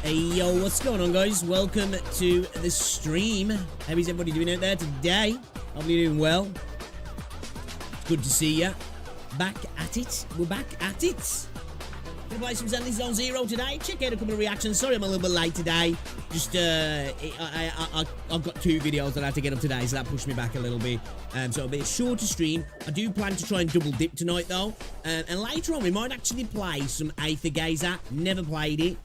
Hey yo, what's going on, guys? Welcome to the stream. How is everybody doing out there today? Hope you're doing well. It's good to see ya. Back at it. We're back at it. Gonna play some Zenless Zone Zero today. Check out a couple of reactions. Sorry I'm a little bit late today. Just I've got 2 videos that I have to get up today, so that pushed me back a little bit. So it'll be a shorter stream. I do plan to try and double dip tonight though. And later on we might actually play some Aether Gazer. Never played it.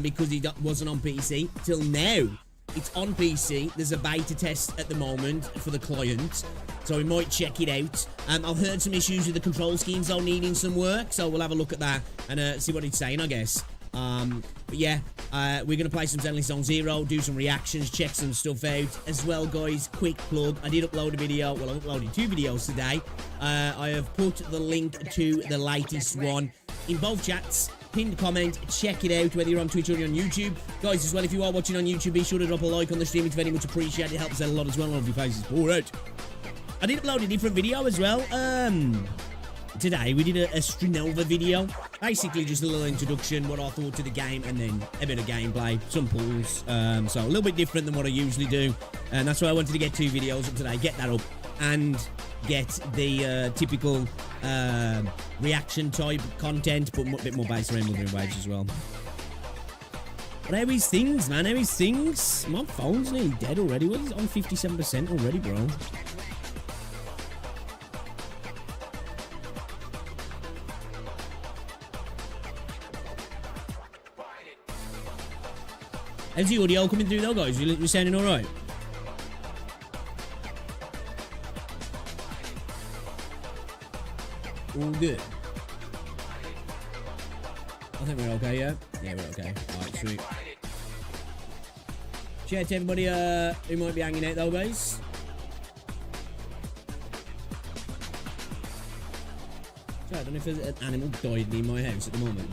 Because he wasn't on PC till now. It's on PC. There's a beta test at the moment for the client, so we might check it out. I've heard some issues with the control schemes though needing some work, so we'll have a look at that and see what it's saying, I guess. But yeah, we're gonna play some Zenless Zone Zero, do some reactions, check some stuff out as well, guys. Quick plug: I did upload a video. Well, I uploaded 2 videos today. I have put the link to the latest one in both chats. Pinned comment, check it out, whether you're on Twitch or you're on YouTube. Guys, as well, if you are watching on YouTube, be sure to drop a like on the stream. It's very much appreciated. It helps out a lot as well. All of your faces pour out. I did upload a different video as well. Today, we did a Strinova video. Basically, just a little introduction, what I thought to the game, and then a bit of gameplay, some pulls. So, a little bit different than what I usually do. And that's why I wanted to get 2 videos up today. Get that up. And get the typical reaction type content, but a bit more based around Wuthering Waves as well. But how is things, man? How is things? My phone's nearly dead already. What is it on 57% already, bro? How's the audio coming through though, guys? You're sounding alright? All good. I think we're okay, yeah? Yeah, we're okay. Alright, sweet. Shout out to everybody who might be hanging out though, guys. So, I don't know if there's an animal died in my house at the moment.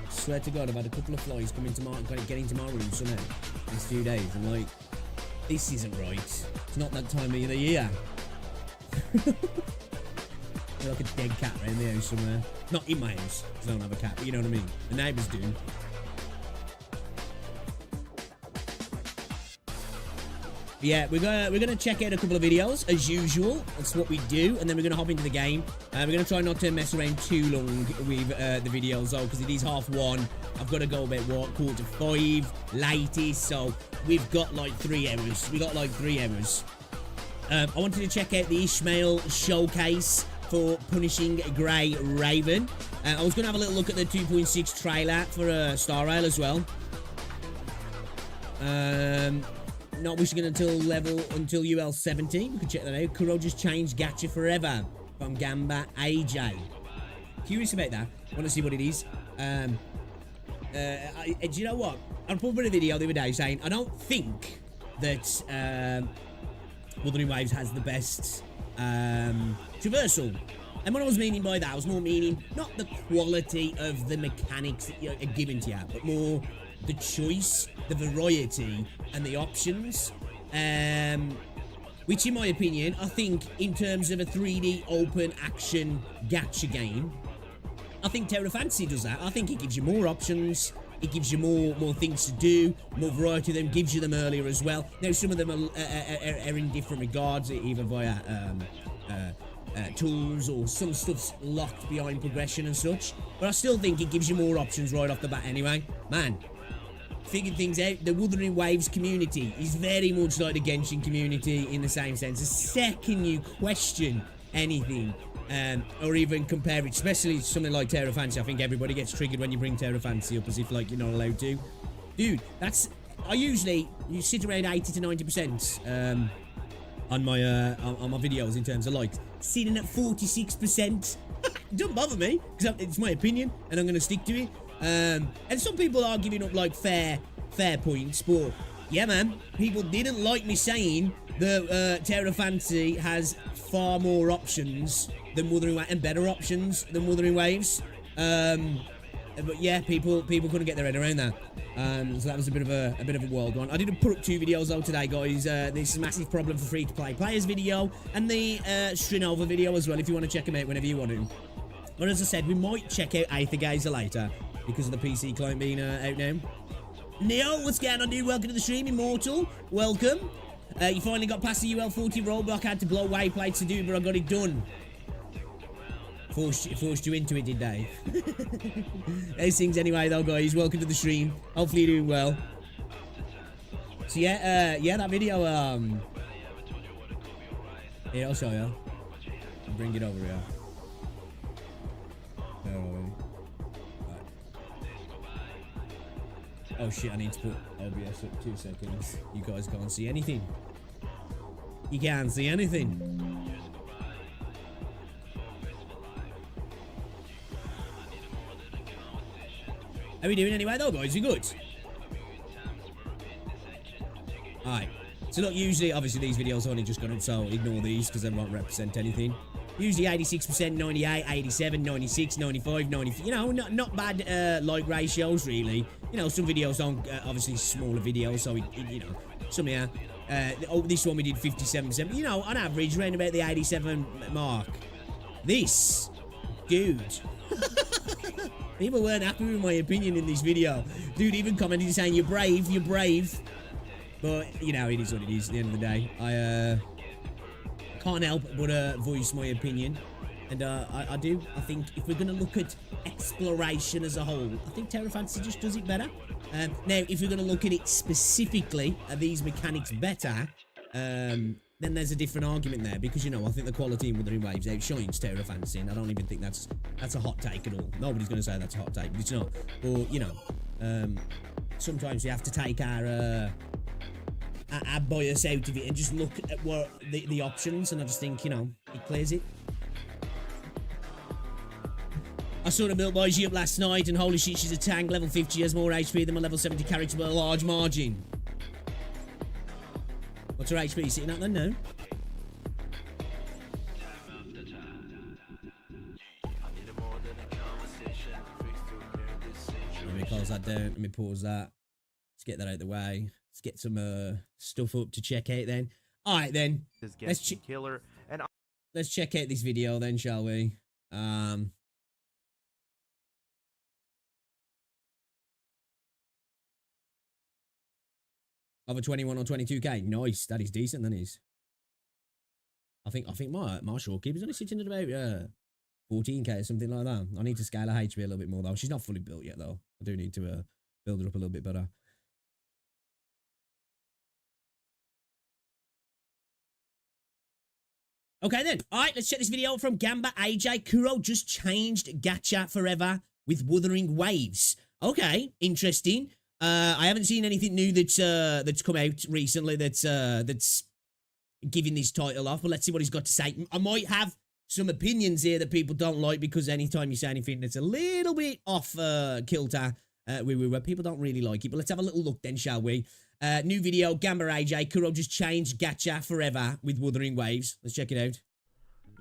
I swear to God, I've had a couple of flies come into my, get into my room somehow these few days. I'm like, this isn't right. It's not that time of the year. Like a dead cat around the house somewhere. Not in my house, because I don't have a cat, but you know what I mean. The neighbours do. Yeah, we're gonna check out a couple of videos as usual. That's what we do, and then we're gonna hop into the game. We're gonna try not to mess around too long with the videos though, because it is 1:30. I've got to go about what, 4:45 latest, so we've got like 3 hours. We got like 3 hours. I wanted to check out the Ishmael showcase for Punishing Grey Raven. I was going to have a little look at the 2.6 trailer for Star Rail as well. Not wishing it until UL 17. We could check that out. Kuro just changed Gacha forever from Gamba AJ. Curious about that. Want to see what it is. Do you know what? I put up a video the other day saying I don't think that Wuthering Waves has the best traversal. And what I was meaning by that, I was more meaning not the quality of the mechanics that are given to you, but more the choice, the variety, and the options. Which, in my opinion, I think in terms of a 3D open action gacha game, I think Terra Fantasy does that. I think it gives you more options. It gives you more things to do, more variety of them, gives you them earlier as well. Now, some of them are in different regards, either via tools or some stuff's locked behind progression and such. But I still think it gives you more options right off the bat anyway. Man, figured things out. The Wuthering Waves community is very much like the Genshin community in the same sense. The second you question anything, or even compare it, especially something like Terra Fantasy, I think everybody gets triggered when you bring Terra Fantasy up as if like you're not allowed to. Dude, you sit around 80 to 90% on my videos in terms of likes. Sitting at 46%. Don't bother me, because it's my opinion and I'm going to stick to it. And some people are giving up like fair points, but yeah, man, people didn't like me saying that Terra Fantasy has far more options than Wuthering Waves, and better options than Wuthering Waves. But yeah, people couldn't get their head around that. So that was a bit of a wild one. I did put up 2 videos though today, guys. This is a massive problem for free-to-play players video, and the Strinova video as well, if you want to check them out whenever you want to. But as I said, we might check out Aether Gazer later because of the PC client being out now. Neo, what's going on, dude? Welcome to the stream. Immortal, welcome. You finally got past the UL40 roadblock. I had to blow wayplates to do it, but I got it done. Forced you into it, did they? Those things anyway, though, guys. Welcome to the stream. Hopefully you're doing well. So yeah, that video. Yeah, I'll show you. I'll bring it over here. Oh shit, I need to put OBS up 2 seconds. You guys can't see anything. You can't see anything. How are we doing anyway though, guys? We good? Alright. So look, usually, obviously these videos only just gone up, so ignore these because they won't represent anything. Usually 86%, 98, 87, 96, 95, 90. You know, not bad like ratios, really. You know, some videos don't, obviously smaller videos, so, you know, some here. This one we did 57%. You know, on average, around about the 87 mark. This, dude. People weren't happy with my opinion in this video. Dude even commented saying, you're brave, you're brave. But, you know, it is what it is at the end of the day. I can't help but voice my opinion. And I think if we're going to look at exploration as a whole, I think Terra Fantasy just does it better. Now, if we're going to look at it specifically, are these mechanics better? Then there's a different argument there. Because, you know, I think the quality in Wuthering Waves outshines Terra Fantasy. And I don't even think that's a hot take at all. Nobody's going to say that's a hot take, but it's not. Or, you know, sometimes we have to take our bias out of it and just look at what the options, and I just think, you know, it clears it. I saw the build boys up last night, and holy shit, she's a tank. Level 50, she has more HP than my level 70 character by a large margin. What's her HP sitting at then? No. Let me close that down. Let me pause that. Let's get that out of the way. Let's get some stuff up to check out then. All right then. Let's check out this video then, shall we? Over 21 or 22k. Nice. That is decent. That is. I think my shortkeeper's only sitting at about 14k or something like that. I need to scale her HP a little bit more though. She's not fully built yet though. I do need to build her up a little bit better. Okay then, alright, let's check this video out from Gamba AJ. Kuro just changed gacha forever with Wuthering Waves. Okay, interesting. I haven't seen anything new that's come out recently that's giving this title off, but let's see what he's got to say. I might have some opinions here that people don't like, because anytime you say anything that's a little bit off kilter, where people don't really like it. But let's have a little look then, shall we? New video, Gamba AJ. Kuro just changed gacha forever with Wuthering Waves. Let's check it out.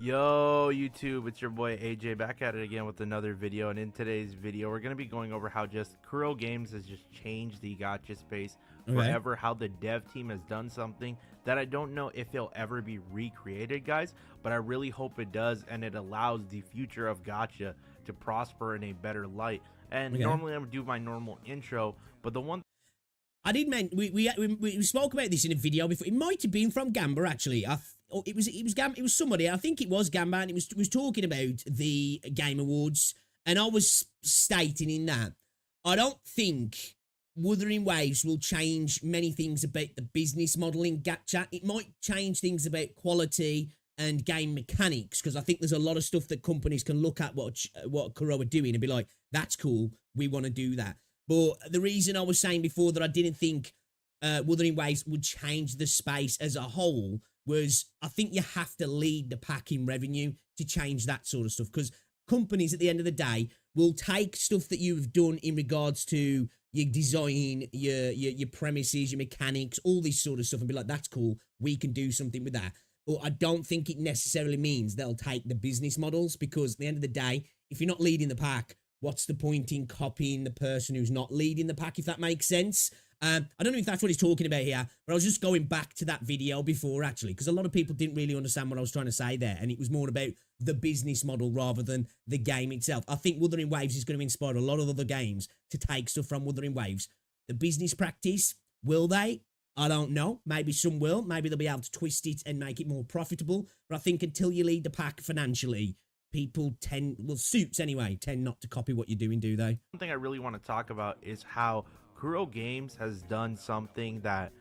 Yo, YouTube, it's your boy AJ back at it again with another video. And in today's video, we're going to be going over how just Kuro Games has just changed the gacha space forever. How the dev team has done something that I don't know if it'll ever be recreated, guys. But I really hope it does, and it allows the future of gacha to prosper in a better light. And normally I'm going to do my normal intro, but the one I did mention we spoke about this in a video before. It might have been from Gamba actually. It was somebody. I think it was Gamba, and it was talking about the Game Awards, and I was stating in that I don't think Wuthering Waves will change many things about the business model in gacha. It might change things about quality and game mechanics, because I think there's a lot of stuff that companies can look at what Kuro are doing and be like, that's cool, we want to do that. But the reason I was saying before that I didn't think Wuthering Waves would change the space as a whole was, I think you have to lead the pack in revenue to change that sort of stuff, because companies at the end of the day will take stuff that you've done in regards to your design, your premises, your mechanics, all this sort of stuff, and be like, that's cool, we can do something with that. But I don't think it necessarily means they'll take the business models, because at the end of the day, if you're not leading the pack, what's the point in copying the person who's not leading the pack, if that makes sense? I don't know if that's what he's talking about here, but I was just going back to that video before, actually, because a lot of people didn't really understand what I was trying to say there, and it was more about the business model rather than the game itself. I think Wuthering Waves is going to inspire a lot of other games to take stuff from Wuthering Waves, the business practice. Will they? I don't know. Maybe some will. Maybe they'll be able to twist it and make it more profitable. But I think until you lead the pack financially, people suits anyway, tend not to copy what you're doing, do they? One thing I really want to talk about is how Kuro Games has done something that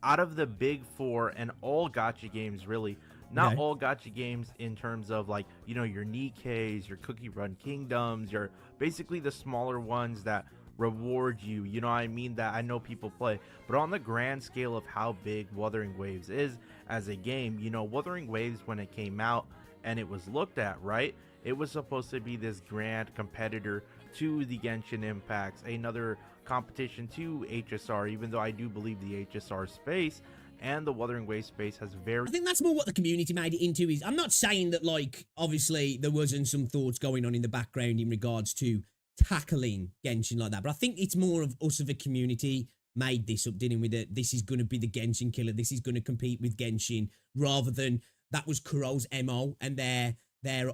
out of the big four and all gacha games, really, not all gacha games in terms of like, you know, your Nikkeis, your Cookie Run Kingdoms, your basically the smaller ones that reward you, you know what I mean, that I know people play. But on the grand scale of how big Wuthering Waves is as a game, you know, Wuthering Waves, when it came out and it was looked at, right, it was supposed to be this grand competitor to the Genshin Impacts, another competition to HSR, even though I do believe the HSR space and the Wuthering Waves space has very... I think that's more what the community made it into. Is I'm not saying that, like, obviously there wasn't some thoughts going on in the background in regards to tackling Genshin like that, but I think it's more of us of a community made this up, dealing with it. This is going to be the Genshin killer. This is going to compete with Genshin, rather than that was Kuro's MO and their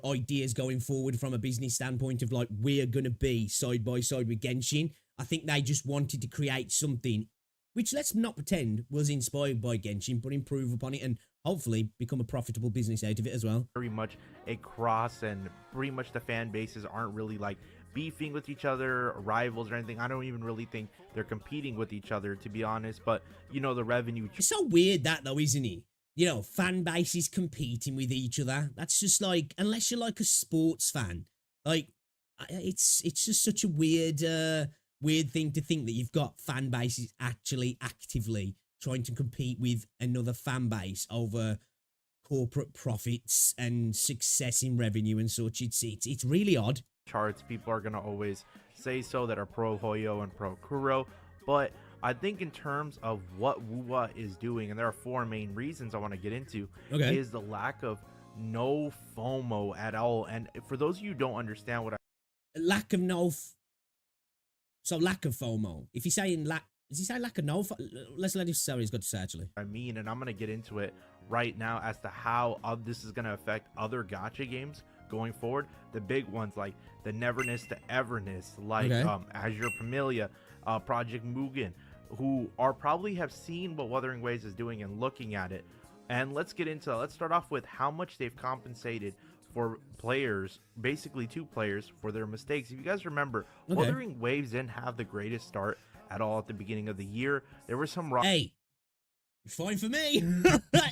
ideas going forward from a business standpoint of like, we're going to be side by side with Genshin. I think they just wanted to create something which, let's not pretend, was inspired by Genshin, but improve upon it and hopefully become a profitable business out of it as well. Very much a cross, and pretty much the fan bases aren't really like beefing with each other, rivals or anything. I don't even really think they're competing with each other, to be honest, but you know, the revenue... It's so weird that though, isn't it? You know, fan bases competing with each other. That's just like, unless you're like a sports fan, like, it's just such a weird thing to think that you've got fan bases actually actively trying to compete with another fan base over corporate profits and success in revenue and such. It's really odd. Charts, people are gonna always say so that are pro Hoyo and pro Kuro, but I think in terms of what WUWA is doing, and there are four main reasons I want to get into, is the lack of no FOMO at all. And for those of you who don't understand what I... Lack of lack of FOMO. If he's saying does he say lack of no? Let's let him say what he's got to say, actually. I mean, and I'm going to get into it right now as to how this is going to affect other gacha games going forward. The big ones like the Neverness to Everness, like Azure Pamelia, Project Mugen, who are probably have seen what Wuthering Waves is doing and looking at it. And let's start off with how much they've compensated for players, basically 2 players, for their mistakes. If you guys remember, Wuthering Waves didn't have the greatest start at all at the beginning of the year. There were some Hey, it was fine for me.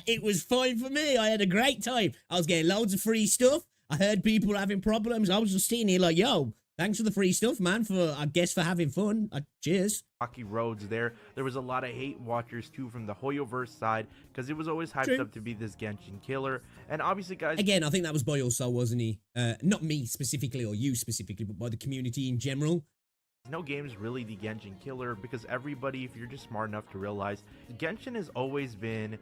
It was fine for me. I had a great time. I was getting loads of free stuff. I heard people were having problems. I was just sitting here like, yo, thanks for the free stuff, man, I guess for having fun. Cheers. Rocky roads there. There was a lot of hate watchers too from the Hoyoverse side, because it was always hyped up to be this Genshin killer. And obviously, guys, again, I think that was by also, wasn't he? Not me specifically or you specifically, but by the community in general. No game is really the Genshin killer, because everybody, if you're just smart enough to realize, Genshin has always been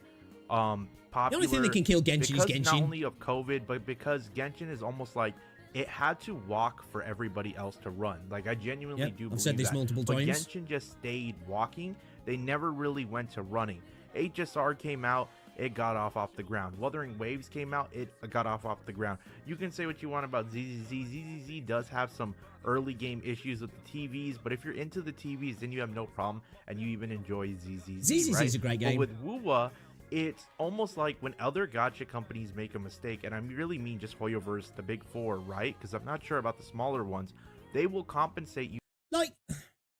popular. The only thing that can kill Genshin is Genshin. Not only of COVID, but because Genshin is almost like it had to walk for everybody else to run. Like, I genuinely do believe I've said this that. multiple But times. Genshin just stayed walking. They never really went to running. HSR came out, it got off the ground. Wuthering Waves came out, it got off the ground. You can say what you want about ZZZ. ZZZ does have some early game issues with the TVs, but if you're into the TVs, then you have no problem, and you even enjoy ZZZ. ZZZ right? is a great game. But with WUWA, it's almost like when other gacha companies make a mistake, and I really mean just Hoyoverse, the big four, right? Because I'm not sure about the smaller ones. They will compensate you. Like,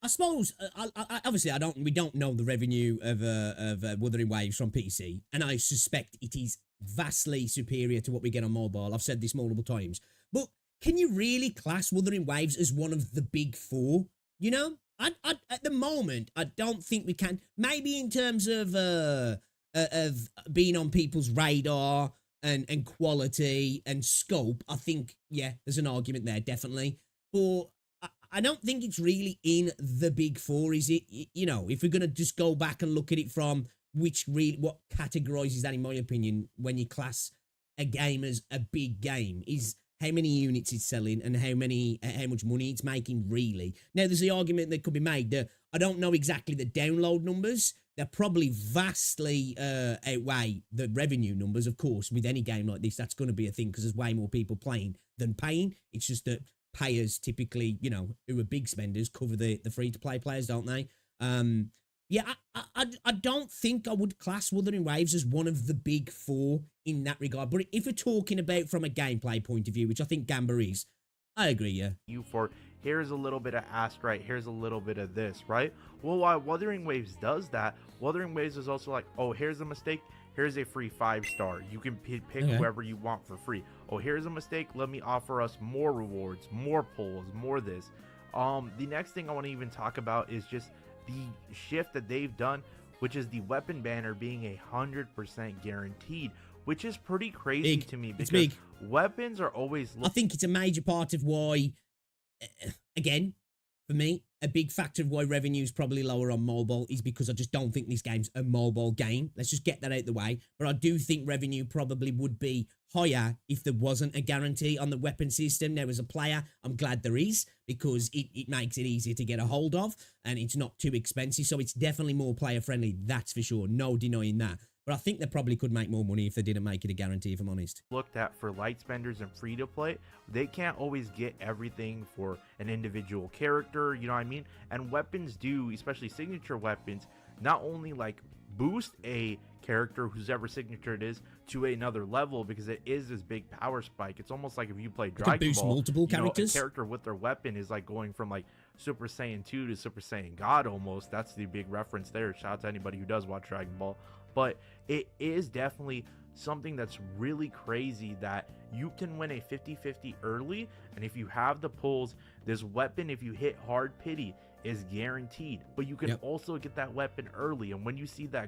I suppose, obviously, we don't know the revenue of Wuthering Waves from PC, and I suspect it is vastly superior to what we get on mobile. I've said this multiple times. But can you really class Wuthering Waves as one of the big four? You know? At the moment, I don't think we can. Maybe in terms of being on people's radar and quality and scope, I think, yeah, there's an argument there, definitely. But I don't think it's really in the big four, is it? You know, if we're going to just go back and look at it from what categorizes that, in my opinion, when you class a game as a big game, is how many units it's selling and how much money it's making, really. Now, there's the argument that could be made that I don't know exactly the download numbers. They're probably vastly outweigh the revenue numbers, of course. With any game like this, that's going to be a thing because there's way more people playing than paying. It's just that payers typically, you know, who are big spenders, cover the free-to-play players, don't they? Yeah, I don't think I would class Wuthering Waves as one of the big four in that regard. But if we're talking about from a gameplay point of view, which I think Gamba is, I agree, yeah. You for here's a little bit of Astrite, here's a little bit of this, right? Well, while Wuthering Waves does that, Wuthering Waves is also like, oh, here's a mistake, here's a free 5-star. You can pick whoever you want for free. Oh, here's a mistake, let me offer us more rewards, more pulls, more this. The next thing I want to even talk about is just the shift that they've done, which is the weapon banner being 100% guaranteed, which is pretty crazy to me because weapons are always. I think it's a major part of why, again, for me, a big factor of why revenue is probably lower on mobile is because I just don't think this game's a mobile game. Let's just get that out the way. But I do think revenue probably would be higher if there wasn't a guarantee on the weapon system. There was a player. I'm glad there is because it makes it easier to get a hold of and it's not too expensive. So it's definitely more player friendly. That's for sure. No denying that. But I think they probably could make more money if they didn't make it a guarantee, if I'm honest. Looked at for light spenders and free to play, they can't always get everything for an individual character, you know what I mean? And weapons do, especially signature weapons, not only like boost a character whosever signature it is to another level because it is this big power spike. It's almost like if you play Dragon Ball, multiple characters. A character with their weapon is like going from like Super Saiyan 2 to Super Saiyan God almost. That's the big reference there. Shout out to anybody who does watch Dragon Ball. But it is definitely something that's really crazy that you can win a 50-50 early, and if you have the pulls, this weapon, if you hit hard pity, is guaranteed. But you can also get that weapon early, and when you see that,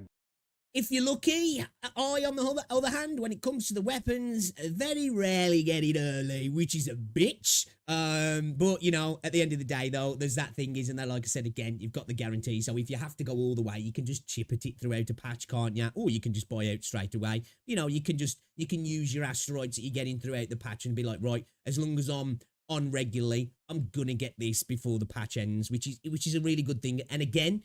if you're lucky, I, on the other hand, when it comes to the weapons, very rarely get it early, which is a bitch. But, you know, at the end of the day, though, there's that thing, isn't there? Like I said, again, you've got the guarantee. So if you have to go all the way, you can just chip at it throughout a patch, can't you? Or you can just buy out straight away. You know, you can use your asteroids that you're getting throughout the patch and be like, right, as long as I'm on regularly, I'm gonna get this before the patch ends, which is a really good thing. And again,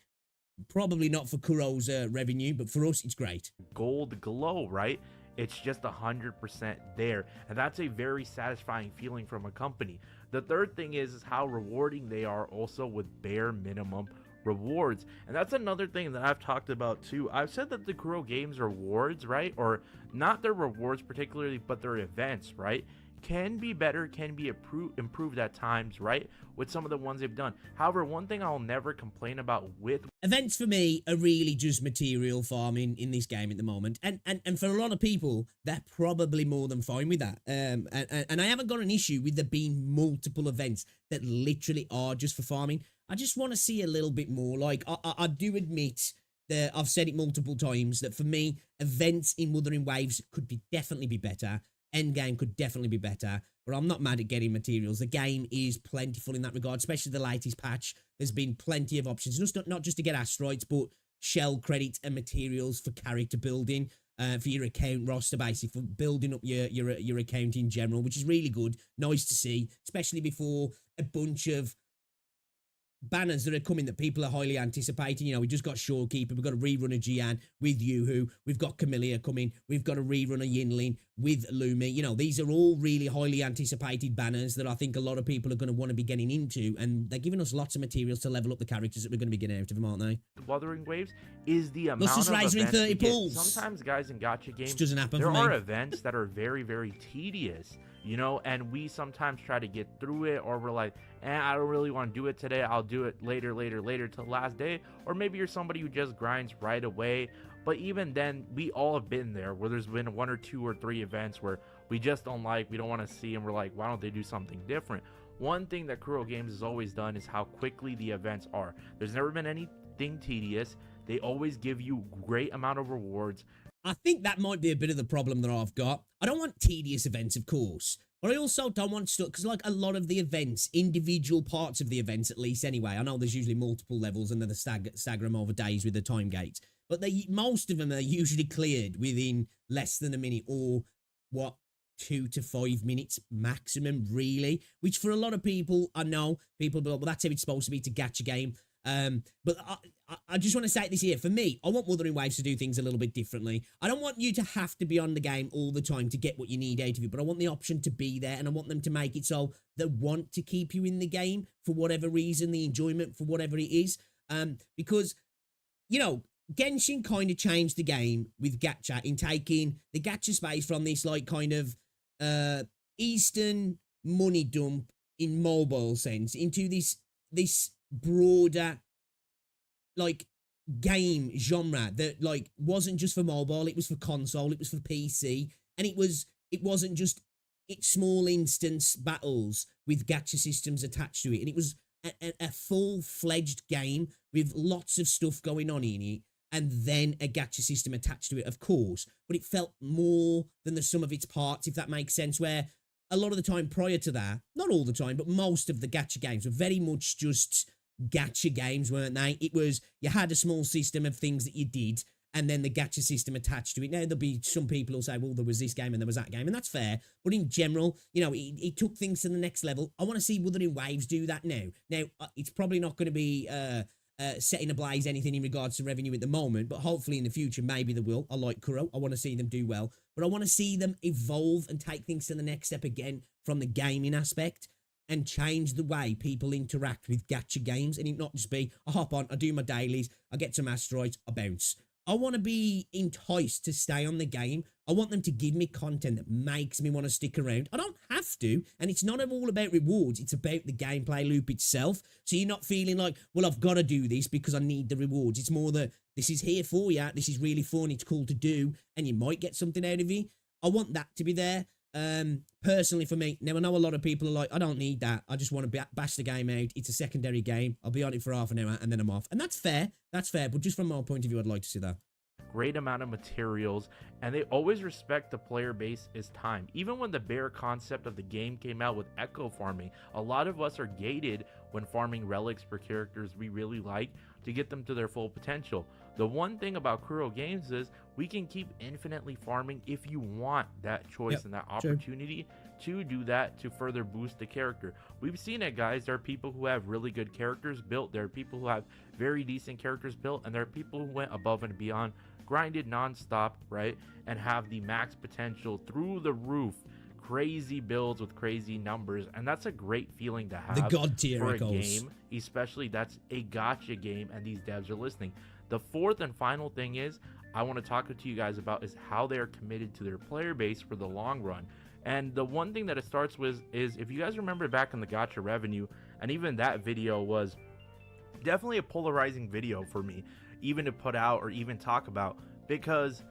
probably not for Kuro's revenue, but for us, it's great. Gold glow, right? It's just 100% there. And that's a very satisfying feeling from a company. The third thing is how rewarding they are also with bare minimum rewards. And that's another thing that I've talked about too. I've said that the Kuro Games rewards, right? Or not their rewards particularly, but their events, right? Can be better, can be improved at times, right? With some of the ones they've done. However, one thing I'll never complain about with events for me are really just material farming in this game at the moment, and for a lot of people, they're probably more than fine with that. And I haven't got an issue with there being multiple events that literally are just for farming. I just want to see a little bit more. Like I do admit that I've said it multiple times that for me, events in Wuthering Waves could definitely be better. Endgame could definitely be better, but I'm not mad at getting materials. The game is plentiful in that regard, especially the latest patch. There's been plenty of options, not just to get asteroids, but shell credits and materials for character building, for your account roster, basically, for building up your account in general, which is really good. Nice to see, especially before a bunch of banners that are coming that people are highly anticipating. You know, we just got Shorekeeper, we've got a rerun of Jian with Yoo-Hoo, we've got Camellia coming, we've got a rerun of Yinling with Lumi. You know, these are all really highly anticipated banners that I think a lot of people are going to want to be getting into, and they're giving us lots of materials to level up the characters that we're going to be getting out of them, aren't they? Wuthering Waves is the amount of events in 30 pools. Sometimes, guys, in gacha games, doesn't happen there are events that are very, very tedious, you know, and we sometimes try to get through it, or we're like, I don't really want to do it today, I'll do it later till the last day. Or maybe you're somebody who just grinds right away. But even then, we all have been there where there's been 1 or 2 or 3 events where we just don't like, we don't want to see, and we're like, why don't they do something different? One thing that Kuro Games has always done is how quickly the events are. There's never been anything tedious. They always give you great amount of rewards. I think that might be a bit of the problem that I've got. I don't want tedious events, of course, but I also don't want stuff, because like a lot of the events, individual parts of the events at least anyway, I know there's usually multiple levels and then the stagger them over days with the time gates, but most of them are usually cleared within less than a minute, or what, 2 to 5 minutes maximum, really, which for a lot of people, I know people be like, well, that's how it's supposed to be to gacha game. But I just want to say this here. For me, I want Wuthering Waves to do things a little bit differently. I don't want you to have to be on the game all the time to get what you need out of it, but I want the option to be there, and I want them to make it so they want to keep you in the game for whatever reason, the enjoyment for whatever it is. Because, you know, Genshin kind of changed the game with gacha in taking the gacha space from this like kind of Eastern money dump in mobile sense into this broader like game genre that like wasn't just for mobile, it was for console, it was for PC, and it wasn't just small instance battles with gacha systems attached to it, and it was a full-fledged game with lots of stuff going on in it, and then a gacha system attached to it, of course, but it felt more than the sum of its parts, if that makes sense, where a lot of the time prior to that, not all the time, but most of the gacha games were very much just gacha games, weren't they? It was, you had a small system of things that you did, and then the gacha system attached to it. Now, there'll be some people who'll say, well, there was this game and there was that game, and that's fair. But in general, you know, it took things to the next level. I want to see Wuthering Waves do that now. Now, it's probably not going to be setting ablaze anything in regards to revenue at the moment, but hopefully in the future, maybe they will. I like Kuro. I want to see them do well. But I want to see them evolve and take things to the next step again from the gaming aspect and change the way people interact with gacha games, and it not just be, I hop on, I do my dailies, I get some asteroids, I bounce. I want to be enticed to stay on the game. I want them to give me content that makes me want to stick around. I don't have to, and it's not all about rewards. It's about the gameplay loop itself. So you're not feeling like, well, I've got to do this because I need the rewards. It's more that this is here for you. This is really fun. It's cool to do, and you might get something out of it. I want that to be there. Personally for me, now I know a lot of people are like, I don't need that. I just want to bash the game out. It's a secondary game. I'll be on it for half an hour and then I'm off. And that's fair. That's fair. But just from my point of view, I'd like to see that. Great amount of materials, and they always respect the player base is time. Even when the bare concept of the game came out with echo farming, a lot of us are gated when farming relics for characters we really like to get them to their full potential. The one thing about Kuro Games is we can keep infinitely farming if you want that choice and that opportunity to do that to further boost the character. We've seen it, guys. There are people who have really good characters built. There are people who have very decent characters built, and there are people who went above and beyond, grinded nonstop, right, and have the max potential through the roof. Crazy builds with crazy numbers, and that's a great feeling to have. The god tier for a game, especially that's a gacha game, and these devs are listening. The fourth and final thing is I want to talk to you guys about is how they are committed to their player base for the long run. And the one thing that it starts with is, if you guys remember back in the gacha revenue, and even that video was definitely a polarizing video for me, even to put out or even talk about, because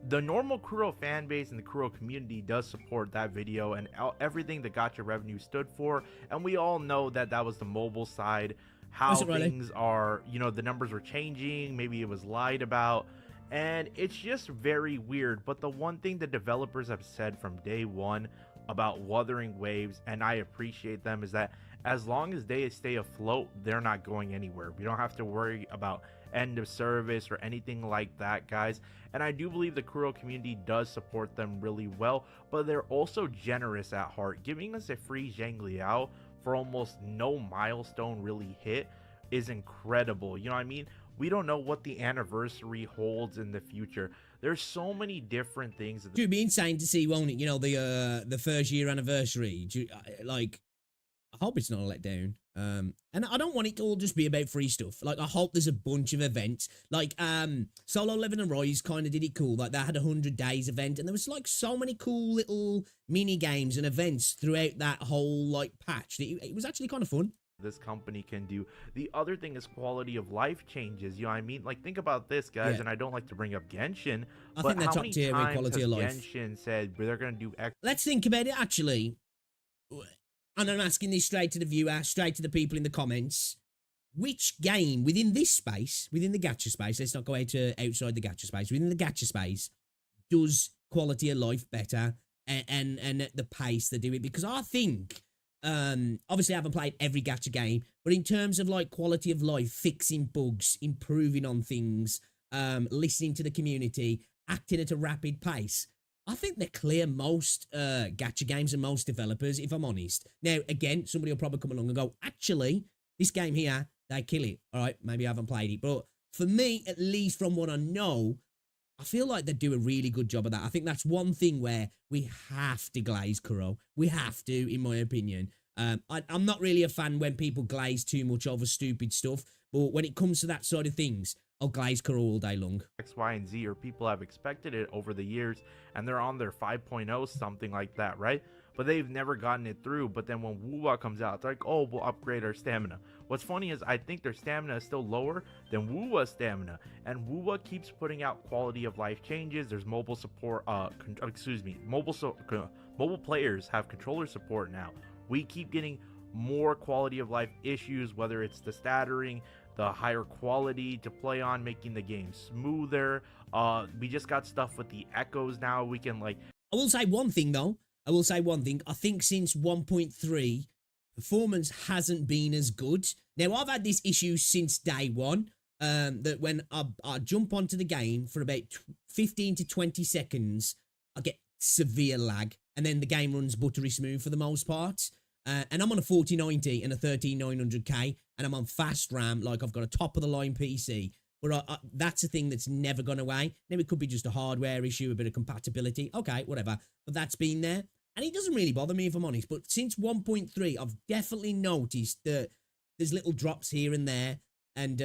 the normal Kuro fan base and the Kuro community does support that video and everything the gacha revenue stood for, and we all know that that was the mobile side, how things are, you know, the numbers were changing, maybe it was lied about, and it's just very weird. But the one thing the developers have said from day one about Wuthering Waves, and I appreciate them, is that as long as they stay afloat, they're not going anywhere. We don't have to worry about end of service or anything like that, guys. And I do believe the Kuro community does support them really well, but they're also generous at heart. Giving us a free Zhang Liao for almost no milestone really hit is incredible. You know what I mean? We don't know what the anniversary holds in the future. There's so many different things. It'd be insane to see, won't it? You know, the first year anniversary. Like, I hope it's not a letdown. And I don't want it to all just be about free stuff. Like, I hope there's a bunch of events. Like, Solo Level and Rise kind of did it cool. Like, they had a 100 days event, and there was like so many cool little mini games and events throughout that whole like patch. It was actually kind of fun. This company can do. The other thing is quality of life changes. You know what I mean? Like, think about this, guys. And I don't like to bring up Genshin, I think they're top tier with quality of life. Genshin said they're going to do X. Let's think about it, actually. And I'm asking this straight to the viewer, straight to the people in the comments. Which game within this space, within the gacha space, let's not go out to outside the gacha space, within the gacha space, does quality of life better and at the pace they do it? Because I think, obviously I haven't played every gacha game, but in terms of like quality of life, fixing bugs, improving on things, listening to the community, acting at a rapid pace, I think they're clear most gacha games and most developers, if I'm honest. Now, again, somebody will probably come along and go, actually, this game here, they kill it. All right, maybe I haven't played it. But for me, at least from what I know, I feel like they do a really good job of that. I think that's one thing where we have to glaze Kuro. We have to, in my opinion. I'm not really a fan when people glaze too much over stupid stuff. But when it comes to that side of things, I'll glaze Kuro all day long. X, Y, and Z, or people have expected it over the years, and they're on their 5.0, something like that, right? But they've never gotten it through. But then when Wuwa comes out, it's like, oh, we'll upgrade our stamina. What's funny is I think their stamina is still lower than Wuwa's stamina, and Wuwa keeps putting out quality of life changes. There's mobile support, mobile players have controller support now. We keep getting more quality of life issues, whether it's the stuttering, the higher quality to play on, making the game smoother. We just got stuff with the echoes now. We can I will say one thing though. I think since 1.3, performance hasn't been as good. Now, I've had this issue since day one. That when I jump onto the game for about 15 to 20 seconds, I get severe lag, and then the game runs buttery smooth for the most part. And I'm on a 4090 and a 13900K, and I'm on fast RAM, like I've got a top of the line PC. But that's a thing that's never gone away. Now, it could be just a hardware issue, a bit of compatibility. Okay, whatever. But that's been there. And it doesn't really bother me, if I'm honest. But since 1.3, I've definitely noticed that there's little drops here and there. And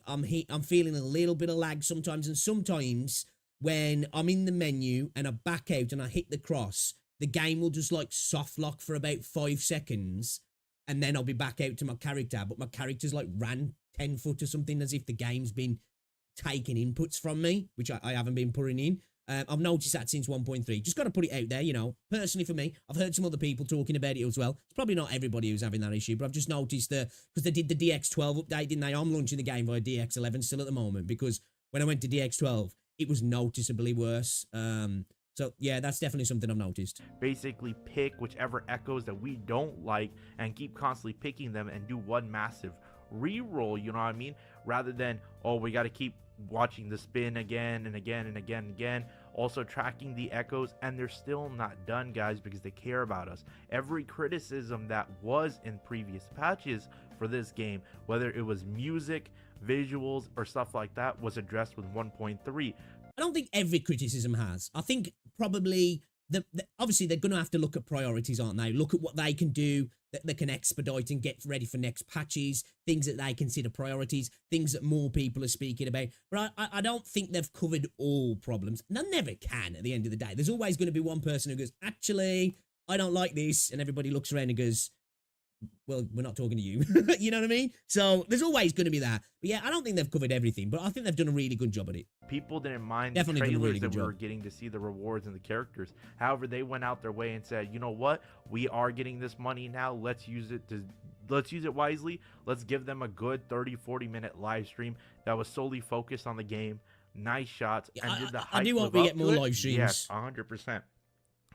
I'm feeling a little bit of lag sometimes. And sometimes when I'm in the menu and I back out and I hit the cross, the game will just soft lock for about 5 seconds. And then I'll be back out to my character. But my character's ran 10 foot or something, as if the game's been taking inputs from me, which I haven't been putting in. I've noticed that since 1.3. Just got to put it out there, you know. Personally for me, I've heard some other people talking about it as well. It's probably not everybody who's having that issue, but I've just noticed that because they did the DX12 update, didn't they? I'm launching the game via DX11 still at the moment, because when I went to DX12, it was noticeably worse. So, yeah, that's definitely something I've noticed. Basically pick whichever echoes that we don't like and keep constantly picking them and do one massive re-roll, you know what I mean? Rather than, oh, we got to keep watching the spin again and again and again and again. Also tracking the echoes, and they're still not done, guys, because they care about us. Every criticism that was in previous patches for this game, whether it was music, visuals, or stuff like that, was addressed with 1.3. I don't think every criticism has. I think probably obviously they're going to have to look at priorities, aren't they? Look at what they can do, that they can expedite and get ready for next patches, things that they consider priorities, things that more people are speaking about. But I don't think they've covered all problems. And they never can at the end of the day. There's always going to be one person who goes, actually, I don't like this. And everybody looks around and goes, well, we're not talking to you. You know what I mean? So there's always going to be that. But yeah, I don't think they've covered everything, but I think they've done a really good job at it. People didn't mind Definitely the trailers really that good we job. were getting to see the rewards and the characters. However, they went out their way and said, you know what? We are getting this money now. Let's use it wisely. Let's give them a good 30-40 minute live stream that was solely focused on the game. Nice shots. Yeah, and did the I do hype hope live we up get more to it? live streams. Yes, 100%.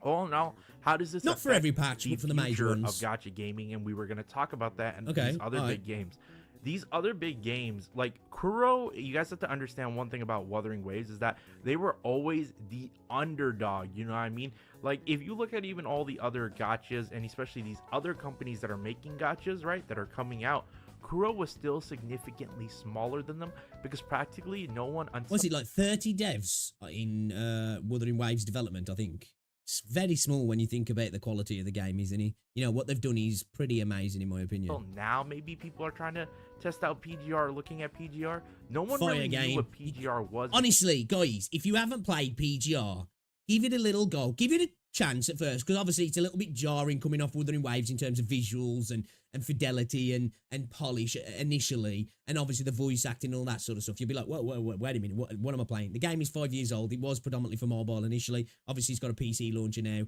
Oh no, how does this Not for affect every patch, but for the major future ones. of gacha gaming? And we were going to talk about that and Okay, these other big games. These other big games, like Kuro, you guys have to understand one thing about Wuthering Waves is that they were always the underdog, you know what I mean? Like, if you look at even all the other gachas, and especially these other companies that are making gachas, right, that are coming out, Kuro was still significantly smaller than them because practically no one... Was it like 30 devs in Wuthering Waves development, I think? It's very small when you think about the quality of the game, isn't he? You know, what they've done is pretty amazing, in my opinion. Well, now maybe people are trying to test out PGR, looking at PGR. No one Fire really game. knew what PGR was. Honestly, guys, if you haven't played PGR, give it a little go. Give it a chance at first, because obviously it's a little bit jarring coming off Wuthering Waves in terms of visuals and fidelity and polish initially, and obviously the voice acting and all that sort of stuff. You'll be like, whoa, wait a minute, what am I playing? The game is 5 years old. It was predominantly for mobile initially. Obviously, it's got a PC launcher now.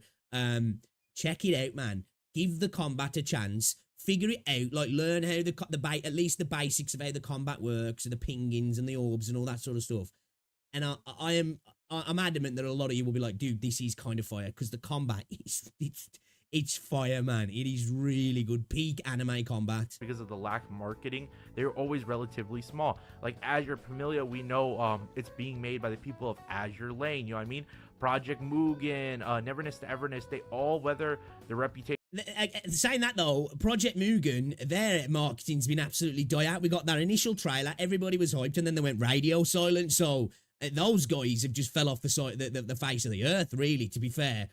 Check it out, man. Give the combat a chance. Figure it out. Like, learn how at least the basics of how the combat works, and the pingings and the orbs and all that sort of stuff. And I'm adamant that a lot of you will be like, dude, this is kind of fire, because the combat it's fire, man. It is really good. Peak anime combat. Because of the lack of marketing, they were always relatively small. Like Azure Familia, we know it's being made by the people of Azure Lane, you know what I mean? Project Mugen, Neverness to Everness, they all weather the reputation. Saying that though, Project Mugen, their marketing's been absolutely die out. We got that initial trailer, everybody was hyped, and then they went radio silent. So those guys have just fell off the face of the earth, really, to be fair.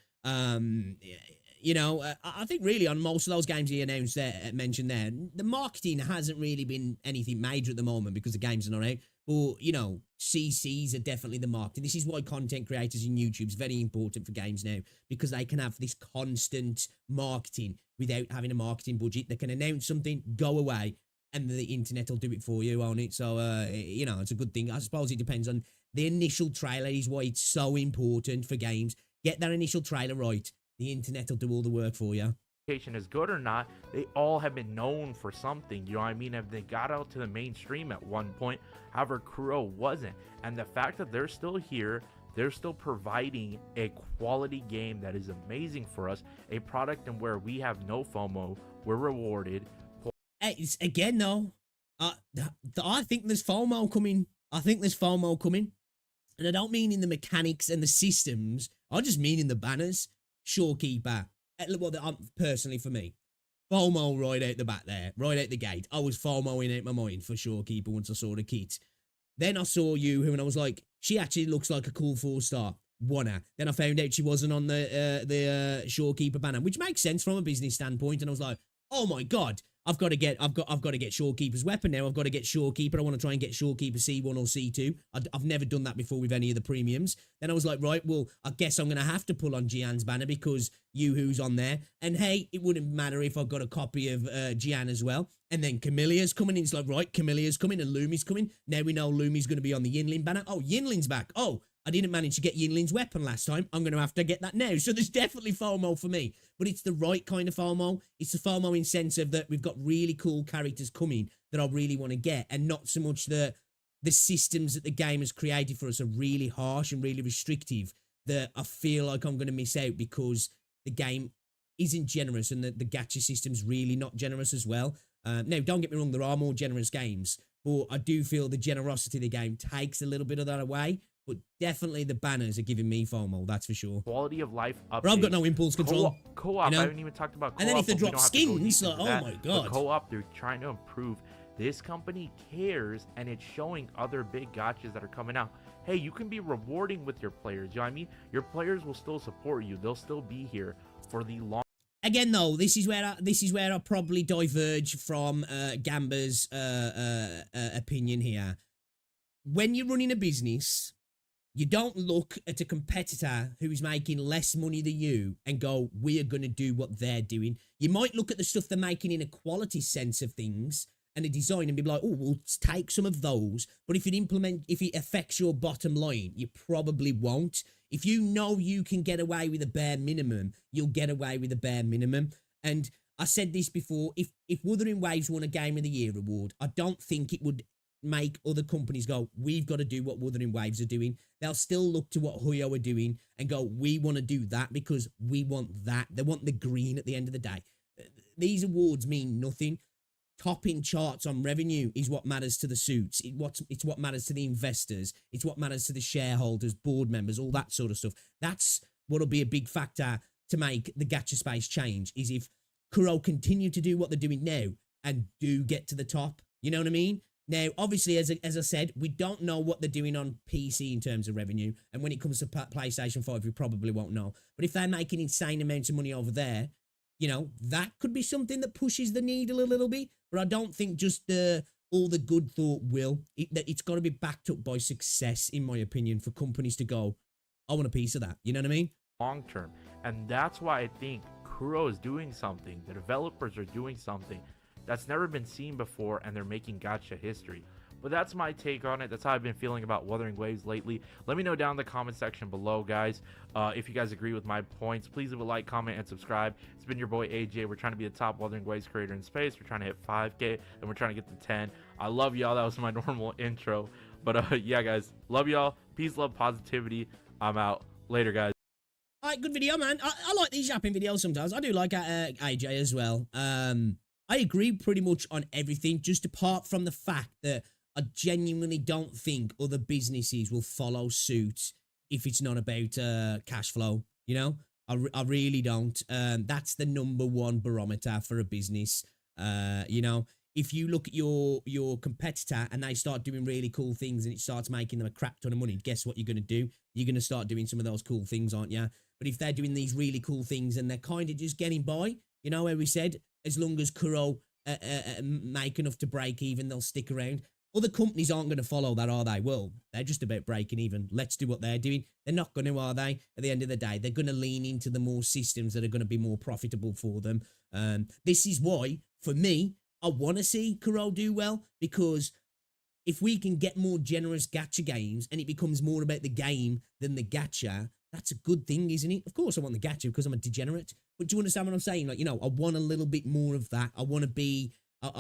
you know, I think really on most of those games he announced there, mentioned there, the marketing hasn't really been anything major at the moment because the games are not out. But, you know, CCs are definitely the marketing. This is why content creators in YouTube is very important for games now, because they can have this constant marketing without having a marketing budget. They can announce something, go away, and the internet will do it for you on it. So, you know, it's a good thing. I suppose it depends on the initial trailer is why it's so important for games. Get that initial trailer right. The internet will do all the work for you. Is good or not, they all have been known for something, you know what I mean? If they got out to the mainstream at one point, however, Kuro wasn't. And the fact that they're still here, they're still providing a quality game that is amazing for us, a product in where we have no FOMO, we're rewarded. It's, again, though, I think there's FOMO coming. I think there's FOMO coming. And I don't mean in the mechanics and the systems. I just mean in the banners. Shorekeeper. Well, personally for me, FOMO right out the back there, right out the gate. I was FOMOing out my mind for Shorekeeper once I saw the kit. Then I saw Yoo-Hoo and I was like, she actually looks like a cool 4-star. Won her. Then I found out she wasn't on the Shorekeeper banner, which makes sense from a business standpoint. And I was like, oh my god, I've got to get Shorekeeper's weapon now. I've got to get Shorekeeper. I want to try and get Shorekeeper C1 or C2. I've never done that before with any of the premiums. Then I was like, right, well, I guess I'm going to have to pull on Jian's banner because Yoo-Hoo's on there. And hey, it wouldn't matter if I got a copy of Jian as well. And then Camillea's coming in. It's like, right, Camillea's coming and Lumi's coming. Now we know Lumi's going to be on the Yinlin banner. Oh, Yinlin's back. Oh, I didn't manage to get Yinlin's weapon last time. I'm going to have to get that now. So there's definitely FOMO for me. But it's the right kind of FOMO. It's the FOMO in sense of that we've got really cool characters coming that I really want to get. And not so much the systems that the game has created for us are really harsh and really restrictive that I feel like I'm going to miss out because the game isn't generous and the gacha system's really not generous as well. Now, don't get me wrong, there are more generous games. But I do feel the generosity of the game takes a little bit of that away. But definitely the banners are giving me FOMO, that's for sure. Quality of life updates. But I've got no impulse control. Co-op, you know? I haven't even talked about co-op. And then if they drop skins, like, oh my god. The co-op, they're trying to improve. This company cares, and it's showing other big gachas that are coming out. Hey, you can be rewarding with your players, you know what I mean? Your players will still support you. They'll still be here for the long. Again, though, this is where I probably diverge from Gamba's opinion here. When you're running a business, you don't look at a competitor who is making less money than you and go, we're going to do what they're doing. You might look at the stuff they're making in a quality sense of things and a design and be like, oh, we'll take some of those. But if it affects your bottom line, you probably won't. If you know you can get away with a bare minimum, you'll get away with a bare minimum. And I said this before, if Wuthering Waves won a Game of the Year award, I don't think it would make other companies go, we've got to do what Wuthering Waves are doing. They'll still look to what Huyo are doing and go, we want to do that because we want that. They want the green at the end of the day. These awards mean nothing. Topping charts on revenue is what matters to the suits. It's what matters to the investors. It's what matters to the shareholders, board members, all that sort of stuff. That's what'll be a big factor to make the gacha space change, is if Kuro continue to do what they're doing now and do get to the top. You know what I mean? Now, obviously, as I said, we don't know what they're doing on PC in terms of revenue. And when it comes to PlayStation 5, we probably won't know. But if they're making insane amounts of money over there, you know, that could be something that pushes the needle a little bit. But I don't think just all the good thought will. It's got to be backed up by success, in my opinion, for companies to go, I want a piece of that. You know what I mean? Long term. And that's why I think Kuro is doing something. The developers are doing something that's never been seen before, and they're making gacha history. But that's my take on it. That's how I've been feeling about Wuthering Waves lately. Let me know down in the comment section below, guys, if you guys agree with my points. Please leave a like, comment, and subscribe. It's been your boy AJ. We're trying to be the top Wuthering Waves creator in space. We're trying to hit 5K, and we're trying to get to 10. I love y'all. That was my normal intro. But yeah, guys, love y'all. Peace, love, positivity. I'm out. Later, guys. All right, good video, man. I like these yapping videos sometimes. I do like AJ as well. I agree pretty much on everything, just apart from the fact that I genuinely don't think other businesses will follow suit if it's not about cash flow. You know, I really don't. That's the #1 barometer for a business. You know, if you look at your competitor and they start doing really cool things and it starts making them a crap ton of money, guess what you're going to do? You're going to start doing some of those cool things, aren't you? But if they're doing these really cool things and they're kind of just getting by, you know, where we said, as long as Kuro make enough to break even, they'll stick around. Other companies aren't going to follow that, are they? Well, they're just about breaking even. Let's do what they're doing. They're not going to, are they? At the end of the day, they're going to lean into the more systems that are going to be more profitable for them. This is why, for me, I want to see Kuro do well, because if we can get more generous gacha games and it becomes more about the game than the gacha, that's a good thing, isn't it? Of course I want the gacha because I'm a degenerate. But do you understand what I'm saying? Like, you know, I want a little bit more of that. I want to be... I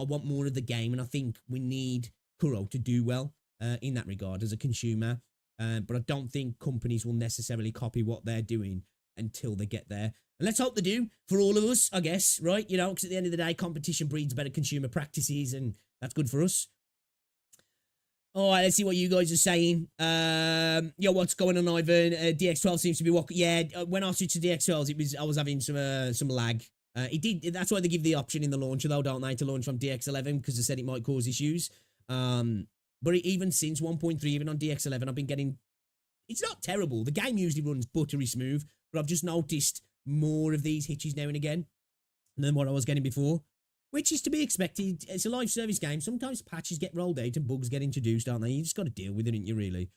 want more of the game, and I think we need Kuro to do well in that regard as a consumer. But I don't think companies will necessarily copy what they're doing until they get there. And let's hope they do for all of us, I guess, right? You know, because at the end of the day, competition breeds better consumer practices, and that's good for us. All right, let's see what you guys are saying. Yo, what's going on, Ivan? DX12 seems to be walking. Yeah, when I switched to DX12s, I was having some lag. It did. That's why they give the option in the launcher, though, don't they, to launch from DX11, because they said it might cause issues. But even since 1.3, even on DX11, I've been getting... It's not terrible. The game usually runs buttery smooth, but I've just noticed more of these hitches now and again than what I was getting before, which is to be expected. It's a live service game. Sometimes patches get rolled out and bugs get introduced, aren't they? You just got to deal with it, ain't you, really?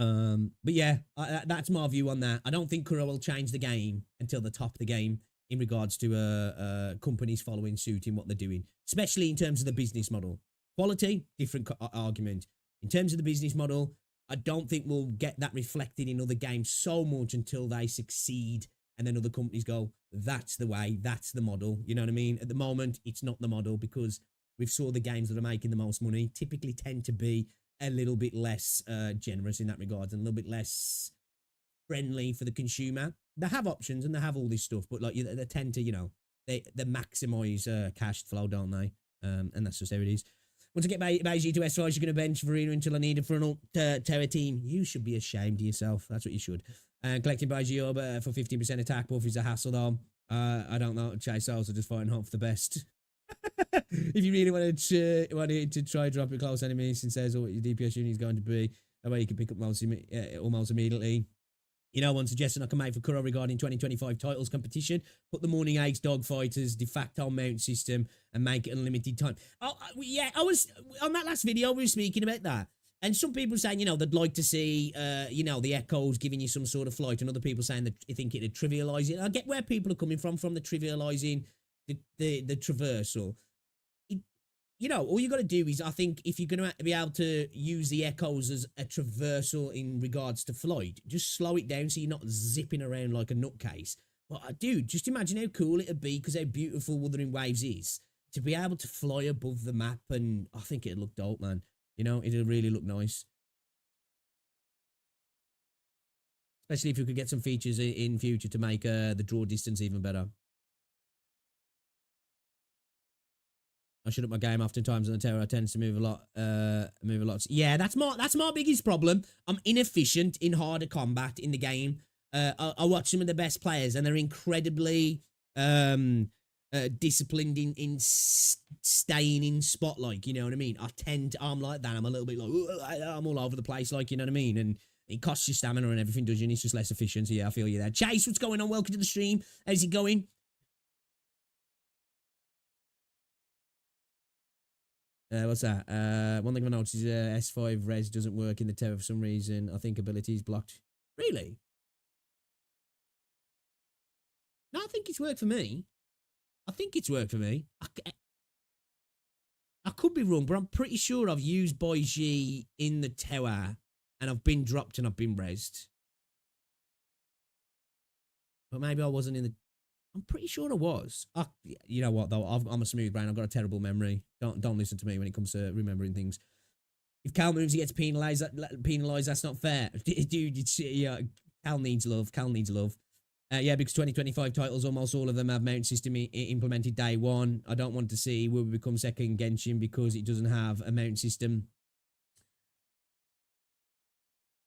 But yeah, that's my view on that. I don't think Kuro will change the game until they top the game in regards to companies following suit in what they're doing, especially in terms of the business model. Quality, different argument. In terms of the business model, I don't think we'll get that reflected in other games so much until they succeed and then other companies go, that's the way, that's the model. You know what I mean? At the moment, it's not the model, because we've saw the games that are making the most money typically tend to be a little bit less generous in that regard, and a little bit less friendly for the consumer. They have options and they have all this stuff, but like they tend to, you know, they maximize cash flow, don't they? And that's just how it is. Once I get Beiji to S5, you're going to bench Verena until I need him for an alt terror team. You should be ashamed of yourself. That's what you should. Collecting Beiji up for 15% attack buff is a hassle, though. I don't know. Chase Souls are just fighting hope for the best. If you really wanted to try dropping close enemies and says what your DPS unit is going to be, that way you can pick up almost immediately. You know, one suggestion I can make for Kuro regarding 2025 titles competition: put the Morning Eggs Dogfighters de facto mount system and make it unlimited time. Yeah, I was on that last video. We were speaking about that, and some people saying, you know, they'd like to see, you know, the echoes giving you some sort of flight, and other people saying that they think it'd trivialize it. I get where people are coming from the trivializing the traversal. You know, all you got to do is, I think, if you're going to be able to use the echoes as a traversal in regards to flight, just slow it down so you're not zipping around like a nutcase. But, dude, just imagine how cool it'd be, because how beautiful Wuthering Waves is, to be able to fly above the map, and I think it'd look dope, man. You know, it'd really look nice. Especially if you could get some features in future to make the draw distance even better. I should up my game oftentimes on the terror. I tend to move a lot. Yeah, that's my biggest problem. I'm inefficient in harder combat in the game. I watch some of the best players, and they're incredibly disciplined in staying in spotlight. You know what I mean? I'm like that. I'm a little bit like, I'm all over the place, like, you know what I mean? And it costs you stamina and everything, does you? And it's just less efficient. So yeah, I feel you there. Chase, what's going on? Welcome to the stream. How's it going? What's that? One thing I noticed is S5 res doesn't work in the Terror for some reason. I think ability is blocked. Really? No, I think it's worked for me. I could be wrong, but I'm pretty sure I've used Boiji in the tower, and I've been dropped and I've been rezzed. But maybe I wasn't in the... I'm pretty sure I was. You know what, though? I'm a smooth brain. I've got a terrible memory. Don't listen to me when it comes to remembering things. If Cal moves, he gets penalised. That's not fair. Dude, yeah, Cal needs love. Yeah, because 2025 titles, almost all of them have mount system implemented day one. I don't want to see where we become second Genshin because it doesn't have a mount system.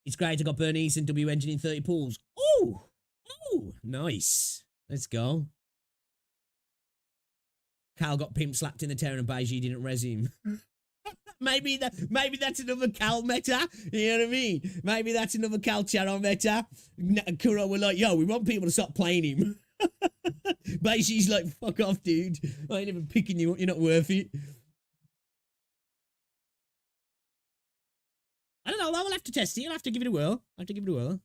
It's great. I got Burnice and W engine in 30 pools. Oh, nice. Let's go. Cal got pimp slapped in the tower and Beiji didn't res him. Maybe that's another Cal meta. You know what I mean? Maybe that's another Cal Charo meta. Kuro were like, yo, we want people to stop playing him. But she's like, fuck off, dude. I ain't even picking you up. You're not worth it. I don't know. I'll have to test it. I'll have to give it a whirl. I'll have to give it a whirl.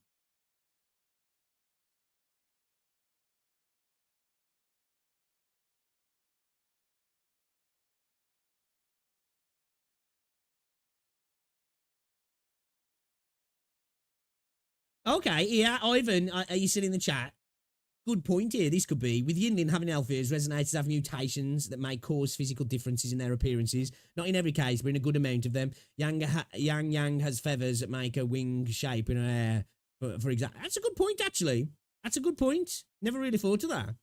Okay, yeah, Ivan, are you still in the chat? Good point here. This could be with Yinlin having health ears, resonators have mutations that may cause physical differences in their appearances. Not in every case, but in a good amount of them. Yang has feathers that make a wing shape in her hair. For example, that's a good point, actually. That's a good point. Never really thought of that.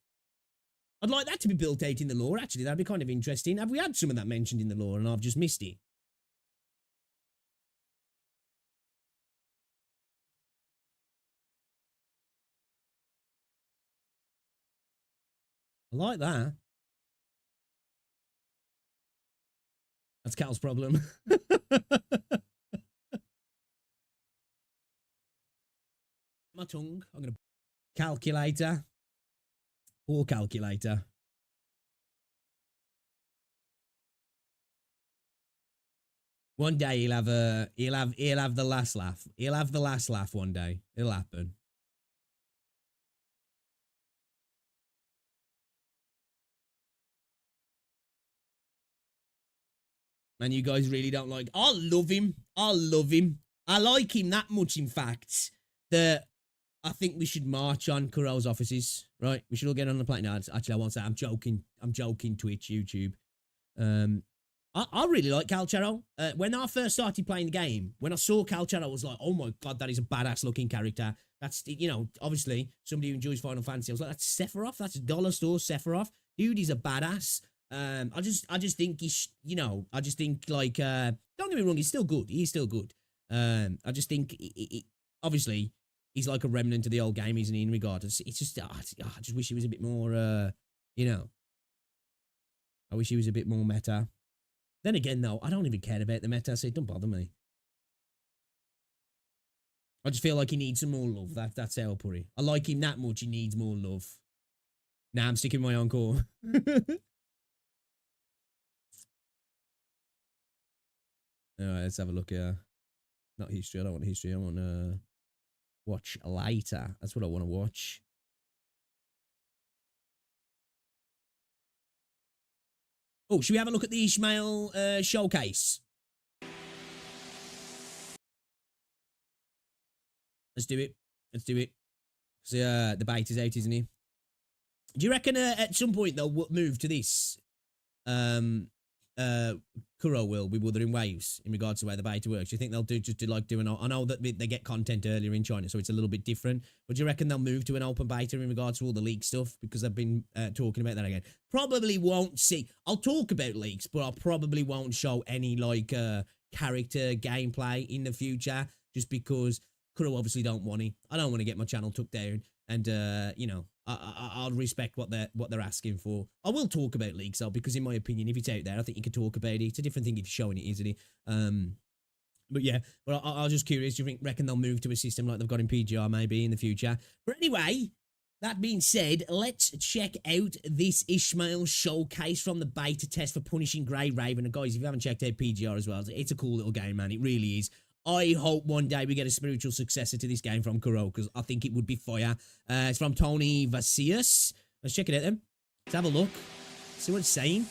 I'd like that to be built out in the lore, actually. That'd be kind of interesting. Have we had some of that mentioned in the lore and I've just missed it? I like that. That's Cal's problem. My tongue. I'm going to... Calculator. Poor calculator. One day he'll have the last laugh. He'll have the last laugh one day. It'll happen. Man, you guys really don't like... I love him. I love him. I like him that much, in fact, that I think we should march on Kuro's offices, right? We should all get on the plane. No, actually, I won't say. I'm joking. I'm joking, Twitch, YouTube. I really like Calchero. When I first started playing the game, when I saw Calchero, I was like, oh my God, that is a badass looking character. That's, you know, obviously, somebody who enjoys Final Fantasy. I was like, that's Sephiroth. That's Dollar Store Sephiroth. Dude, he's a badass. I just think he's, you know, I just think like, don't get me wrong, he's still good. He's still good. I just think, obviously, he's like a remnant of the old game, isn't he, in regard? It's just, I just wish he was a bit more, you know, I wish he was a bit more meta. Then again, though, I don't even care about the meta, so it don't bother me. I just feel like he needs some more love. That's how I put it. I like him that much, he needs more love. Nah, I'm sticking with my encore. Alright, let's have a look here. Not history, I don't want history, I want watch later. That's what I want to watch. Oh, should we have a look at the Ishmael showcase? Let's do it. Let's do it. So, the bait is out, isn't he? Do you reckon at some point they'll move to this? Kuro will be Wuthering Waves in regards to where the beta works. Do you think they'll just do an... I know that they get content earlier in China, so it's a little bit different. But do you reckon they'll move to an open beta in regards to all the leak stuff? Because I've been talking about that again. Probably won't see... I'll talk about leaks, but I probably won't show any, like, character gameplay in the future. Just because Kuro obviously don't want it. I don't want to get my channel took down. And, you know, I'll respect what they're asking for. I will talk about leaks, though, because in my opinion, if it's out there, I think you can talk about it. It's a different thing if you're showing it, isn't it? But yeah, but I was just curious. Do you reckon they'll move to a system like they've got in PGR maybe in the future? But anyway, that being said, let's check out this Ishmael showcase from the beta test for Punishing Grey Raven. And guys, if you haven't checked out PGR as well, it's a cool little game, man. It really is. I hope one day we get a spiritual successor to this game from Kuro, because I think it would be fire. It's from Tony Vasius. Let's check it out then. Let's have a look. See what it's saying.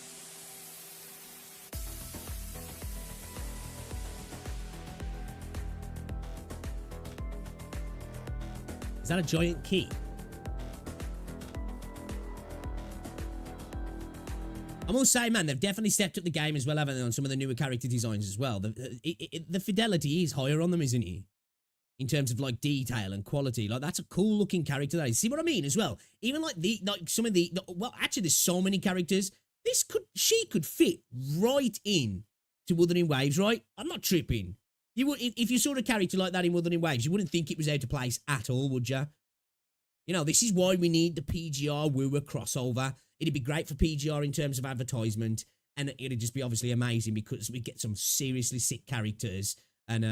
Is that a giant key? I must say, man, they've definitely stepped up the game as well, haven't they, on some of the newer character designs as well. The fidelity is higher on them, isn't it? In terms of, like, detail and quality. Like, that's a cool-looking character, that is. See what I mean, as well? Even, like, some of the... Well, actually, there's so many characters. She could fit right in to Wuthering Waves, right? I'm not tripping. You would, if you saw a character like that in Wuthering Waves, you wouldn't think it was out of place at all, would you? You know, this is why we need the PGR Wooer crossover. It'd be great for PGR in terms of advertisement. and it'd just be obviously amazing because we get some seriously sick characters. And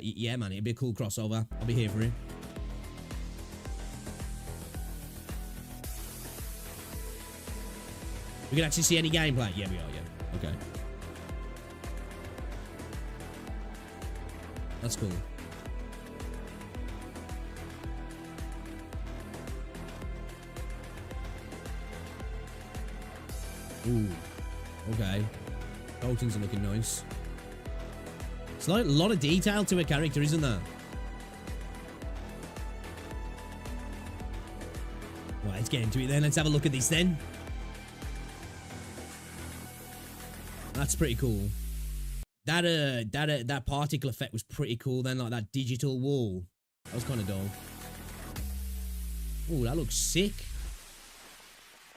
yeah, man, it'd be a cool crossover. I'll be here for it. We can actually see any gameplay. Yeah, we are. Yeah. Okay. That's cool. Ooh. Okay. Coatings are looking nice. It's like a lot of detail to a character, isn't there? Right, let's get into it then. Let's have a look at this then. That's pretty cool. That particle effect was pretty cool then, like that digital wall. That was kind of dull. Oh, that looks sick.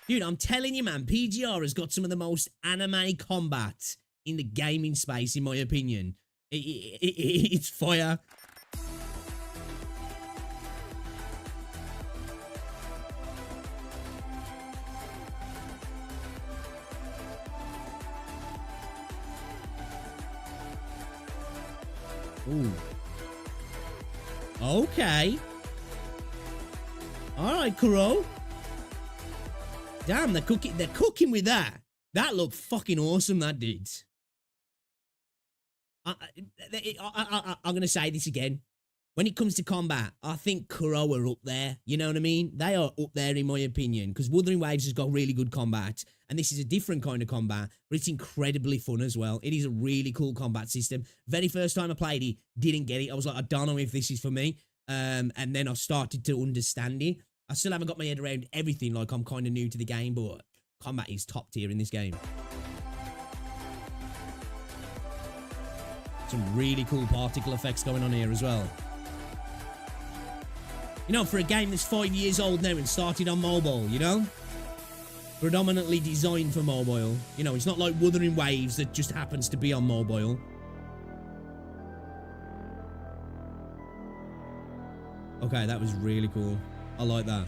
Dude, I'm telling you, man, PGR has got some of the most anime combat in the gaming space, in my opinion. It's fire. Ooh. Okay. All right, Kuro. Damn, they're cooking with that. That looked fucking awesome, that did. I'm going to say this again. When it comes to combat, I think Kuro are up there. You know what I mean? They are up there in my opinion, because Wuthering Waves has got really good combat, and this is a different kind of combat, but it's incredibly fun as well. It is a really cool combat system. Very first time I played it, didn't get it. I was like, I don't know if this is for me. And then I started to understand it. I still haven't got my head around everything, like I'm kind of new to the game, but combat is top tier in this game. Some really cool particle effects going on here as well. You know, for a game that's 5 years old now and started on mobile, you know? Predominantly designed for mobile. You know, it's not like Wuthering Waves that just happens to be on mobile. Okay, that was really cool. I like that.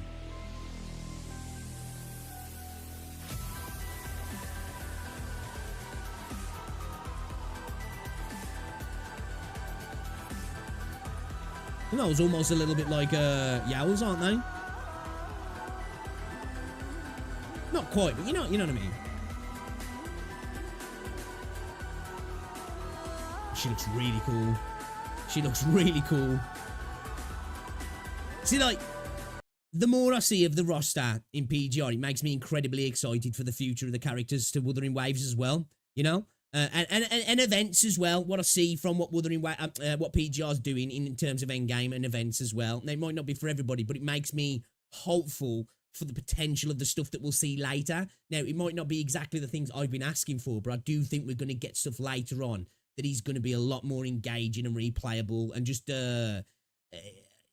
Those almost a little bit like Yowls, aren't they? Not quite, but you know what I mean. She looks really cool. She looks really cool. See, like, the more I see of the roster in PGR, it makes me incredibly excited for the future of the characters to Wuthering Waves as well, you know? And events as well. What I see from what what PGR's doing in terms of endgame and events as well. Now, it might not be for everybody, but it makes me hopeful for the potential of the stuff that we'll see later. Now, it might not be exactly the things I've been asking for, but I do think we're going to get stuff later on that is going to be a lot more engaging and replayable, and just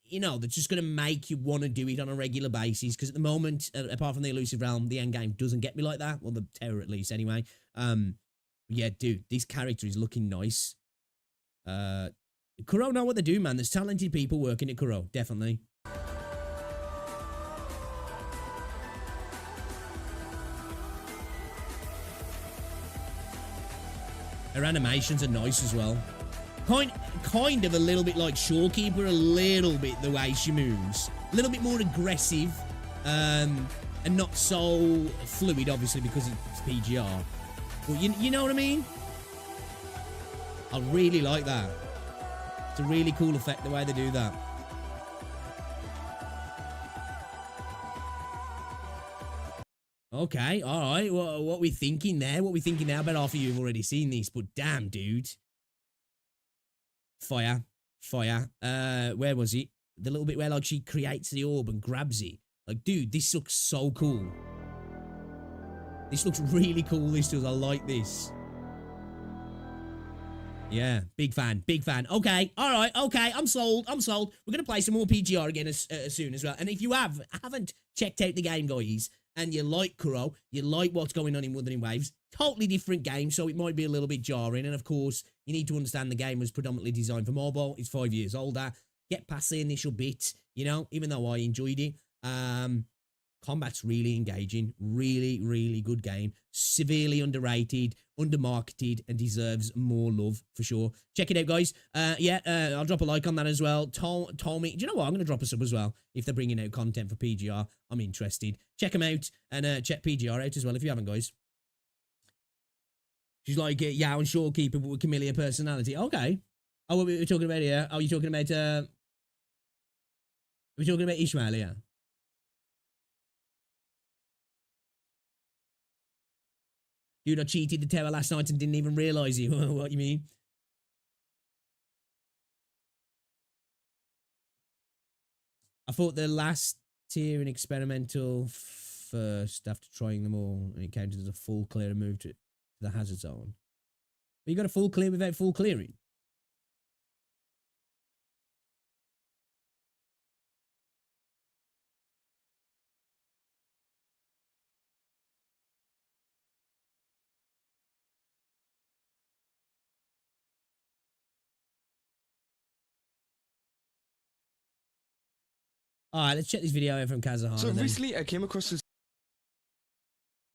you know, that's just going to make you want to do it on a regular basis. Because at the moment, apart from the Elusive Realm, the endgame doesn't get me like that. Well, the Terror at least, anyway. Yeah, dude, this character is looking nice. Kuro know what they do, man. There's talented people working at Kuro, definitely. Her animations are nice as well. Kind of a little bit like Shorekeeper, a little bit the way she moves. A little bit more aggressive, and not so fluid, obviously, because it's PGR. But you know what I mean? I really like that. It's a really cool effect, the way they do that. Okay, alright. What we thinking there? What we thinking now? I bet half of you have already seen this, but damn, dude. Fire. Where was it? The little bit where, like, she creates the orb and grabs it. Like, dude, this looks so cool. This looks really cool, this does. I like this. Yeah, big fan. Okay, alright, okay, I'm sold. We're going to play some more PGR again as soon as well. And if you haven't checked out the game, guys, and you like Kuro, you like what's going on in Wuthering Waves, totally different game, so it might be a little bit jarring. And of course, you need to understand the game was predominantly designed for mobile. It's 5 years older. Get past the initial bit, you know, even though I enjoyed it. Combat's really engaging, really good game. Severely underrated, undermarketed, and deserves more love for sure. Check it out, guys. I'll drop a like on that as well. Told me, do you know what? I'm going to drop a sub as well. If they're bringing out content for PGR, I'm interested. Check them out, and check PGR out as well if you haven't, guys. She's like Yao and Shorekeeper, but with Camellia personality. Okay. Oh, what we're talking about here? Oh, you're talking about we're talking about Ishmael here. Dude, I cheated the tower last night and didn't even realise you. What you mean? I thought the last tier in experimental first after trying them all, and it counted as a full clear and moved to the hazard zone. But you got a full clear without full clearing. All right, let's check this video out from Kazahan. So recently I came across this.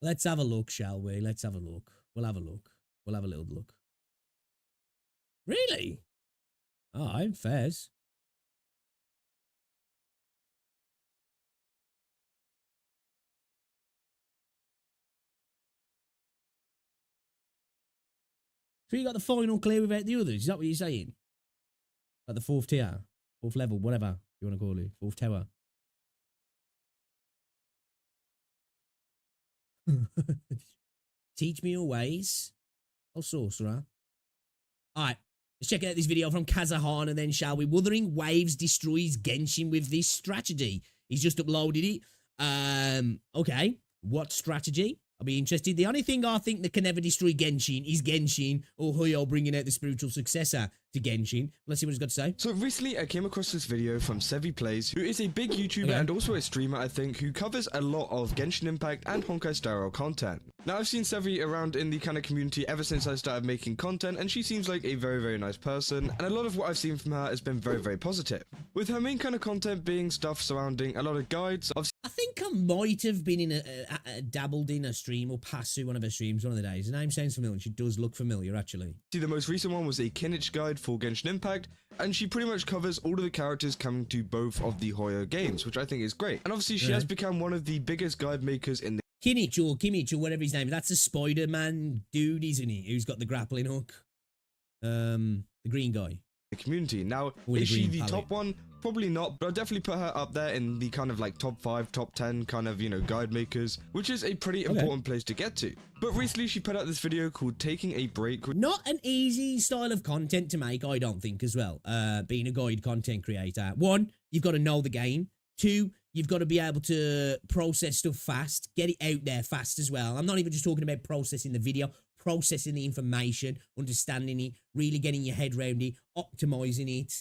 Let's have a look, shall we? Let's have a look. We'll have a look. We'll have a little look. Really? All right, fairs. So you got the final clear without the others? Is that what you're saying? Like the fourth tier, fourth level, whatever you want to call it, fourth tower. Teach me your ways, oh sorcerer. All right, let's check out this video from Kazahan, and then shall we? Wuthering Waves destroys Genshin with this strategy. He's just uploaded it. Okay, what strategy? I'll be interested. The only thing I think that can never destroy Genshin is Genshin or Hoyo bringing out the spiritual successor to Genshin. Let's see what he's got to say. So recently I came across this video from Sevi Plays, who is a big YouTuber and also a streamer, I think, who covers a lot of Genshin Impact and Honkai Star Rail content. Now I've seen Sevi around in the kind of community ever since I started making content, and she seems like a very nice person, and a lot of what I've seen from her has been very positive. With her main kind of content being stuff surrounding a lot of guides. I think I might have been in dabbled in a stream or passed through one of her streams one of the days. The name sounds familiar. She does look familiar, actually. See, the most recent one was a Kinich guide for Genshin Impact, and she pretty much covers all of the characters coming to both of the Hoyo games, which I think is great. And obviously she has become one of the biggest guide makers in the Kinich or Kimmich or whatever his name is. That's a Spider-Man dude, isn't he? Who's got the grappling hook. The green guy. The community. Now, is she the top one? Probably not, but I'll definitely put her up there in the kind of like top 5, top 10 kind of, you know, guide makers, which is a pretty important place to get to. But recently she put out this video called Taking a Break. Not an easy style of content to make, I don't think, as well, being a guide content creator. 1, you've got to know the game. 2, you've got to be able to process stuff fast, get it out there fast as well. I'm not even just talking about processing the video, processing the information, understanding it, really getting your head around it, optimizing it,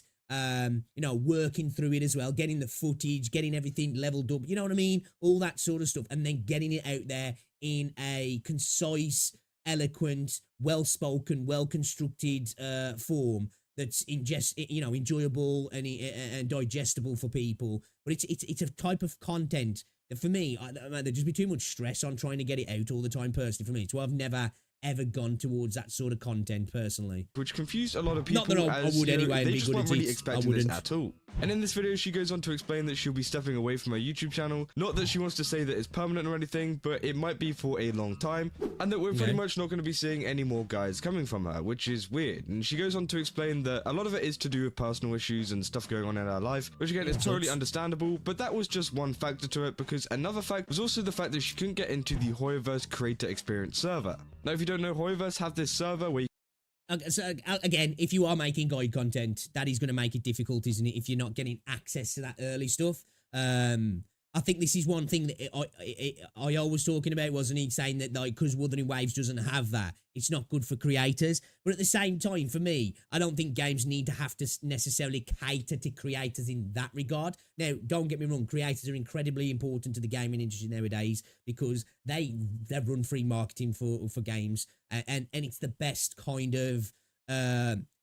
you know, working through it as well, getting the footage, getting everything leveled up, you know what I mean? All that sort of stuff, and then getting it out there in a concise, eloquent, well-spoken, well-constructed form that's enjoyable and digestible for people. But it's a type of content that for me, there'd just be too much stress on trying to get it out all the time personally for me. So I've never ever gone towards that sort of content personally, which confused a lot of people. Not that I would anyway. They just weren't really expecting this at all. And in this video she goes on to explain that she'll be stepping away from her YouTube channel. Not that she wants to say that it's permanent or anything, but it might be for a long time, and that we're pretty much not going to be seeing any more guides coming from her, which is weird. And she goes on to explain that a lot of it is to do with personal issues and stuff going on in her life, which again is totally understandable, but that was just one factor to it, because another fact was also the fact that she couldn't get into the Hoyoverse creator experience server. Now if you don't know, Hoyoverse have this server where so again, if you are making guide content, that is going to make it difficult, isn't it? If you're not getting access to that early stuff. I think this is one thing that I always talking about, wasn't he? Saying that, like, because Wuthering Waves doesn't have that, it's not good for creators. But at the same time, for me, I don't think games need to have to necessarily cater to creators in that regard. Now, don't get me wrong, creators are incredibly important to the gaming industry nowadays, because they run free marketing for games, and it's the best kind of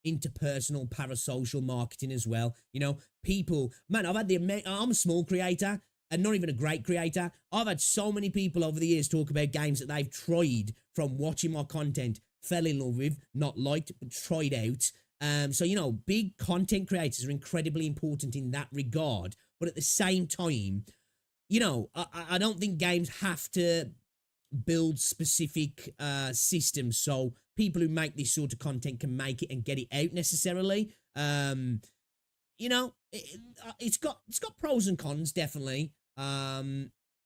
interpersonal parasocial marketing as well. You know, people, man, I'm a small creator. and not even a great creator. I've had so many people over the years talk about games that they've tried from watching my content, fell in love with, not liked, but tried out. So, you know, big content creators are incredibly important in that regard. But at the same time, you know, I don't think games have to build specific systems so people who make this sort of content can make it and get it out necessarily. You know, it's got pros and cons, definitely.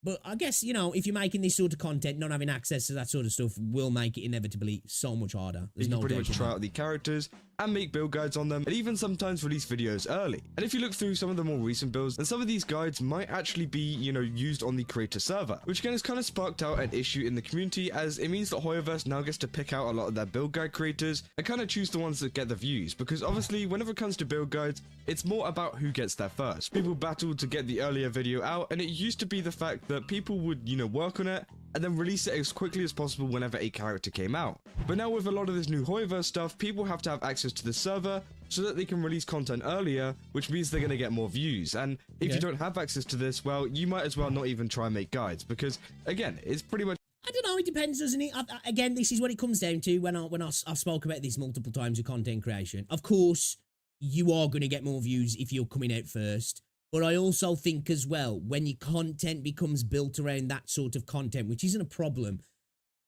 But I guess, you know, if you're making this sort of content, not having access to that sort of stuff will make it inevitably so much harder. There's you can no pretty much doubt try about out the characters and make build guides on them, and even sometimes release videos early. And if you look through some of the more recent builds, then some of these guides might actually be, you know, used on the creator server, which again has kind of sparked out an issue in the community, as it means that Hoyoverse now gets to pick out a lot of their build guide creators and kind of choose the ones that get the views, because obviously whenever it comes to build guides, it's more about who gets there first. People battled to get the earlier video out, and it used to be the fact that people would, you know, work on it and then release it as quickly as possible whenever a character came out. But now with a lot of this new Hoyoverse stuff, people have to have access to the server so that they can release content earlier, which means they're going to get more views. And if you don't have access to this, well, you might as well not even try and make guides, because again, it's pretty much... I don't know, it depends, doesn't it? Again, this is what it comes down to when I spoke about this multiple times with content creation. Of course, you are going to get more views if you're coming out first. But I also think as well, when your content becomes built around that sort of content, which isn't a problem,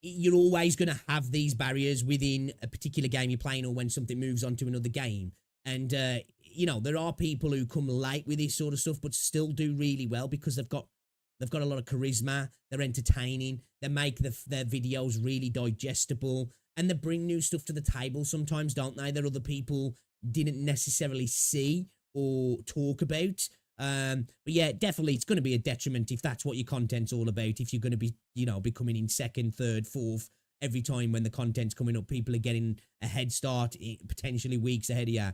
you're always going to have these barriers within a particular game you're playing or when something moves on to another game. And, you know, there are people who come late with this sort of stuff but still do really well because they've got a lot of charisma, they're entertaining, they make their videos really digestible, and they bring new stuff to the table sometimes, don't they, that other people didn't necessarily see or talk about. But yeah, definitely it's going to be a detriment if that's what your content's all about. If you're going to be, you know, becoming in second, third, fourth every time when the content's coming up, people are getting a head start, potentially weeks ahead of you.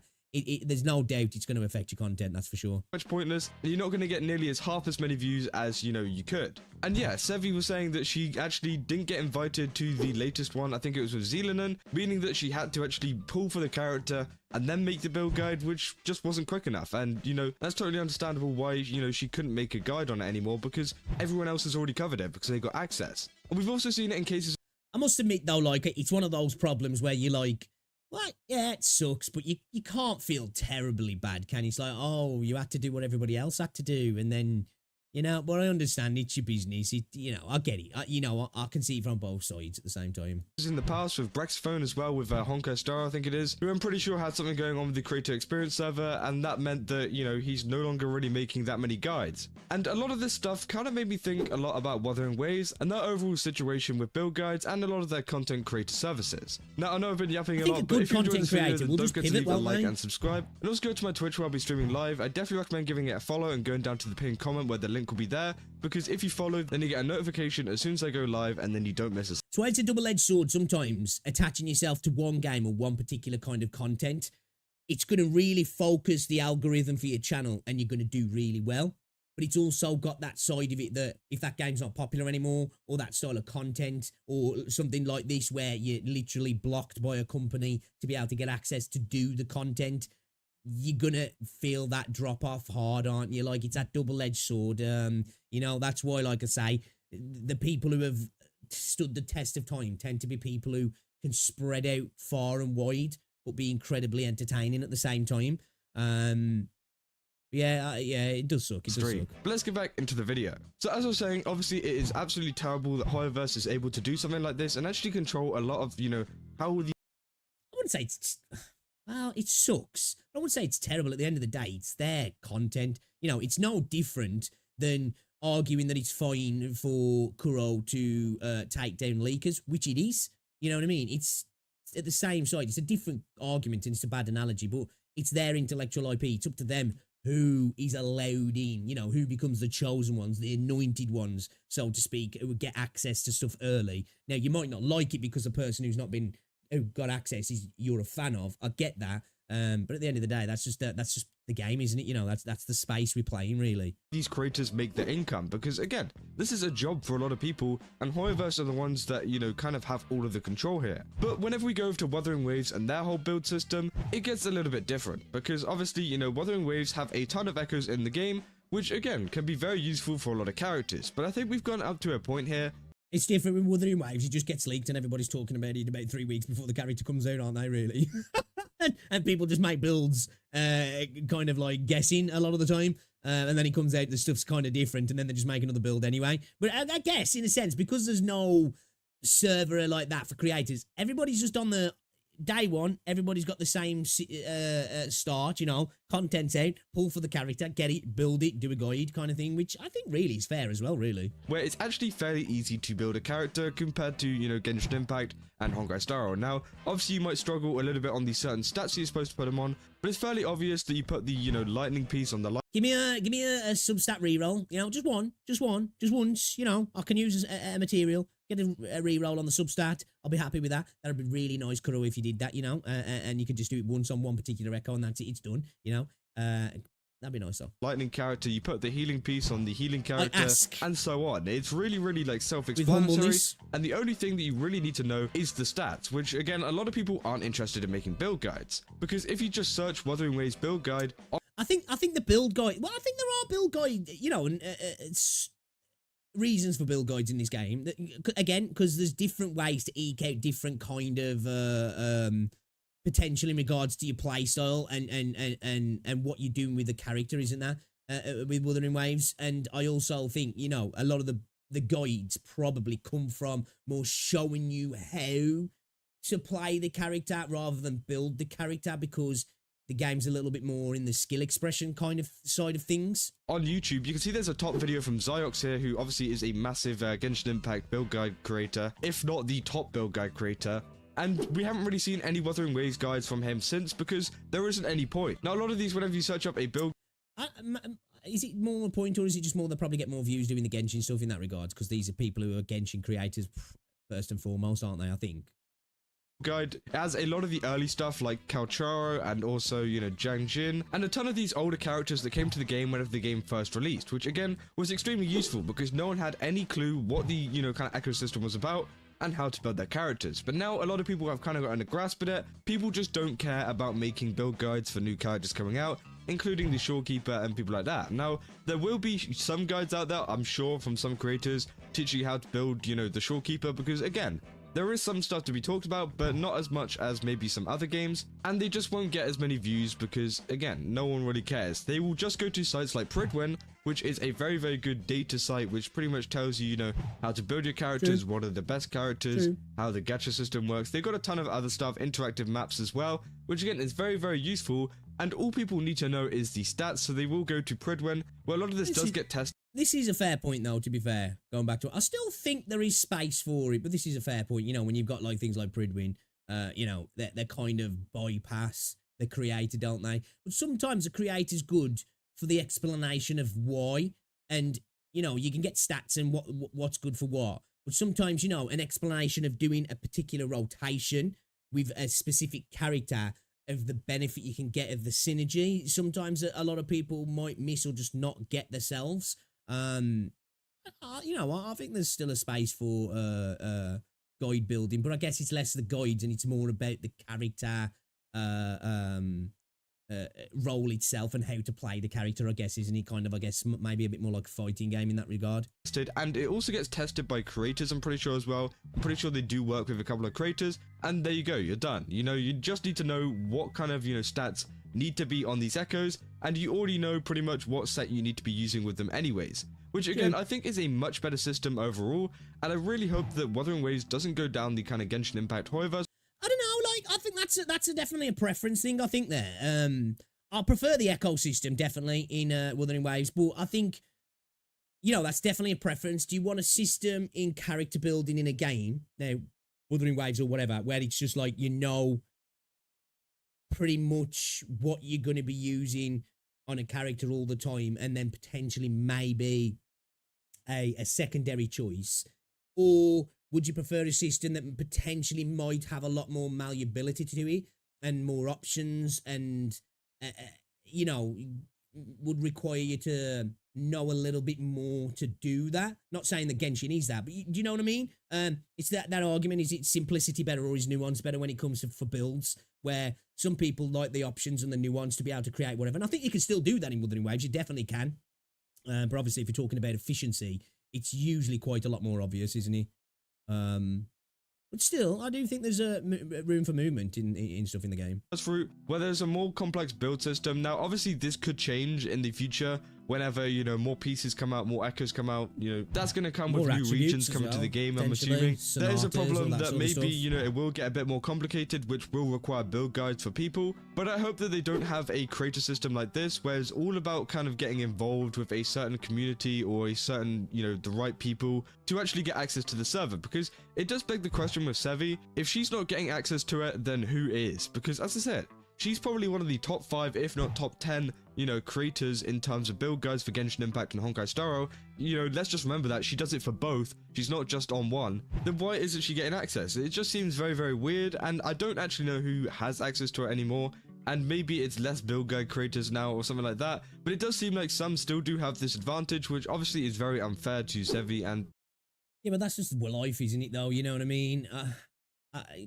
There's no doubt it's going to affect your content, that's for sure. Much pointless, and you're not going to get nearly half as many views as, you know, you could. And yeah, Sevi was saying that she actually didn't get invited to the latest one. I think it was with Zenless, meaning that she had to actually pull for the character and then make the build guide, which just wasn't quick enough. And, you know, that's totally understandable why, you know, she couldn't make a guide on it anymore, because everyone else has already covered it because they got access. And we've also seen it in cases... I must admit, though, like, it's one of those problems where you're like, well, yeah, it sucks, but you can't feel terribly bad, can you? It's like, oh, you had to do what everybody else had to do, and then, you know, but I understand it's your business. You know, I get it. You know, I can see it from both sides at the same time. In the past with Brexphone as well, with Honkai Star, I think it is, who I'm pretty sure had something going on with the Creator Experience server, and that meant that, you know, he's no longer really making that many guides. And a lot of this stuff kind of made me think a lot about Wuthering Waves and their overall situation with build guides and a lot of their content creator services. Now, I know I've been yapping a lot, but if you enjoyed this video, then don't forget to leave a like and subscribe. And also go to my Twitch where I'll be streaming live. I definitely recommend giving it a follow and going down to the pinned comment where the link will be there, because if you follow, then you get a notification as soon as I go live, and then you don't miss a... So it's a double-edged sword sometimes, attaching yourself to one game or one particular kind of content. It's going to really focus the algorithm for your channel, and you're going to do really well. But it's also got that side of it that if that game's not popular anymore, or that style of content, or something like this where you're literally blocked by a company to be able to get access to do the content, you're gonna feel that drop off hard, aren't you? Like, it's that double-edged sword. You know, that's why, like I say, the people who have stood the test of time tend to be people who can spread out far and wide but be incredibly entertaining at the same time. Yeah, it does suck. It does suck. But let's get back into the video. So as I was saying, obviously it is absolutely terrible that Hoyoverse is able to do something like this and actually control a lot of, you know, how the... I wouldn't say it's... Well, it sucks. I wouldn't say it's terrible. At the end of the day, it's their content. You know, it's no different than arguing that it's fine for Kuro to take down leakers, which it is. You know what I mean? It's at the same side. It's a different argument, and it's a bad analogy, but it's their intellectual IP. It's up to them who is allowed in, you know, who becomes the chosen ones, the anointed ones, so to speak, who would get access to stuff early. Now, you might not like it because the person who got access is you're a fan of. I get that. But at the end of the day, that's just the game, isn't it? You know, that's the space we're playing, really. These creators make their income because, again, this is a job for a lot of people, and Hoyoverse are the ones that, you know, kind of have all of the control here. But whenever we go over to Wuthering Waves and their whole build system, it gets a little bit different because, obviously, you know, Wuthering Waves have a ton of echoes in the game, which again can be very useful for a lot of characters. But I think we've gone up to a point here. It's different with Wuthering Waves. It just gets leaked and everybody's talking about it about 3 weeks before the character comes out, aren't they, really? and people just make builds, kind of like guessing a lot of the time. And then it comes out, the stuff's kind of different, and then they just make another build anyway. But I guess, in a sense, because there's no server like that for creators, everybody's just on the day one, everybody's got the same start, you know, content's out, pull for the character, get it, build it, do a guide kind of thing, which I think really is fair as well, really. Where it's actually fairly easy to build a character compared to, you know, Genshin Impact and Honkai Star Rail. Now, obviously you might struggle a little bit on these certain stats you're supposed to put them on, but it's fairly obvious that you put the, you know, lightning piece on the light. Give me a sub-stat reroll, you know, just once, you know, I can use a material. Get a reroll on the substat. I'll be happy with that. That'd be really nice, Kuro, if you did that, you know. And you could just do it once on one particular echo, and that's it. It's done, you know. That'd be nice, though. Lightning character, you put the healing piece on the healing character, and so on. It's really, really like self-explanatory. And the only thing that you really need to know is the stats, which again, a lot of people aren't interested in making build guides, because if you just search Wuthering Waves build guide, I think the build guide. Well, I think there are build guide, you know, and it's reasons for build guides in this game, again, because there's different ways to eke out different kind of potential in regards to your play style and what you're doing with the character, isn't that, with Wuthering Waves. And I also think, you know, a lot of the guides probably come from more showing you how to play the character rather than build the character, because the game's a little bit more in the skill expression kind of side of things. On YouTube, you can see there's a top video from Zyox here, who obviously is a massive Genshin Impact build guide creator, if not the top build guide creator. And we haven't really seen any Wuthering Waves guides from him since, because there isn't any point. Now, a lot of these, whenever you search up a build... Is it more a point, or is it just more they'll probably get more views doing the Genshin stuff in that regards? Because these are people who are Genshin creators first and foremost, aren't they, I think? Guide as a lot of the early stuff like Kalcharo and also, you know, Zhang Jin, and a ton of these older characters that came to the game whenever the game first released, which again was extremely useful because no one had any clue what the, you know, kind of ecosystem was about and how to build their characters. But now a lot of people have kind of gotten a grasp of it. People just don't care about making build guides for new characters coming out, including the Shorekeeper and people like that. Now, there will be some guides out there, I'm sure, from some creators teaching you how to build, you know, the Shorekeeper, because again, there is some stuff to be talked about, but not as much as maybe some other games, and they just won't get as many views because, again, no one really cares. They will just go to sites like Pridwen, which is a very, very good data site, which pretty much tells you, you know, how to build your characters, what are the best characters, how the gacha system works. They've got a ton of other stuff, interactive maps as well, which again is very, very useful, and all people need to know is the stats, so they will go to Pridwen, where a lot of this does get tested. This is a fair point, though, to be fair, going back to it. I still think there is space for it, but this is a fair point. You know, when you've got, like, things like Pridwen, you know, they kind of bypass the creator, don't they? But sometimes the creator's good for the explanation of why, and, you know, you can get stats and what's good for what. But sometimes, you know, an explanation of doing a particular rotation with a specific character, of the benefit you can get of the synergy, sometimes a lot of people might miss or just not get themselves. You know, I think there's still a space for guide building, but I guess it's less the guides and it's more about the character role itself and how to play the character, I guess, isn't it? Kind of, I guess, maybe a bit more like a fighting game in that regard. And it also gets tested by creators, I'm pretty sure, as well. I'm pretty sure they do work with a couple of creators, and there you go, you're done. You know, you just need to know what kind of, you know, stats need to be on these echoes, and you already know pretty much what set you need to be using with them anyways. Which again, I think is a much better system overall, and I really hope that Wuthering Waves doesn't go down the kind of Genshin Impact Hoiverse. I don't know, like, I think that's definitely a preference thing, I think, there. I prefer the ecosystem, definitely, in Wuthering Waves, but I think, you know, that's definitely a preference. Do you want a system in character building in a game, now, Wuthering Waves or whatever, where it's just like, you know, pretty much what you're going to be using on a character all the time, and then potentially maybe a secondary choice? Or would you prefer a system that potentially might have a lot more malleability to it and more options, and you know, would require you to know a little bit more to do that? Not saying that Genshin is that, but do you know what I mean? It's that argument, is it simplicity better or is nuance better when it comes to for builds, where some people like the options and the nuance to be able to create whatever, and I think you can still do that in Wuthering Waves. You definitely can. But obviously, if you're talking about efficiency, it's usually quite a lot more obvious, isn't it? But still, I do think there's a room for movement in stuff in the game. That's fruit, where there's a more complex build system. Now, obviously, this could change in the future whenever, you know, more pieces come out, more echoes come out. You know, that's going to come with new regions coming to the game, I'm assuming. There is a problem that maybe, you know, it will get a bit more complicated, which will require build guides for people. But I hope that they don't have a creator system like this, where it's all about kind of getting involved with a certain community or a certain, you know, the right people to actually get access to the server. Because it does beg the question with Sevi, if she's not getting access to it, then who is? Because as I said, she's probably one of the top 5, if not top 10, you know, creators in terms of build guides for Genshin Impact and Honkai Star Rail. You know, let's just remember that she does it for both. She's not just on one. Then why isn't she getting access? It just seems very, very weird, and I don't actually know who has access to it anymore. And maybe it's less build guide creators now or something like that. But it does seem like some still do have this advantage, which obviously is very unfair to Sevi. And yeah, but that's just life, isn't it, though? You know what I mean?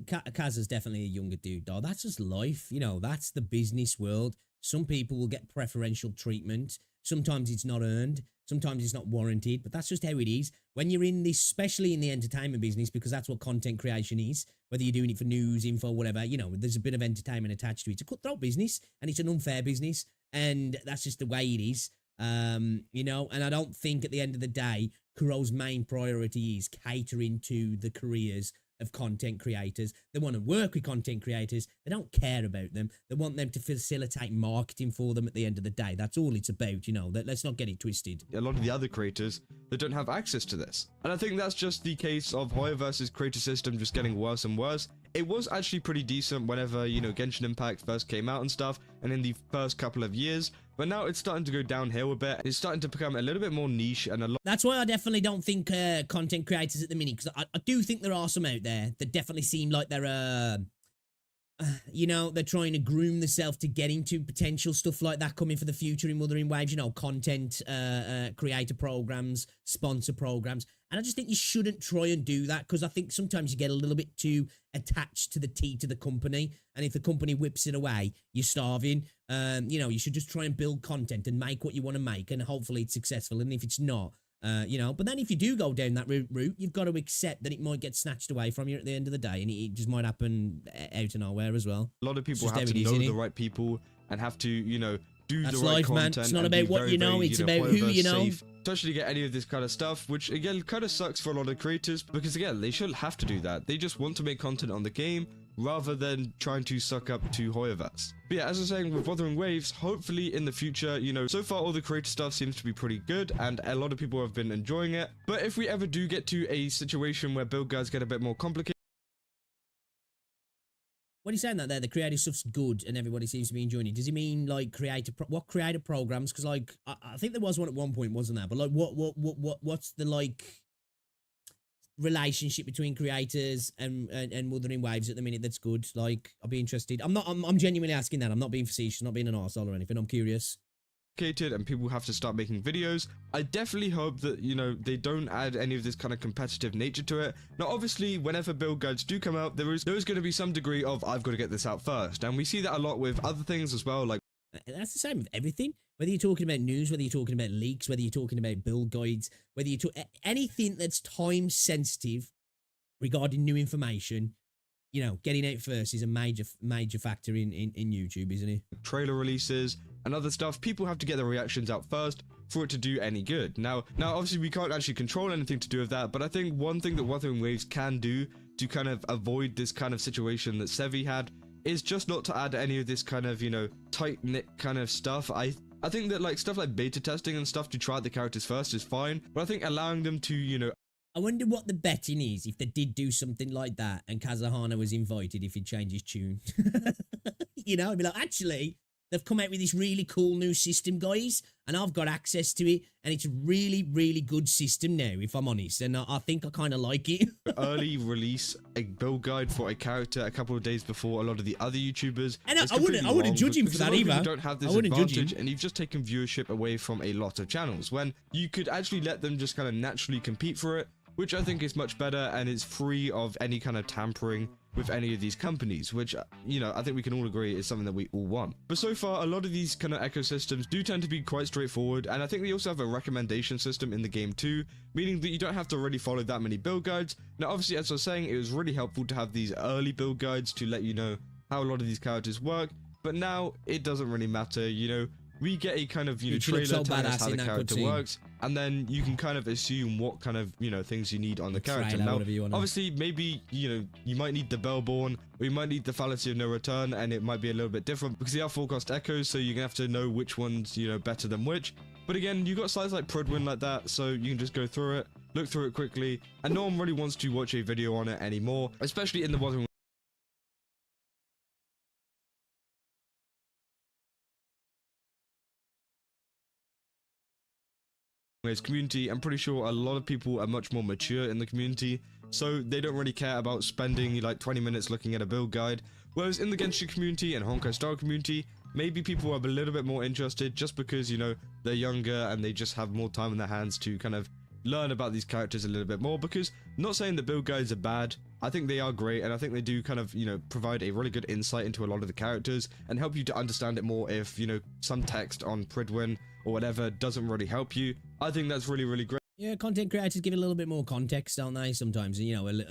Kaz is definitely a younger dude, though. That's just life. You know, that's the business world. Some people will get preferential treatment. Sometimes it's not earned. Sometimes it's not warranted. But that's just how it is. When you're in this, especially in the entertainment business, because that's what content creation is, whether you're doing it for news, info, whatever, you know, there's a bit of entertainment attached to it. It's a cutthroat business, and it's an unfair business. And that's just the way it is. You know, and I don't think at the end of the day, Kuro's main priority is catering to the careers of content creators. They want to work with content creators. They don't care about them. They want them to facilitate marketing for them at the end of the day. That's all it's about, you know. Let's not get it twisted. A lot of the other creators that don't have access to this. And I think that's just the case of Hoyoverse's creator system just getting worse and worse. It was actually pretty decent whenever, you know, Genshin Impact first came out and stuff, and in the first couple of years, but now it's starting to go downhill a bit. It's starting to become a little bit more niche and a lot. That's why I definitely don't think content creators at the minute, because I do think there are some out there that definitely seem like they're you know, they're trying to groom themselves to get into potential stuff like that coming for the future in Wuthering Waves, you know, content creator programs, sponsor programs. And I just think you shouldn't try and do that, because I think sometimes you get a little bit too attached to the teat of the company. And if the company whips it away, you're starving. You know, you should just try and build content and make what you want to make, and hopefully it's successful. And if it's not, you know, but then if you do go down that route, you've got to accept that it might get snatched away from you at the end of the day, and it just might happen out of nowhere as well. A lot of people have to know the right people and have to, you know, do the right life, content. Man. It's not about what you know, it's about who you know. Especially get any of this kind of stuff, which again kind of sucks for a lot of creators, because again, they shouldn't have to do that. They just want to make content on the game rather than trying to suck up to Hoyoverse. But yeah, as I was saying with Wuthering Waves, hopefully in the future, you know, so far all the creator stuff seems to be pretty good, and a lot of people have been enjoying it. But if we ever do get to a situation where build guides get a bit more complicated. What are you saying that there? The creative stuff's good and everybody seems to be enjoying it. Does he mean like what creative programs? Because like I think there was one at one point, wasn't there? But like what's the like relationship between creators and Wuthering Waves at the minute that's good? Like, I'll be interested. I'm genuinely asking that. I'm not being facetious, not being an arsehole or anything. I'm curious. And people have to start making videos. I definitely hope that, you know, they don't add any of this kind of competitive nature to it. Now, obviously, whenever build guides do come out, there is going to be some degree of I've got to get this out first, and we see that a lot with other things as well. Like, that's the same with everything. Whether you're talking about news, whether you're talking about leaks, whether you're talking about build guides, whether you talk anything that's time sensitive regarding new information. You know, getting out first is a major factor in YouTube, isn't it? Trailer releases and other stuff, people have to get their reactions out first for it to do any good. Now obviously we can't actually control anything to do with that, but I think one thing that Wuthering Waves can do to kind of avoid this kind of situation that Sevi had is just not to add any of this kind of, you know, tight-knit kind of stuff. I think that like stuff like beta testing and stuff to try out the characters first is fine, but I think allowing them to, you know, I wonder what the betting is if they did do something like that and Kazuhana was invited, if he'd change his tune. You know, I'd be like, actually, they've come out with this really cool new system, guys, and I've got access to it, and it's a really, really good system now, if I'm honest, and I think I kind of like it. Early release a build guide for a character a couple of days before a lot of the other YouTubers. And I wouldn't judge him for that either. You don't have this advantage, and you've just taken viewership away from a lot of channels when you could actually let them just kind of naturally compete for it. which I think is much better and it's free of any kind of tampering with any of these companies, which, you know, I think we can all agree is something that we all want. But so far, a lot of these kind of ecosystems do tend to be quite straightforward, and I think they also have a recommendation system in the game too, meaning that you don't have to really follow that many build guides. Now, obviously, as I was saying, it was really helpful to have these early build guides to let you know how a lot of these characters work, but now it doesn't really matter, you know. We get a kind of, you know, trailer telling us how the character works, and then you can kind of assume what kind of, you know, things you need on the character. Now, obviously, maybe, you know, you might need the Bellborn, or you might need the Fallacy of No Return, and it might be a little bit different, because they are forecast echoes, so you're gonna have to know which one's, you know, better than which. But again, you got sites like Pridwin like that, so you can just go through it, look through it quickly, and no one really wants to watch a video on it anymore, especially in the Wuthering Waves community. I'm pretty sure a lot of people are much more mature in the community, so they don't really care about spending like 20 minutes looking at a build guide. Whereas in the Genshin community and Honkai Star community, maybe people are a little bit more interested just because, you know, they're younger and they just have more time in their hands to kind of learn about these characters a little bit more. Because I'm not saying the build guides are bad, I think they are great, and I think they do kind of, you know, provide a really good insight into a lot of the characters and help you to understand it more if, you know, some text on Pridwin or whatever doesn't really help you. I think that's really, really great. Yeah, content creators give it a little bit more context, don't they? Sometimes, you know, what's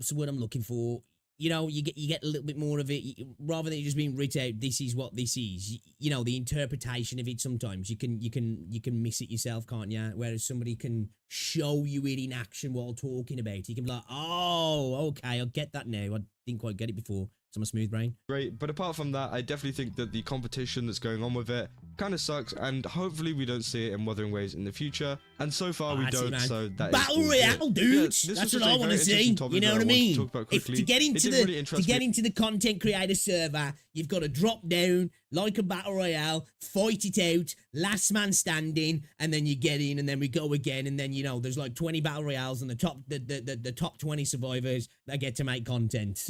the word I'm looking for? You know, you get a little bit more of it, rather than it just being written out. This is what this is. You know, the interpretation of it. Sometimes you can miss it yourself, can't you? Whereas somebody can show you it in action while talking about it. You can be like, oh, okay, I get that now. I didn't quite get it before. It's on my smooth brain. Great, but apart from that, I definitely think that the competition that's going on with it kind of sucks, and hopefully we don't see it in Wuthering Waves in the future. And so far we don't, so that Battle is Royale, dudes! Yeah, that's what I want to see. You know what I mean? If to get into the content creator server, you've got to drop down like a Battle Royale, fight it out, last man standing, and then you get in, and then we go again, and then, you know, there's like 20 Battle Royales, and the top 20 survivors that get to make content.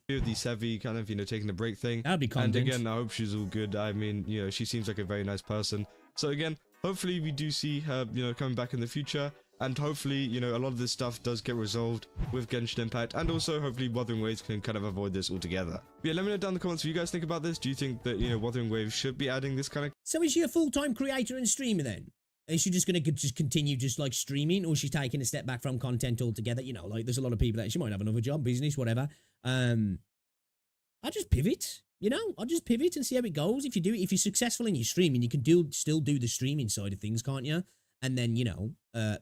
The Sevi kind of, you know, taking the break thing. That'd be content. And again, I hope she's all good. I mean, you know, she seems like a very nice person. So again, hopefully we do see her, you know, coming back in the future. And hopefully, you know, a lot of this stuff does get resolved with Genshin Impact. And also, hopefully, Wuthering Waves can kind of avoid this altogether. But yeah, let me know down in the comments what you guys think about this. Do you think that, you know, Wuthering Waves should be adding this kind of... So is she a full-time creator and streamer then? Is she just going to just continue just like streaming, or is she taking a step back from content altogether? You know, like there's a lot of people that she might have another job, business, whatever. I just pivot, you know, I'll just pivot and see how it goes. If you're successful in your streaming, you can still do the streaming side of things, can't you? And then, you know,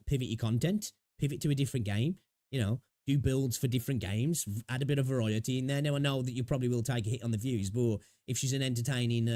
pivot your content, pivot to a different game, you know, do builds for different games, add a bit of variety in there. Now, I know that you probably will take a hit on the views, but if she's an entertaining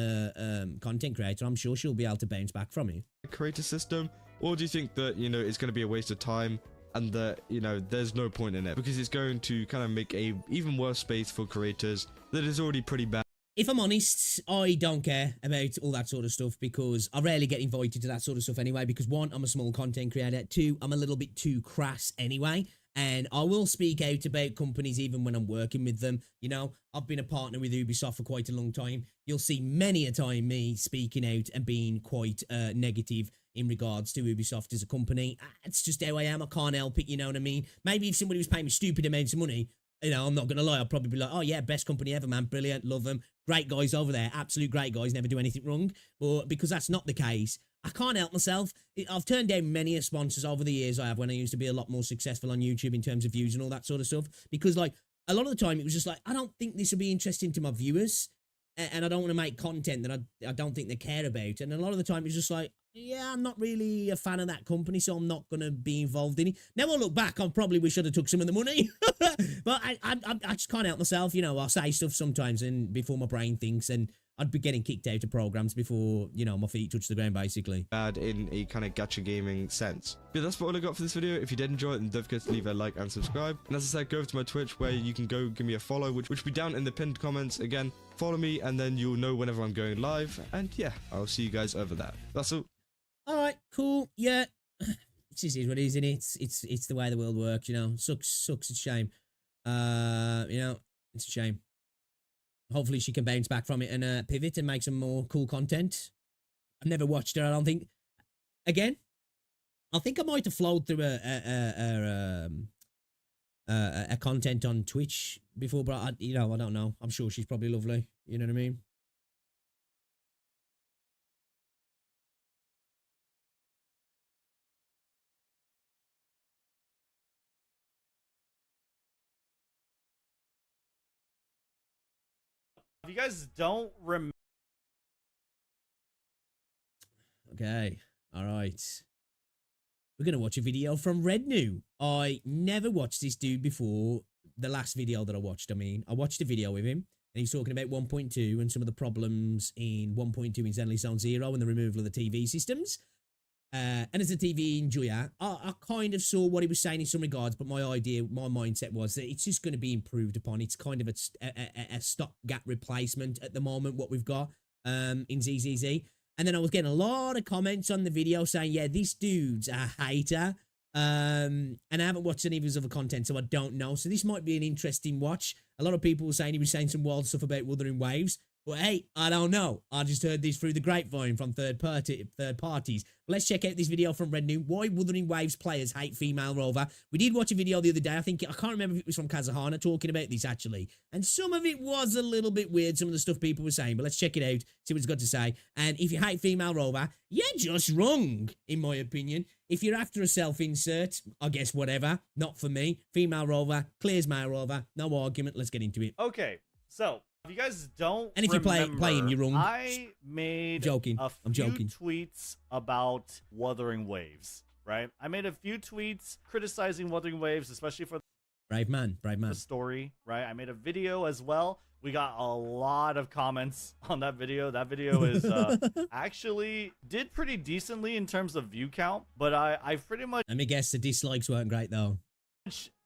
content creator, I'm sure she'll be able to bounce back from it. Creator system, or do you think that, you know, it's going to be a waste of time and that, you know, there's no point in it because it's going to kind of make a even worse space for creators that is already pretty bad? If I'm honest, I don't care about all that sort of stuff because I rarely get invited to that sort of stuff anyway, because one, I'm a small content creator, two, I'm a little bit too crass anyway, and I will speak out about companies even when I'm working with them. You know, I've been a partner with Ubisoft for quite a long time. You'll see many a time me speaking out and being quite negative in regards to Ubisoft as a company. It's just how I am. I can't help it, you know what I mean? Maybe if somebody was paying me stupid amounts of money, you know, I'm not going to lie, I'd probably be like, oh yeah, best company ever, man, brilliant, love them, great guys over there, absolute great guys, never do anything wrong. But because that's not the case, I can't help myself. I've turned down many a sponsors over the years I have when I used to be a lot more successful on YouTube in terms of views and all that sort of stuff. Because like, a lot of the time it was just like, I don't think this will be interesting to my viewers, and I don't want to make content that I don't think they care about. And a lot of the time it's just like, yeah, I'm not really a fan of that company, so I'm not going to be involved in it. Now I look back, I probably wish I'd have took some of the money. But I just can't help myself, you know. I'll say stuff sometimes and before my brain thinks, and I'd be getting kicked out of programs before, you know, my feet touch the ground, basically. Bad in a kind of gacha gaming sense. But that's what I got for this video. If you did enjoy it, then don't forget to leave a like and subscribe. And as I said, go over to my Twitch where you can go give me a follow, which will be down in the pinned comments. Again, follow me and then you'll know whenever I'm going live. And yeah, I'll see you guys over there. That's all. All right, cool. Yeah, it just is what it is, isn't it? It's the way the world works, you know. Sucks. It's a shame. You know, it's a shame. Hopefully she can bounce back from it and pivot and make some more cool content. I've never watched her, I don't think. Again, I think I might have flowed through a content on Twitch before, but I don't know. I'm sure she's probably lovely. You know what I mean? If you guys don't remember. Okay. All right. We're going to watch a video from Red New. I never watched this dude before the last video that I watched. I mean, I watched a video with him, and he's talking about 1.2 and some of the problems in 1.2 in Zenless Zone Zero and the removal of the TV systems. And as a TV enjoyer, I kind of saw what he was saying in some regards, but my mindset was that it's just going to be improved upon. It's kind of a stopgap replacement at the moment, what we've got in ZZZ. And then I was getting a lot of comments on the video saying, yeah, this dude's a hater. And I haven't watched any of his other content, so I don't know. So this might be an interesting watch. A lot of people were saying he was saying some wild stuff about Wuthering Waves. But hey, I don't know. I just heard this through the grapevine from third parties. Let's check out this video from Red New. Why Wuthering Waves players hate female rover. We did watch a video the other day. I can't remember if it was from Kazahana talking about this actually. And some of it was a little bit weird, some of the stuff people were saying. But let's check it out, see what it's got to say. And if you hate female rover, you're just wrong, in my opinion. If you're after a self-insert, I guess whatever. Not for me. Female rover, clears male rover. No argument. Let's get into it. Okay, so if you guys don't and if you play him, you're wrong. I made I'm joking. Tweets about Wuthering Waves, right? I made a few tweets criticizing Wuthering Waves, especially for brave man. The story, right? I made a video as well. We got a lot of comments on that video. That video is actually did pretty decently in terms of view count, but I pretty much, let me guess, the dislikes weren't great though.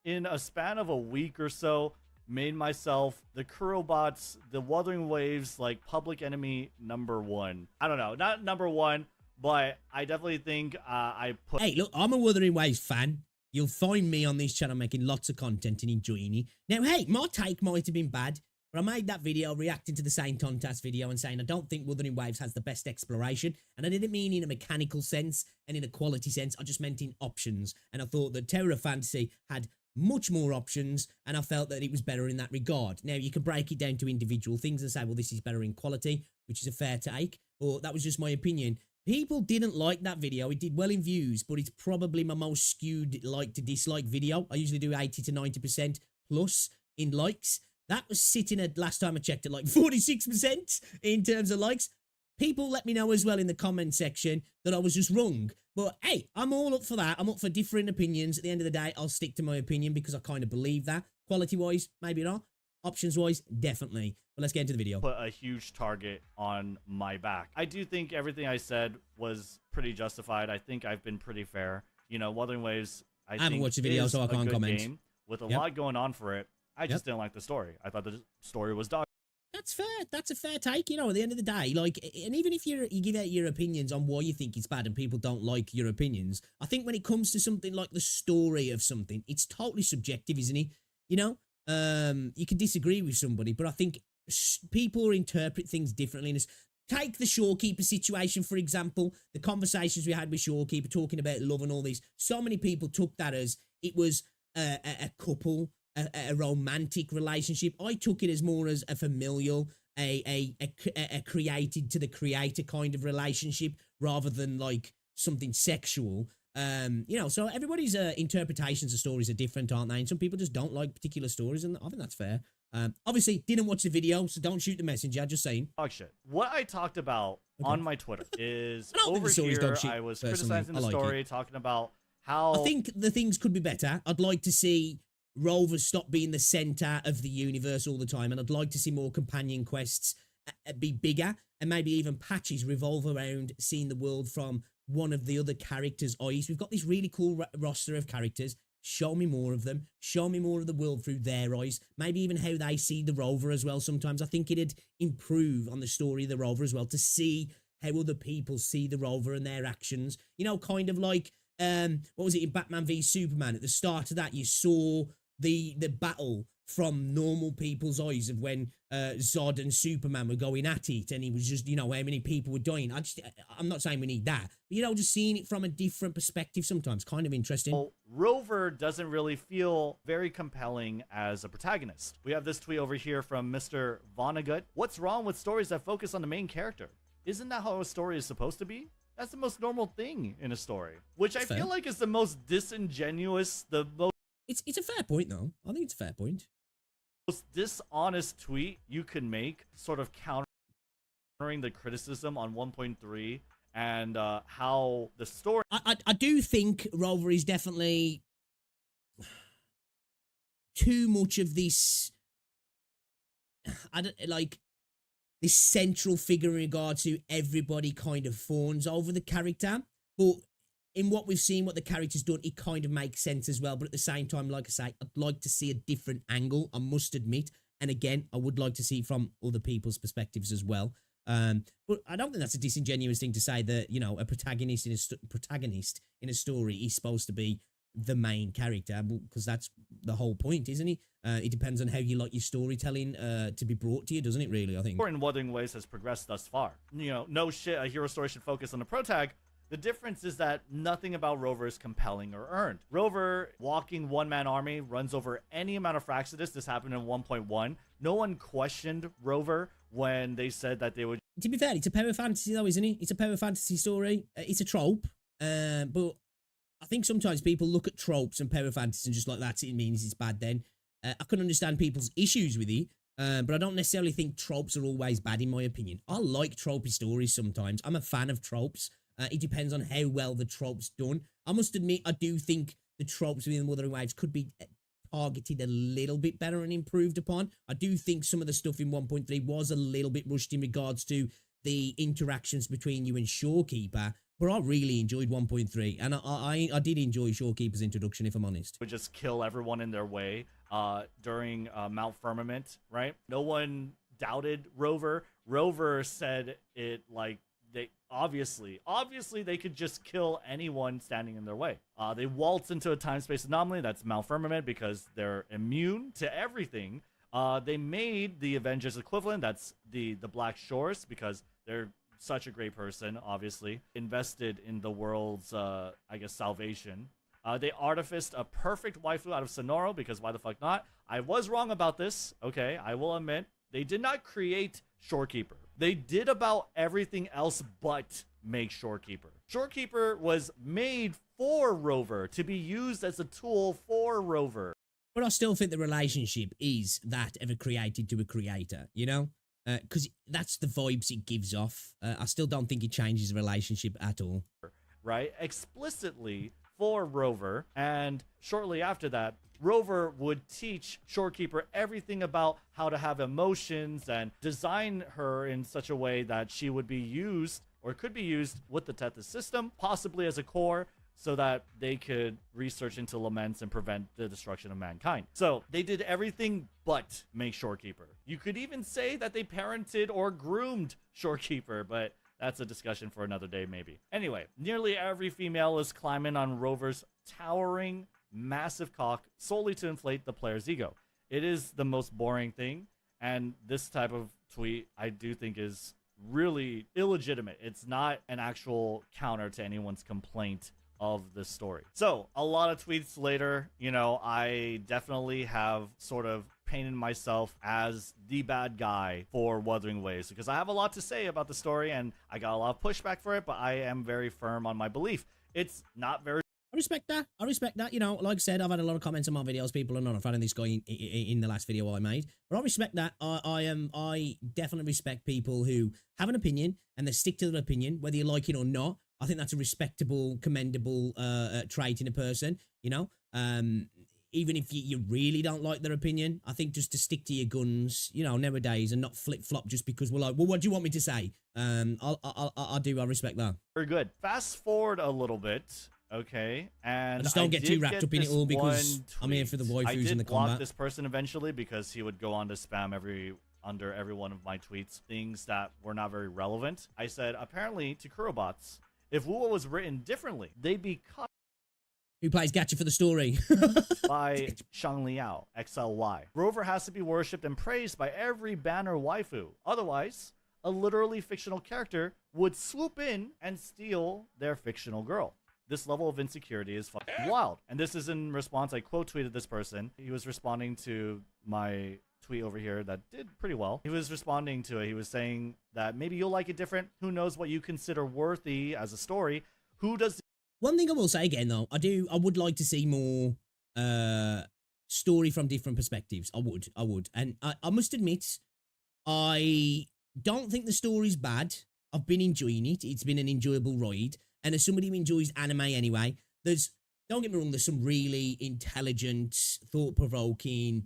In a span of a week or so, made myself the Kurobots, the Wuthering Waves, like public enemy #1. I don't know, not #1, but I definitely think I put. Hey, look, I'm a Wuthering Waves fan. You'll find me on this channel making lots of content and enjoying it. Now, hey, my take might have been bad, but I made that video reacting to the same Tontas video and saying I don't think Wuthering Waves has the best exploration, and I didn't mean in a mechanical sense and in a quality sense. I just meant in options, and I thought that Terror of Fantasy had much more options, and I felt that it was better in that regard. Now, you can break it down to individual things and say, well, this is better in quality, which is a fair take, or that was just my opinion. People didn't like that video. It did well in views, but it's probably my most skewed like to dislike video. I usually do 80 to 90% plus in likes. That was sitting at, last time I checked, at like 46% in terms of likes. People let me know as well in the comment section that I was just wrong. But hey, I'm all up for that. I'm up for different opinions. At the end of the day, I'll stick to my opinion because I kind of believe that. Quality-wise, maybe not. Options-wise, definitely. But let's get into the video. Put a huge target on my back. I do think everything I said was pretty justified. I think I've been pretty fair. You know, Wuthering Waves, I haven't watched the video, so I can't comment. Game with a lot going on for it. I just didn't like the story. I thought the story was dog. That's fair. That's a fair take. You know, at the end of the day, like, and even if you give out your opinions on why you think it's bad and people don't like your opinions, I think when it comes to something like the story of something, it's totally subjective, isn't it? You know, you can disagree with somebody, but I think people interpret things differently. And take the Shorekeeper situation, for example, the conversations we had with Shorekeeper talking about love and all these. So many people took that as it was a couple, a romantic relationship. I took it as more as a familial, a created to the creator kind of relationship rather than like something sexual. You know, so everybody's interpretations of stories are different, aren't they? And some people just don't like particular stories, and I think that's fair. Obviously, didn't watch the video, so don't shoot the messenger. Just saying. Oh shit! What I talked about on my Twitter is over here. I was criticizing the story, talking about how I think the things could be better. I'd like to see rovers stop being the center of the universe all the time, and I'd like to see more companion quests be bigger, and maybe even patches revolve around seeing the world from one of the other characters' eyes. We've got this really cool roster of characters. Show me more of them. Show me more of the world through their eyes. Maybe even how they see the rover as well. Sometimes I think it'd improve on the story of the rover as well to see how other people see the rover and their actions. You know, kind of like what was it in Batman v Superman? At the start of that, you saw the battle from normal people's eyes of when Zod and Superman were going at it, and he was just, you know, how many people were dying. I'm not saying we need that, but, you know, just seeing it from a different perspective sometimes, kind of interesting. Well, Rover doesn't really feel very compelling as a protagonist. We have this tweet over here from Mr. Vonnegut. What's wrong with stories that focus on the main character? Isn't that how a story is supposed to be? That's the most normal thing in a story, which I feel like is the most disingenuous, the most... It's a fair point, though. I think it's a fair point. Most dishonest tweet you can make, sort of countering the criticism on 1.3 and how the story... I do think Rover is definitely too much of this... this central figure in regard to everybody kind of fawns over the character. But in what we've seen, what the character's done, it kind of makes sense as well. But at the same time, like I say, I'd like to see a different angle, I must admit. And again, I would like to see it from other people's perspectives as well. But I don't think that's a disingenuous thing to say that, you know, a protagonist in a story is supposed to be the main character, because that's the whole point, isn't it? It depends on how you like your storytelling to be brought to you, doesn't it, really, I think? Or in Wuthering Waves has progressed thus far. You know, no shit, a hero story should focus on the protag. The difference is that nothing about Rover is compelling or earned. Rover, walking one-man army, runs over any amount of Fraxidus. This happened in 1.1. No one questioned Rover when they said that they would... To be fair, it's a power fantasy though, isn't it? It's a power fantasy story. It's a trope. But I think sometimes people look at tropes and power fantasy and just like, that's it means it's bad then. I can understand people's issues with it, but I don't necessarily think tropes are always bad, in my opinion. I like tropey stories sometimes. I'm a fan of tropes. It depends on how well the trope's done. I must admit, I do think the tropes within Wuthering Waves could be targeted a little bit better and improved upon. I do think some of the stuff in 1.3 was a little bit rushed in regards to the interactions between you and Shorekeeper, but I really enjoyed 1.3, and I did enjoy Shorekeeper's introduction, if I'm honest. Would just kill everyone in their way during Mount Firmament, right? No one doubted Rover. Rover said it like they obviously they could just kill anyone standing in their way. They waltz into a time-space anomaly, that's Mount Firmament, because they're immune to everything. They made the Avengers equivalent, that's the Black Shores, because they're such a great person, obviously, invested in the world's, I guess, salvation. They artificed a perfect waifu out of Sonoro, because why the fuck not? I was wrong about this, okay, I will admit. They did not create Shorekeeper. They did about everything else but make Shorekeeper. Shorekeeper was made for Rover, to be used as a tool for Rover. But I still think the relationship is that of a created to a creator, you know? Because that's the vibes it gives off. I still don't think it changes the relationship at all. Right? Explicitly for Rover, and shortly after that, Rover would teach Shorekeeper everything about how to have emotions and design her in such a way that she would be used, or could be used, with the Tethys system, possibly as a core, so that they could research into laments and prevent the destruction of mankind. So they did everything but make Shorekeeper. You could even say that they parented or groomed Shorekeeper, but that's a discussion for another day, maybe. Anyway, nearly every female is climbing on Rover's towering, massive cock solely to inflate the player's ego. It is the most boring thing, and this type of tweet I do think is really illegitimate. It's not an actual counter to anyone's complaint of this story. So a lot of tweets later, you know, I definitely have sort of painted myself as the bad guy for Wuthering Waves, because I have a lot to say about the story and I got a lot of pushback for it, but I am very firm on my belief. It's not very... I respect that. You know, like I said, I've had a lot of comments on my videos. People are not a fan of this guy in the last video I made. But I respect that. I definitely respect people who have an opinion and they stick to their opinion, whether you like it or not. I think that's a respectable, commendable trait in a person, you know. Even if you really don't like their opinion, I think just to stick to your guns, you know, nowadays, and not flip-flop just because we're like, well, what do you want me to say? I respect that. Very good. Fast forward a little bit. Okay, and I just don't get too wrapped up in it all because I'm here for the waifus and the combat. I did block this person eventually because he would go on to spam under every one of my tweets things that were not very relevant. I said, apparently, to Kurobots, if Wuwa was written differently, they'd be cut. Who plays gacha for the story? By Shang Liao, XLY. Rover has to be worshipped and praised by every banner waifu. Otherwise, a literally fictional character would swoop in and steal their fictional girl. This level of insecurity is fucking wild. And this is in response, I quote tweeted this person. He was responding to my tweet over here that did pretty well. He was responding to it. He was saying that maybe you'll like it different. Who knows what you consider worthy as a story? Who does... One thing I will say again, though, I would like to see more story from different perspectives. I would. And I must admit, I don't think the story's bad. I've been enjoying it. It's been an enjoyable ride. And as somebody who enjoys anime anyway, don't get me wrong, there's some really intelligent, thought-provoking,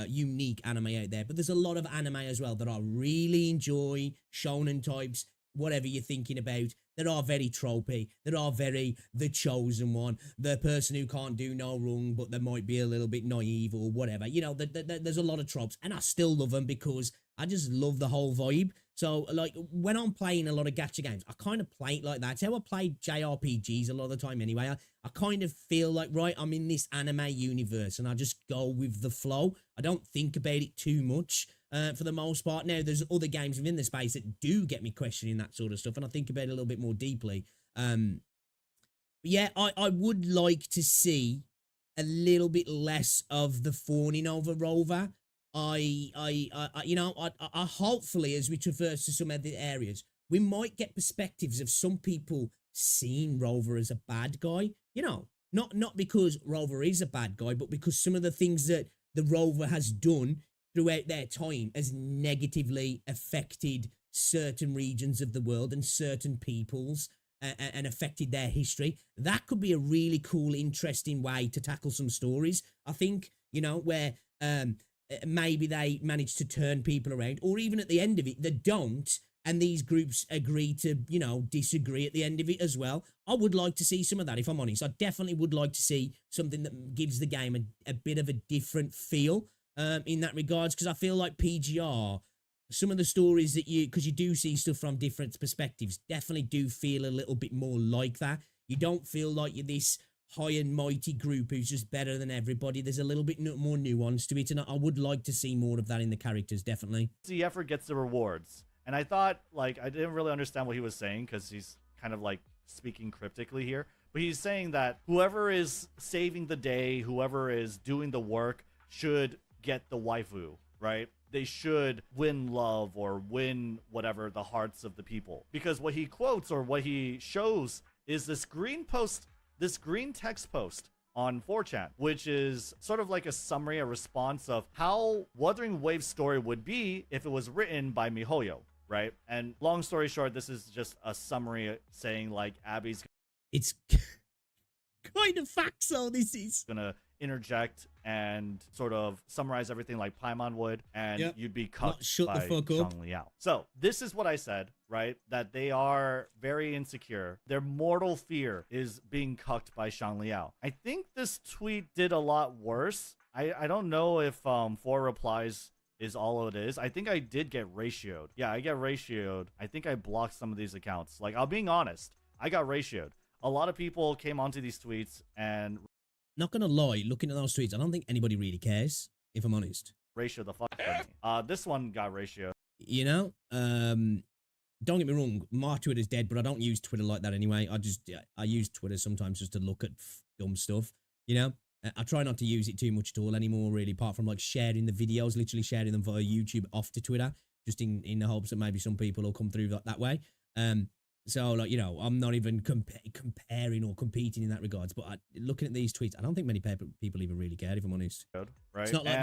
unique anime out there. But there's a lot of anime as well that I really enjoy, shonen types, whatever you're thinking about, that are very tropey, that are very the chosen one, the person who can't do no wrong, but they might be a little bit naive or whatever. You know, there's a lot of tropes, and I still love them because I just love the whole vibe. So, like, when I'm playing a lot of gacha games, I kind of play it like that. It's how I play JRPGs a lot of the time anyway. I kind of feel like, right, I'm in this anime universe, and I just go with the flow. I don't think about it too much. For the most part. Now, there's other games within the space that do get me questioning that sort of stuff, and I think about it a little bit more deeply. But yeah, I would like to see a little bit less of the fawning over Rover. I hopefully, as we traverse to some other areas, we might get perspectives of some people seeing Rover as a bad guy. You know, not because Rover is a bad guy, but because some of the things that the Rover has done throughout their time has negatively affected certain regions of the world and certain peoples and affected their history. That could be a really cool, interesting way to tackle some stories, I think, you know, where maybe they manage to turn people around, or even at the end of it, they don't, and these groups agree to, you know, disagree at the end of it as well. I would like to see some of that, if I'm honest. I definitely would like to see something that gives the game a bit of a different feel. In that regards, because I feel like PGR, some of the stories that because you do see stuff from different perspectives, definitely do feel a little bit more like that. You don't feel like you're this high and mighty group who's just better than everybody. There's a little bit more nuance to it, and I would like to see more of that in the characters, definitely. The effort gets the rewards. And I thought, like, I didn't really understand what he was saying, because he's kind of, like, speaking cryptically here. But he's saying that whoever is saving the day, whoever is doing the work, should get the waifu, right? They should win love or win whatever the hearts of the people. Because what he quotes or what he shows is this green text post on 4chan, which is sort of like a summary, a response of how Wuthering Wave's story would be if it was written by MiHoYo, right? And long story short, this is just a summary saying like Abby's... It's kind of facts, this is gonna interject and sort of summarize everything like Paimon would, and you'd be cucked by Shang Liao. So this is what I said, right? That they are very insecure. Their mortal fear is being cucked by Shang Liao. I think this tweet did a lot worse. I don't know if 4 replies is all it is. I think I did get ratioed. Yeah, I get ratioed. I think I blocked some of these accounts. Like, I'm being honest. I got ratioed. A lot of people came onto these tweets and... Not gonna lie, looking at those tweets, I don't think anybody really cares, if I'm honest. Ratio the fuck out of me. This one got ratioed. You know, don't get me wrong, my Twitter's dead, but I don't use Twitter like that anyway. I use Twitter sometimes just to look at dumb stuff, you know? I try not to use it too much at all anymore, really, apart from, like, sharing the videos, literally sharing them via YouTube off to Twitter, just in the hopes that maybe some people will come through that way. So, like, you know, I'm not even comparing or competing in that regards, but looking at these tweets, I don't think many people even really care, if I'm honest. Right? It's not like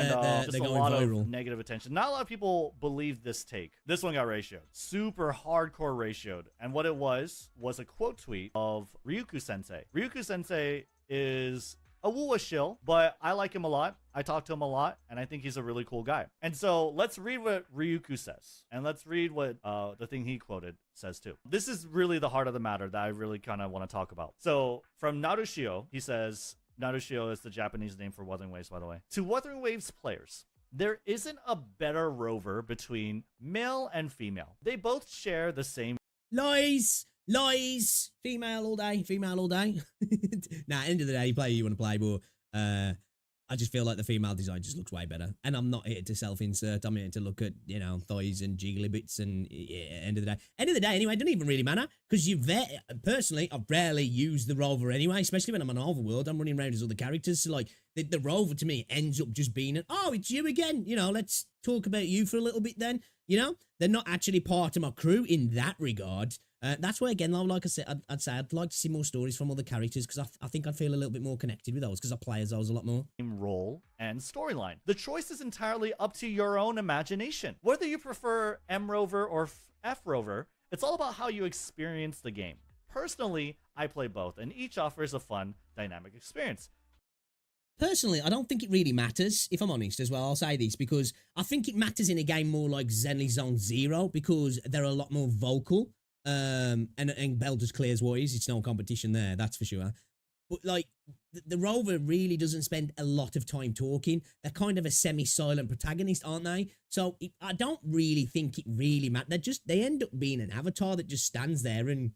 they're going a lot viral. Of negative attention. Not a lot of people believe this take. This one got ratioed. Super hardcore ratioed. And what it was a quote tweet of Ryuku-sensei. Ryuku-sensei is a Wuwa shill, but I like him a lot. I talk to him a lot, and I think he's a really cool guy. And so let's read what Ryuku says, and let's read what the thing he quoted says too. This is really the heart of the matter that I really kind of want to talk about. So from Narushio, he says, Narushio is the Japanese name for Wuthering Waves, by the way. To Wuthering Waves players, there isn't a better rover between male and female. They both share the same... Lies! Lies. Female all day. Female all day. Nah, end of the day, you play who you want to play, but I just feel like the female design just looks way better. And I'm not here to self-insert. I'm here to look at, you know, thighs and jiggly bits and end of the day. End of the day, anyway, it doesn't even really matter. Because personally, I've rarely used the rover anyway, especially when I'm on overworld. I'm running around as other characters. So, like, the rover to me ends up just being oh, it's you again. You know, let's talk about you for a little bit then. You know, they're not actually part of my crew in that regard. That's why, again, like I said, I'd say I'd like to see more stories from other characters because I think I'd feel a little bit more connected with those because I play as those a lot more. Role and storyline. The choice is entirely up to your own imagination. Whether you prefer M Rover or F Rover, it's all about how you experience the game. Personally, I play both, and each offers a fun, dynamic experience. Personally, I don't think it really matters, if I'm honest as well. I'll say this because I think it matters in a game more like Zenless Zone Zero because they're a lot more vocal. And Bell just clears what is. It's no competition there, that's for sure. But like the rover really doesn't spend a lot of time talking. They're kind of a semi-silent protagonist, aren't they? So I don't really think it really matters. They end up being an avatar that just stands there and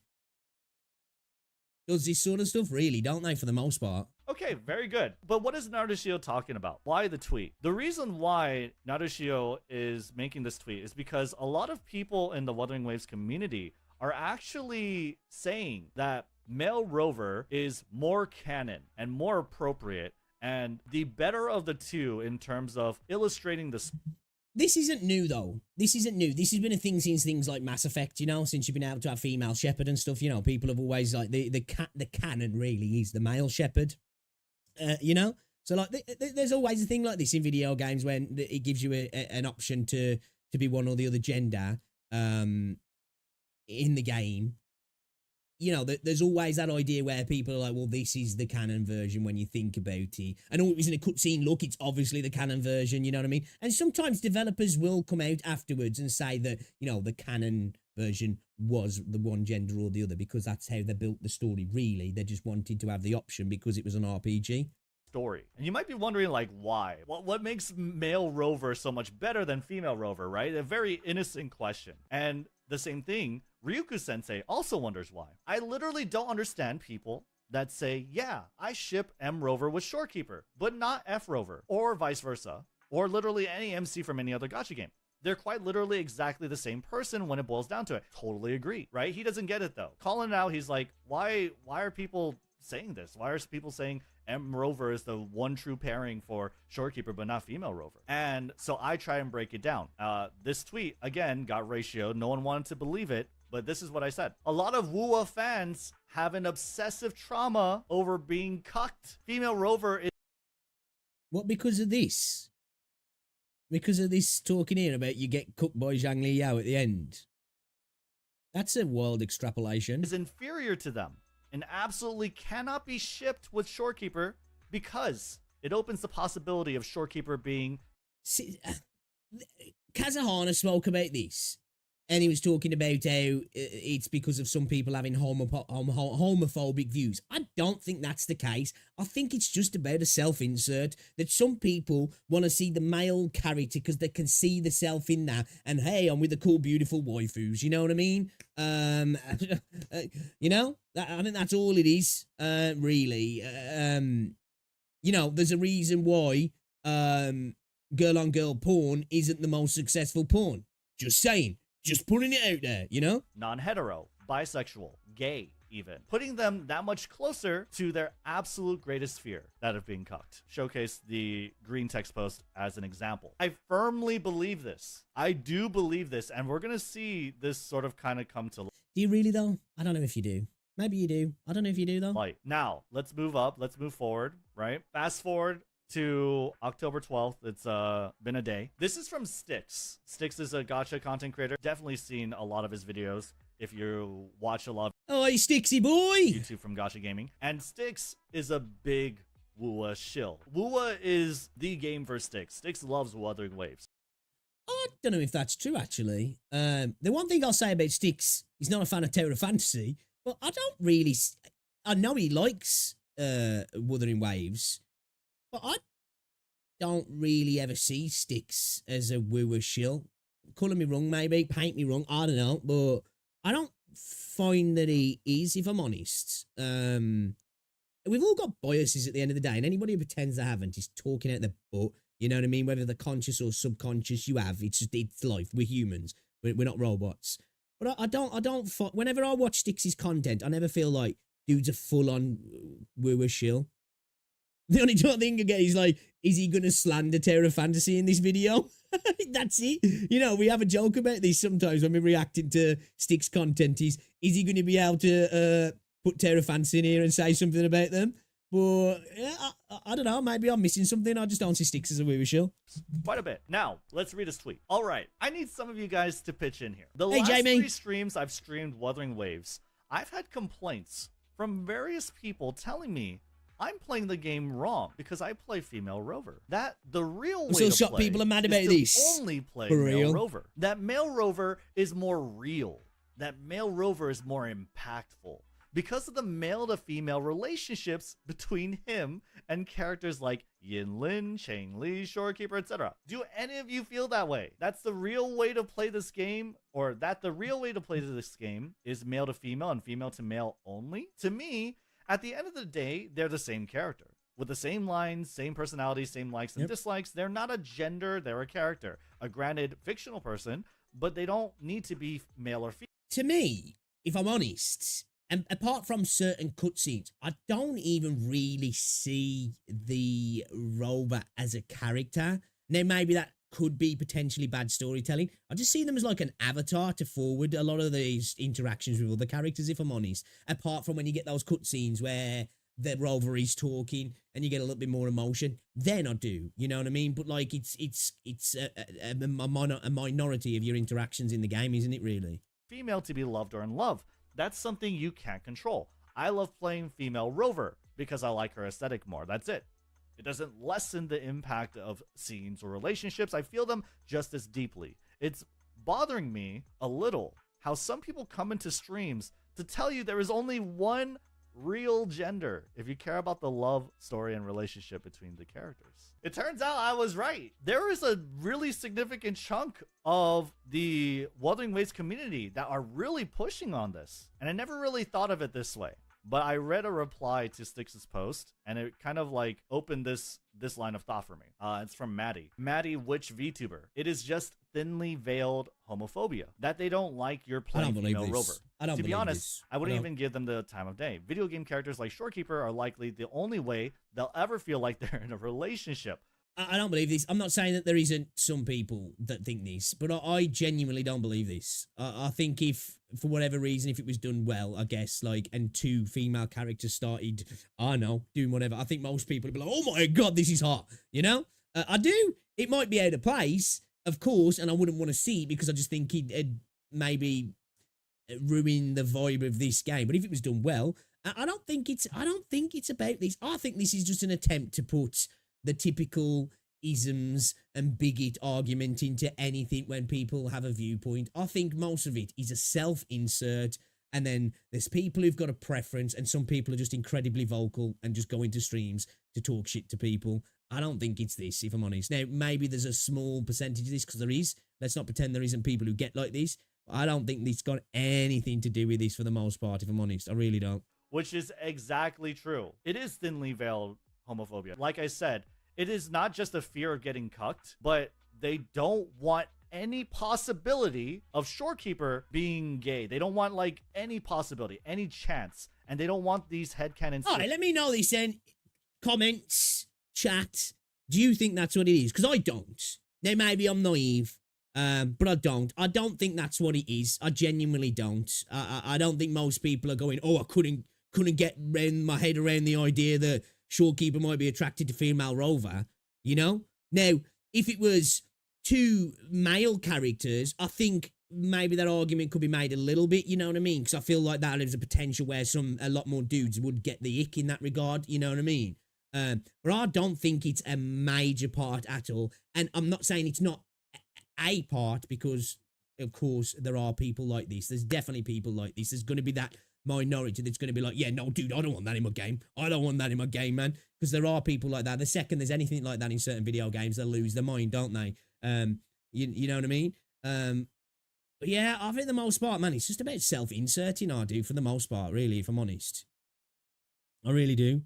does this sort of stuff, really, don't they, for the most part? Okay, very good. But what is Narushio talking about? Why the tweet? The reason why Narushio is making this tweet is because a lot of people in the Wuthering Waves community are actually saying that male rover is more canon and more appropriate and the better of the two in terms of illustrating the... This isn't new, though. This isn't new. This has been a thing since things like Mass Effect, you know, since you've been able to have female shepherd and stuff, you know, people have always, like, the canon really is the male shepherd, you know? So, like, there's always a thing like this in video games when it gives you an option to be one or the other gender, in the game. You know, there's always that idea where people are like, well, this is the canon version when you think about it. I know it was in a cutscene, look, it's obviously the canon version, you know what I mean? And sometimes developers will come out afterwards and say that, you know, the canon version was the one gender or the other because that's how they built the story, really. They just wanted to have the option because it was an RPG. Story. And you might be wondering, like, why? What makes male rover so much better than female rover, right? A very innocent question. And the same thing, Ryuku-sensei also wonders why. I literally don't understand people that say, yeah, I ship M Rover with Shorekeeper, but not F Rover, or vice versa, or literally any MC from any other gacha game. They're quite literally exactly the same person when it boils down to it. Totally agree, right? He doesn't get it, though. Calling it out, he's like, why are people saying this? Why are people saying M Rover is the one true pairing for Shorekeeper, but not female rover? And so I try and break it down. This tweet, again, got ratioed. No one wanted to believe it, but this is what I said. A lot of WUA fans have an obsessive trauma over being cucked. Female rover is... What, because of this? Because of this talking here about you get cooked by Zhang Li Yao at the end? That's a wild extrapolation. Is inferior to them and absolutely cannot be shipped with Shorekeeper because it opens the possibility of Shorekeeper being... Kazahana spoke about this, and he was talking about how it's because of some people having homophobic views. I don't think that's the case. I think it's just about a self-insert, that some people want to see the male character because they can see the self in that, and hey, I'm with the cool, beautiful waifus, you know what I mean? You know? I think that's all it is, really. You know, there's a reason why girl-on-girl porn isn't the most successful porn. Just saying. Just putting it out there, you know? Non-hetero, bisexual, gay, even. Putting them that much closer to their absolute greatest fear, that of being cucked. Showcase the green text post as an example. I firmly believe this. I do believe this, and we're going to see this sort of kind of come to light. Do you really, though? I don't know if you do. Maybe you do. I don't know if you do, though. Now, let's move up. Let's move forward, right? Fast forward to October 12th. It's been a day. This is from Styx. Styx is a gacha content creator. Definitely seen a lot of his videos if you watch a lot of... Oh, hey, Styxy boy! YouTube from Gacha Gaming. And Styx is a big WUA shill. WUA is the game for Styx. Styx loves Wuthering Waves. I don't know if that's true, actually. The one thing I'll say about Styx, he's not a fan of Tower of Fantasy, but I don't really... I know he likes Wuthering Waves, but I don't really ever see Styx as a WUA shill. Colour me wrong, maybe. Paint me wrong. I don't know. But I don't find that he is, if I'm honest. We've all got biases at the end of the day, and anybody who pretends they haven't is talking out their butt. You know what I mean? Whether they're conscious or subconscious, you have. It's life. We're humans. We're not robots. But I don't. Whenever I watch Stix's content, I never feel like dude's a full-on woo-woo shill. The only thing I get is like, is he going to slander Terra Fantasy in this video? That's it. You know, we have a joke about this sometimes when we're reacting to Stix content. Is he going to be able to put Terra Fantasy in here and say something about them? But yeah, I don't know. Maybe I'm missing something. I just don't see Stix as a woo shill. Quite a bit. Now, let's read his tweet. All right. I need some of you guys to pitch in here. The hey, last Jamie. 3 streams I've streamed Wuthering Waves, I've had complaints from various people telling me I'm playing the game wrong because I play female rover. That the real way to play people are mad about is this. to only play For male real? rover. That male rover is more real. That male rover is more impactful because of the male to female relationships between him and characters like Yin Lin, Chang Li, Shorekeeper, etc. Do any of you feel that way? That's the real way to play this game, or that the real way to play this game is male to female and female to male only? To me, at the end of the day, they're the same character. With the same lines, same personality, same likes and dislikes. They're not a gender, they're a character. A granted fictional person, but they don't need to be male or female. To me, if I'm honest, and apart from certain cutscenes, I don't even really see the rover as a character. Now, maybe that could be potentially bad storytelling. I just see them as like an avatar to forward a lot of these interactions with other characters, if I'm honest. Apart from when you get those cutscenes where the rover is talking and you get a little bit more emotion, then I do. You know what I mean? But like, it's a minority of your interactions in the game, isn't it? Really? Female to be loved or in love. That's something you can't control. I love playing female rover because I like her aesthetic more. That's it. It doesn't lessen the impact of scenes or relationships. I feel them just as deeply. It's bothering me a little how some people come into streams to tell you there is only one real gender if you care about the love story and relationship between the characters. It turns out I was right. There is a really significant chunk of the Wuthering Waves community that are really pushing on this, and I never really thought of it this way. But I read a reply to Stix's post, and it kind of like opened this line of thought for me. It's from Maddie. Maddie, which VTuber? It is just thinly veiled homophobia. That they don't like you're playing female rover. To be honest, I wouldn't even give them the time of day. Video game characters like Shorekeeper are likely the only way they'll ever feel like they're in a relationship. I don't believe this. I'm not saying that there isn't some people that think this, but I genuinely don't believe this. I think if, for whatever reason, if it was done well, I guess, like, and 2 female characters started, I don't know, doing whatever, I think most people would be like, oh my God, this is hot, you know? I do. It might be out of place, of course, and I wouldn't want to see it because I just think it'd maybe ruin the vibe of this game. But if it was done well, I don't think it's about this. I think this is just an attempt to put the typical isms and bigot argument into anything when people have a viewpoint. I think most of it is a self-insert, and then there's people who've got a preference, and some people are just incredibly vocal and just go into streams to talk shit to people. I don't think it's this, if I'm honest. Now, maybe there's a small percentage of this, because there is. Let's not pretend there isn't people who get like this. I don't think this got anything to do with this for the most part, if I'm honest. I really don't. Which is exactly true. It is thinly veiled homophobia. Like I said, it is not just a fear of getting cucked, but they don't want any possibility of Shorekeeper being gay. They don't want like any possibility, any chance, and they don't want these headcanons. All right, let me know this then. Comments, chat. Do you think that's what it is? Because I don't. Now, maybe I'm naive, but I don't. I don't think that's what it is. I genuinely don't. I don't think most people are going, oh, I couldn't get my head around the idea that Shorekeeper might be attracted to female rover, you know? Now, if it was 2 male characters, I think maybe that argument could be made a little bit, you know what I mean? Because I feel like that is a potential where a lot more dudes would get the ick in that regard, you know what I mean? But I don't think it's a major part at all. And I'm not saying it's not a part because, of course, there are people like this. There's definitely people like this. There's going to be that minority that's going to be like, yeah, no, dude, I don't want that in my game. I don't want that in my game, man. Because there are people like that. The second there's anything like that in certain video games, they lose their mind, don't they? You know what I mean? But yeah, I think the most part, man, it's just about self-inserting, I do, for the most part, really, if I'm honest. I really do.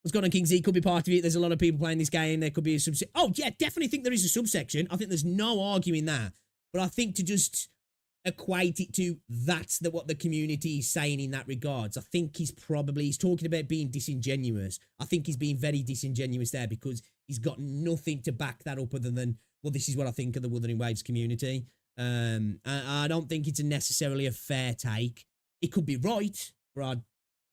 What's going on, King Z? Could be part of it. There's a lot of people playing this game. There could be a subsection. Oh, yeah, definitely think there is a subsection. I think there's no arguing that. But I think to just equate it to that's what the community is saying in that regards. I think he's talking about being disingenuous. I think he's being very disingenuous there because he's got nothing to back that up other than, well, this is what I think of the Wuthering Waves community. I don't think it's necessarily a fair take. It could be right, but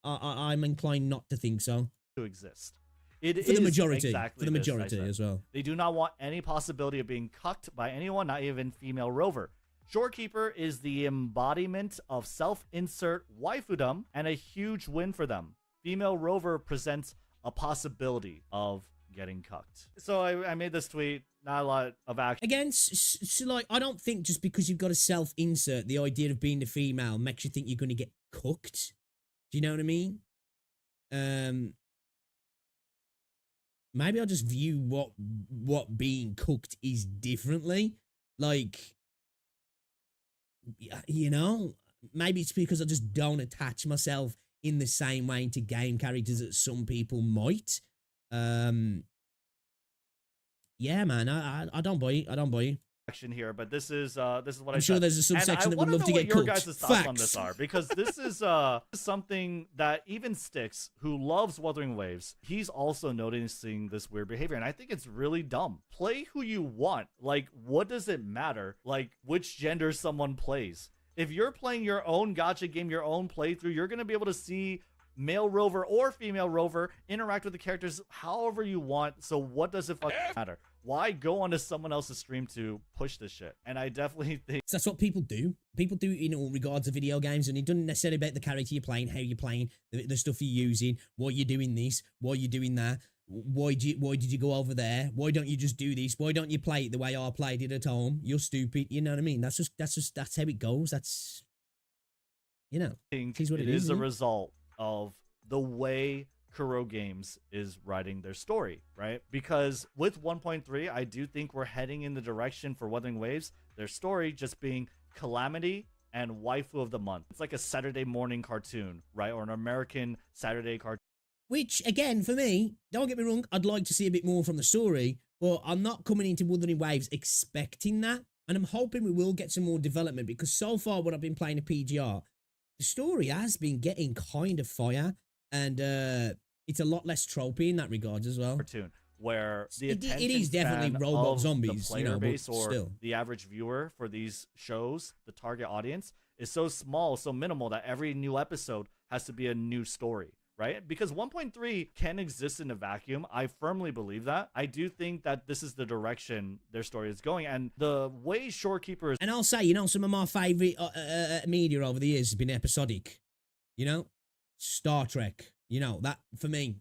I'm inclined not to think so. To exist. For the majority as well. They do not want any possibility of being cucked by anyone, not even female Rover. Shorekeeper is the embodiment of self-insert waifudom and a huge win for them. Female Rover presents a possibility of getting cucked. So I made this tweet, not a lot of action. Again, so like, I don't think just because you've got a self-insert, the idea of being the female makes you think you're going to get cooked. Do you know what I mean? Maybe I'll just view what being cooked is differently. Like, you know, maybe it's because I just don't attach myself in the same way to game characters that some people might. Yeah, man, I don't buy it. I don't buy it. Here, but this is what I'm sure there's a subsection that would love to get cooked. Your guys' thoughts on this are, because this is something that even Styx, who loves Wuthering Waves, he's also noticing this weird behavior, and I think it's really dumb. Play who you want. Like, what does it matter? Like, which gender someone plays? If you're playing your own gacha game, your own playthrough, you're gonna be able to see male Rover or female Rover interact with the characters however you want. So what does it fucking matter? Why go onto someone else's stream to push this shit? And I definitely think that's what people do. People do in all regards of video games, and it doesn't necessarily about the character you're playing, how you're playing, the stuff you're using, why you're doing this, why you're doing that. Why did you go over there? Why don't you just do this? Why don't you play it the way I played it at home? You're stupid. You know what I mean? That's how it goes. That's, you know, it is a result of the way Kuro Games is writing their story, right? Because with 1.3, I do think we're heading in the direction for Wuthering Waves, their story just being Calamity and Waifu of the Month. It's like a Saturday morning cartoon, right? Or an American Saturday cartoon. Which, again, for me, don't get me wrong, I'd like to see a bit more from the story, but I'm not coming into Wuthering Waves expecting that. And I'm hoping we will get some more development, because so far when I've been playing a PGR, the story has been getting kind of fire. And it's a lot less tropey in that regard as well. Cartoon where the it is definitely robot zombies, the player you know, base or still. The average viewer for these shows, the target audience is so small, so minimal that every new episode has to be a new story, right? Because 1.3 can exist in a vacuum. I firmly believe that. I do think that this is the direction their story is going, and the way Shorekeeper is. And I'll say, you know, some of my favorite media over the years has been episodic, you know. Star Trek, you know, that for me,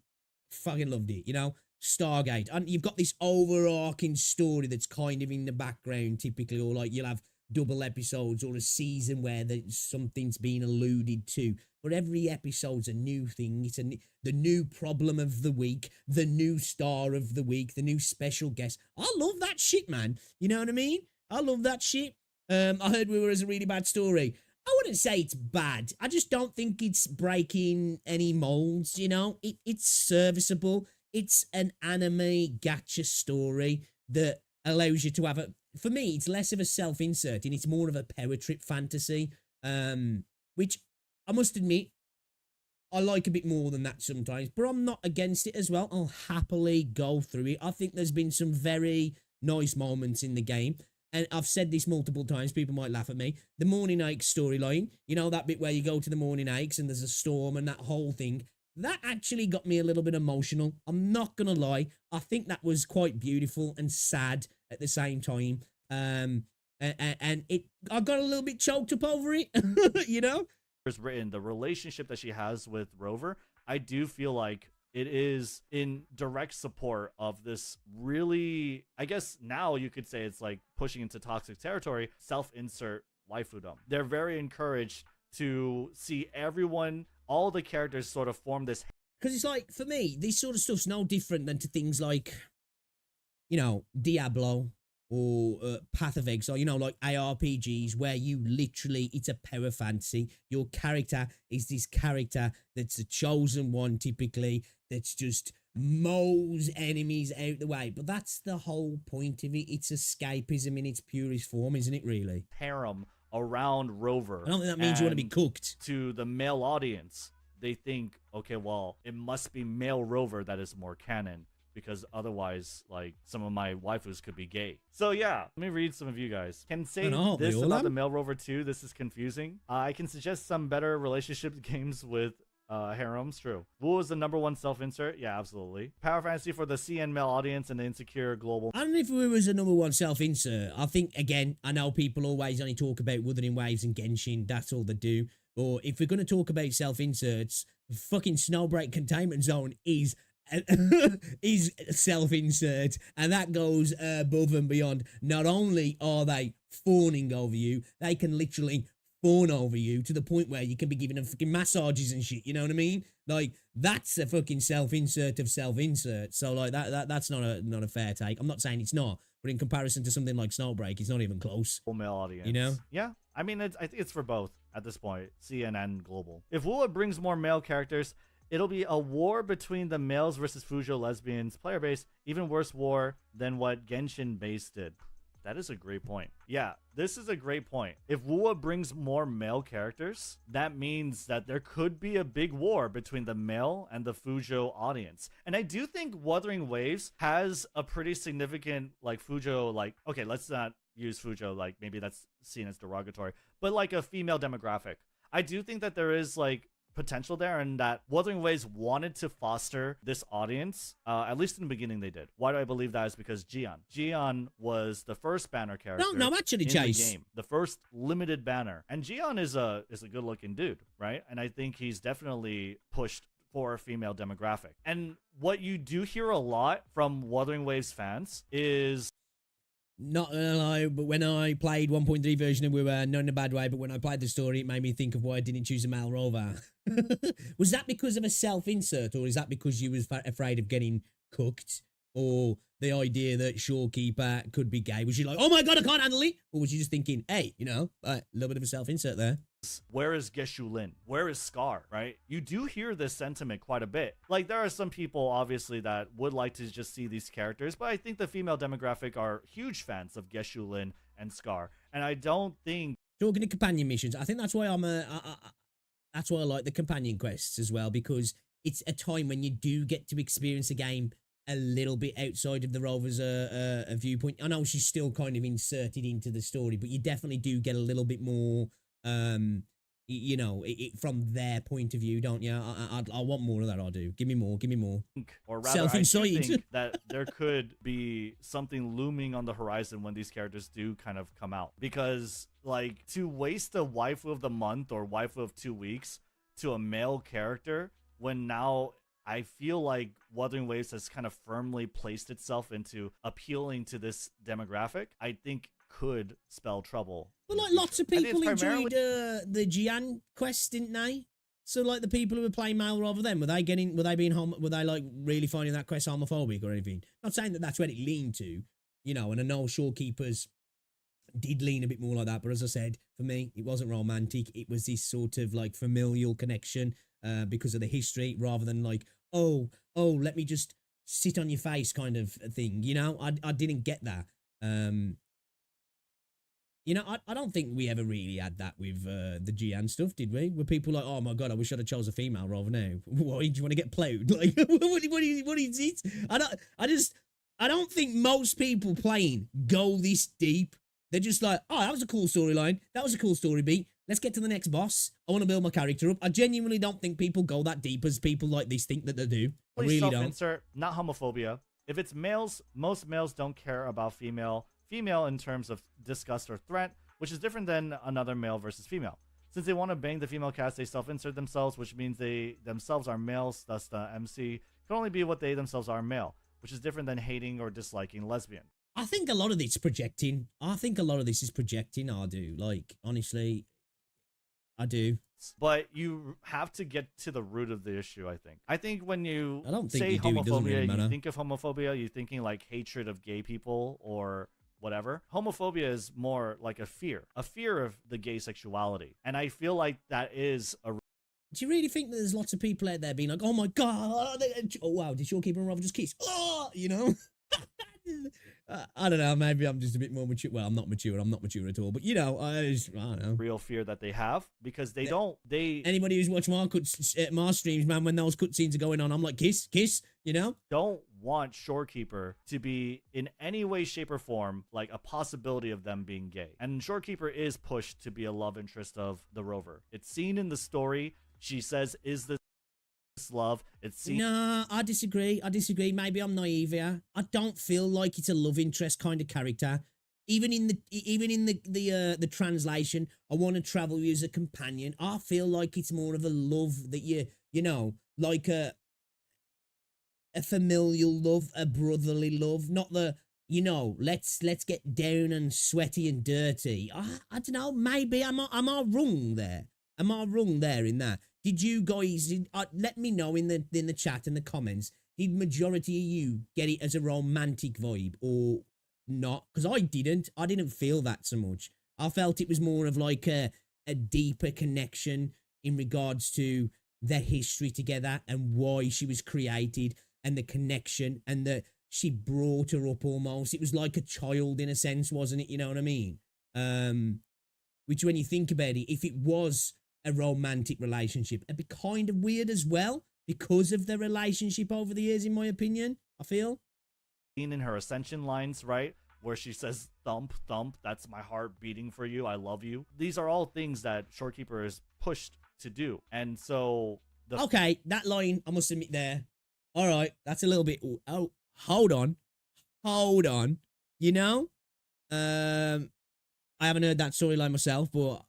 fucking loved it, you know. Stargate, and you've got this overarching story that's kind of in the background typically, or like you'll have double episodes or a season where something's been alluded to, but every episode's a new thing. It's the new problem of the week, the new star of the week, the new special guest. I love that shit, man. You know what I mean? I love that shit. I heard We Were As a Really Bad Story. I wouldn't say it's bad. I just don't think it's breaking any molds, you know? It's serviceable. It's an anime gacha story that allows you to have for me, it's less of a self-inserting. It's more of a power trip fantasy, which I must admit, I like a bit more than that sometimes, but I'm not against it as well. I'll happily go through it. I think there's been some very nice moments in the game. And I've said this multiple times, people might laugh at me. The Morning Aches storyline, you know, that bit where you go to the Morning Aches and there's a storm and that whole thing, that actually got me a little bit emotional. I'm not going to lie. I think that was quite beautiful and sad at the same time. And I got a little bit choked up over it, you know? Written the relationship that she has with Rover, I do feel like it is in direct support of this really, I guess now you could say it's like pushing into toxic territory, self-insert waifudom. They're very encouraged to see everyone, all the characters sort of form this. Because it's like, for me, this sort of stuff's no different than to things like, you know, Diablo, or Path of Exile, you know, like ARPGs where you literally, it's a power fantasy. Your character is this character that's a chosen one, typically, that's just mows enemies out the way. But that's the whole point of it. It's escapism in its purest form, isn't it, really? Harem around Rover. I don't think that means you want to be cooked. To the male audience, they think, okay, well, it must be male Rover that is more canon, because otherwise, like, some of my waifus could be gay. So yeah, let me read some of you guys. Can say this about the male Rover too. This is confusing. I can suggest some better relationship games with harems. True. Wu is the #1 self-insert. Yeah, absolutely. Power fantasy for the CN male audience and the insecure global. I don't know if Wu was the #1 self-insert. I think, again, I know people always only talk about Wuthering Waves and Genshin. That's all they do. Or if we're going to talk about self-inserts, fucking Snowbreak Containment Zone is self-insert, and that goes above and beyond. Not only are they fawning over you, they can literally fawn over you to the point where you can be giving them fucking massages and shit, you know what I mean? Like, that's a fucking self-insert of self-insert. So like that's not a fair take. I'm not saying it's not, but in comparison to something like Snowbreak, it's not even close. Male audience, you know? Yeah, I mean, I think it's for both at this point, CN and global. If Wua brings more male characters, it'll be a war between the males versus Fujo lesbians player base, even worse war than what Genshin base did. That is a great point. Yeah, this is a great point. If Wua brings more male characters, that means that there could be a big war between the male and the Fujo audience. And I do think Wuthering Waves has a pretty significant, like, Fujo, like, okay, let's not use Fujo, like, maybe that's seen as derogatory, but like a female demographic. I do think that there is, like, potential there, and that Wuthering Waves wanted to foster this audience, at least in the beginning they did. Why do I believe that? Is because Jian was the first banner character. No, actually, in Chase. The game, the first limited banner, and Jian is a good looking dude, right? And I think he's definitely pushed for a female demographic. And what you do hear a lot from Wuthering Waves fans is, not gonna lie, but when I played 1.3 version of WoW, not in a bad way, but when I played the story, it made me think of why I didn't choose a male rover. Was that because of a self-insert, or is that because you was afraid of getting cooked, or the idea that Shorekeeper could be gay? Was you like, oh my god, I can't handle it? Or was you just thinking, hey, you know, a little bit of a self-insert there? where is Geshu Lin? Where is Scar, right? You do hear this sentiment quite a bit. Like, there are some people, obviously, that would like to just see these characters, but I think the female demographic are huge fans of Geshu Lin and Scar. And I don't think... Talking to companion missions, I think that's why that's why I like the companion quests as well, because it's a time when you do get to experience a game a little bit outside of the Rover's a viewpoint. I know she's still kind of inserted into the story, but you definitely do get a little bit more, you know, from their point of view, don't you? I want more of that. I do. Give me more. Give me more. Or rather, I think that there could be something looming on the horizon when these characters do kind of come out, because like to waste a waifu of the month or waifu of 2 weeks to a male character when now I feel like Wuthering Waves has kind of firmly placed itself into appealing to this demographic, I think could spell trouble. Well, like lots of people enjoyed the Jian quest, didn't they? So like the people who were playing male rather than, were they like really finding that quest homophobic or anything? Not saying that that's where it leaned to, you know, and I know Shorekeepers did lean a bit more like that, but as I said, for me, it wasn't romantic. It was this sort of like familial connection because of the history, rather than like, oh, let me just sit on your face kind of thing. You know, I didn't get that. You know, I don't think we ever really had that with the Jian stuff, did we? Were people like, oh my god, I wish I'd have chose a female rather now. Why do you want to get plowed? Like, what is it? I don't think most people playing go this deep. They're just like, oh, that was a cool storyline. That was a cool story beat. Let's get to the next boss. I want to build my character up. I genuinely don't think people go that deep as people like this think that they do. I really don't. Insert, not homophobia. If it's males, most males don't care about female in terms of disgust or threat, which is different than another male versus female. Since they want to bang the female cast, they self-insert themselves, which means they themselves are males, thus the MC can only be what they themselves are male, which is different than hating or disliking lesbian. I think a lot of it's projecting. I think a lot of this is projecting. I do. Like, honestly, I do. But you have to get to the root of the issue, I think. I think when you say homophobia, you think of homophobia, you're thinking like hatred of gay people or whatever. Homophobia is more like a fear of the gay sexuality. And I feel like that is a... Do you really think that there's lots of people out there being like, oh my God, oh wow, did Shorekeeper and Rover just kiss? Oh, you know? I don't know, maybe I'm just a bit more mature. Well, I'm not mature at all, but you know, I don't know. Real fear that they have, because they anybody who's watched my streams, man, when those cutscenes are going on, I'm like, kiss, you know? Don't want Shorekeeper to be in any way, shape, or form like a possibility of them being gay. And Shorekeeper is pushed to be a love interest of the Rover. It's seen in the story. She says, is this love? It's seen... No, I disagree. Maybe I'm naive here. I don't feel like it's a love interest kind of character. Even in the translation, I want to travel you as a companion. I feel like it's more of a love that you know, like a familial love, a brotherly love, not the, you know, let's get down and sweaty and dirty. I don't know. Maybe am I wrong there? Am I wrong there in that? Did you guys let me know in the chat and the comments? Did majority of you get it as a romantic vibe or not? Because I didn't. I didn't feel that so much. I felt it was more of like a deeper connection in regards to their history together and why she was created and the connection and that she brought her up almost. It was like a child in a sense, wasn't it? You know what I mean? Which when you think about it, if it was a romantic relationship, it'd be kind of weird as well because of their relationship over the years, in my opinion, I feel. In her ascension lines, right? Where she says, thump, thump, that's my heart beating for you, I love you. These are all things that Shorekeeper is pushed to do. And so... Okay, that line, I must admit there. All right, that's a little bit... Oh, hold on. You know? I haven't heard that storyline myself, but...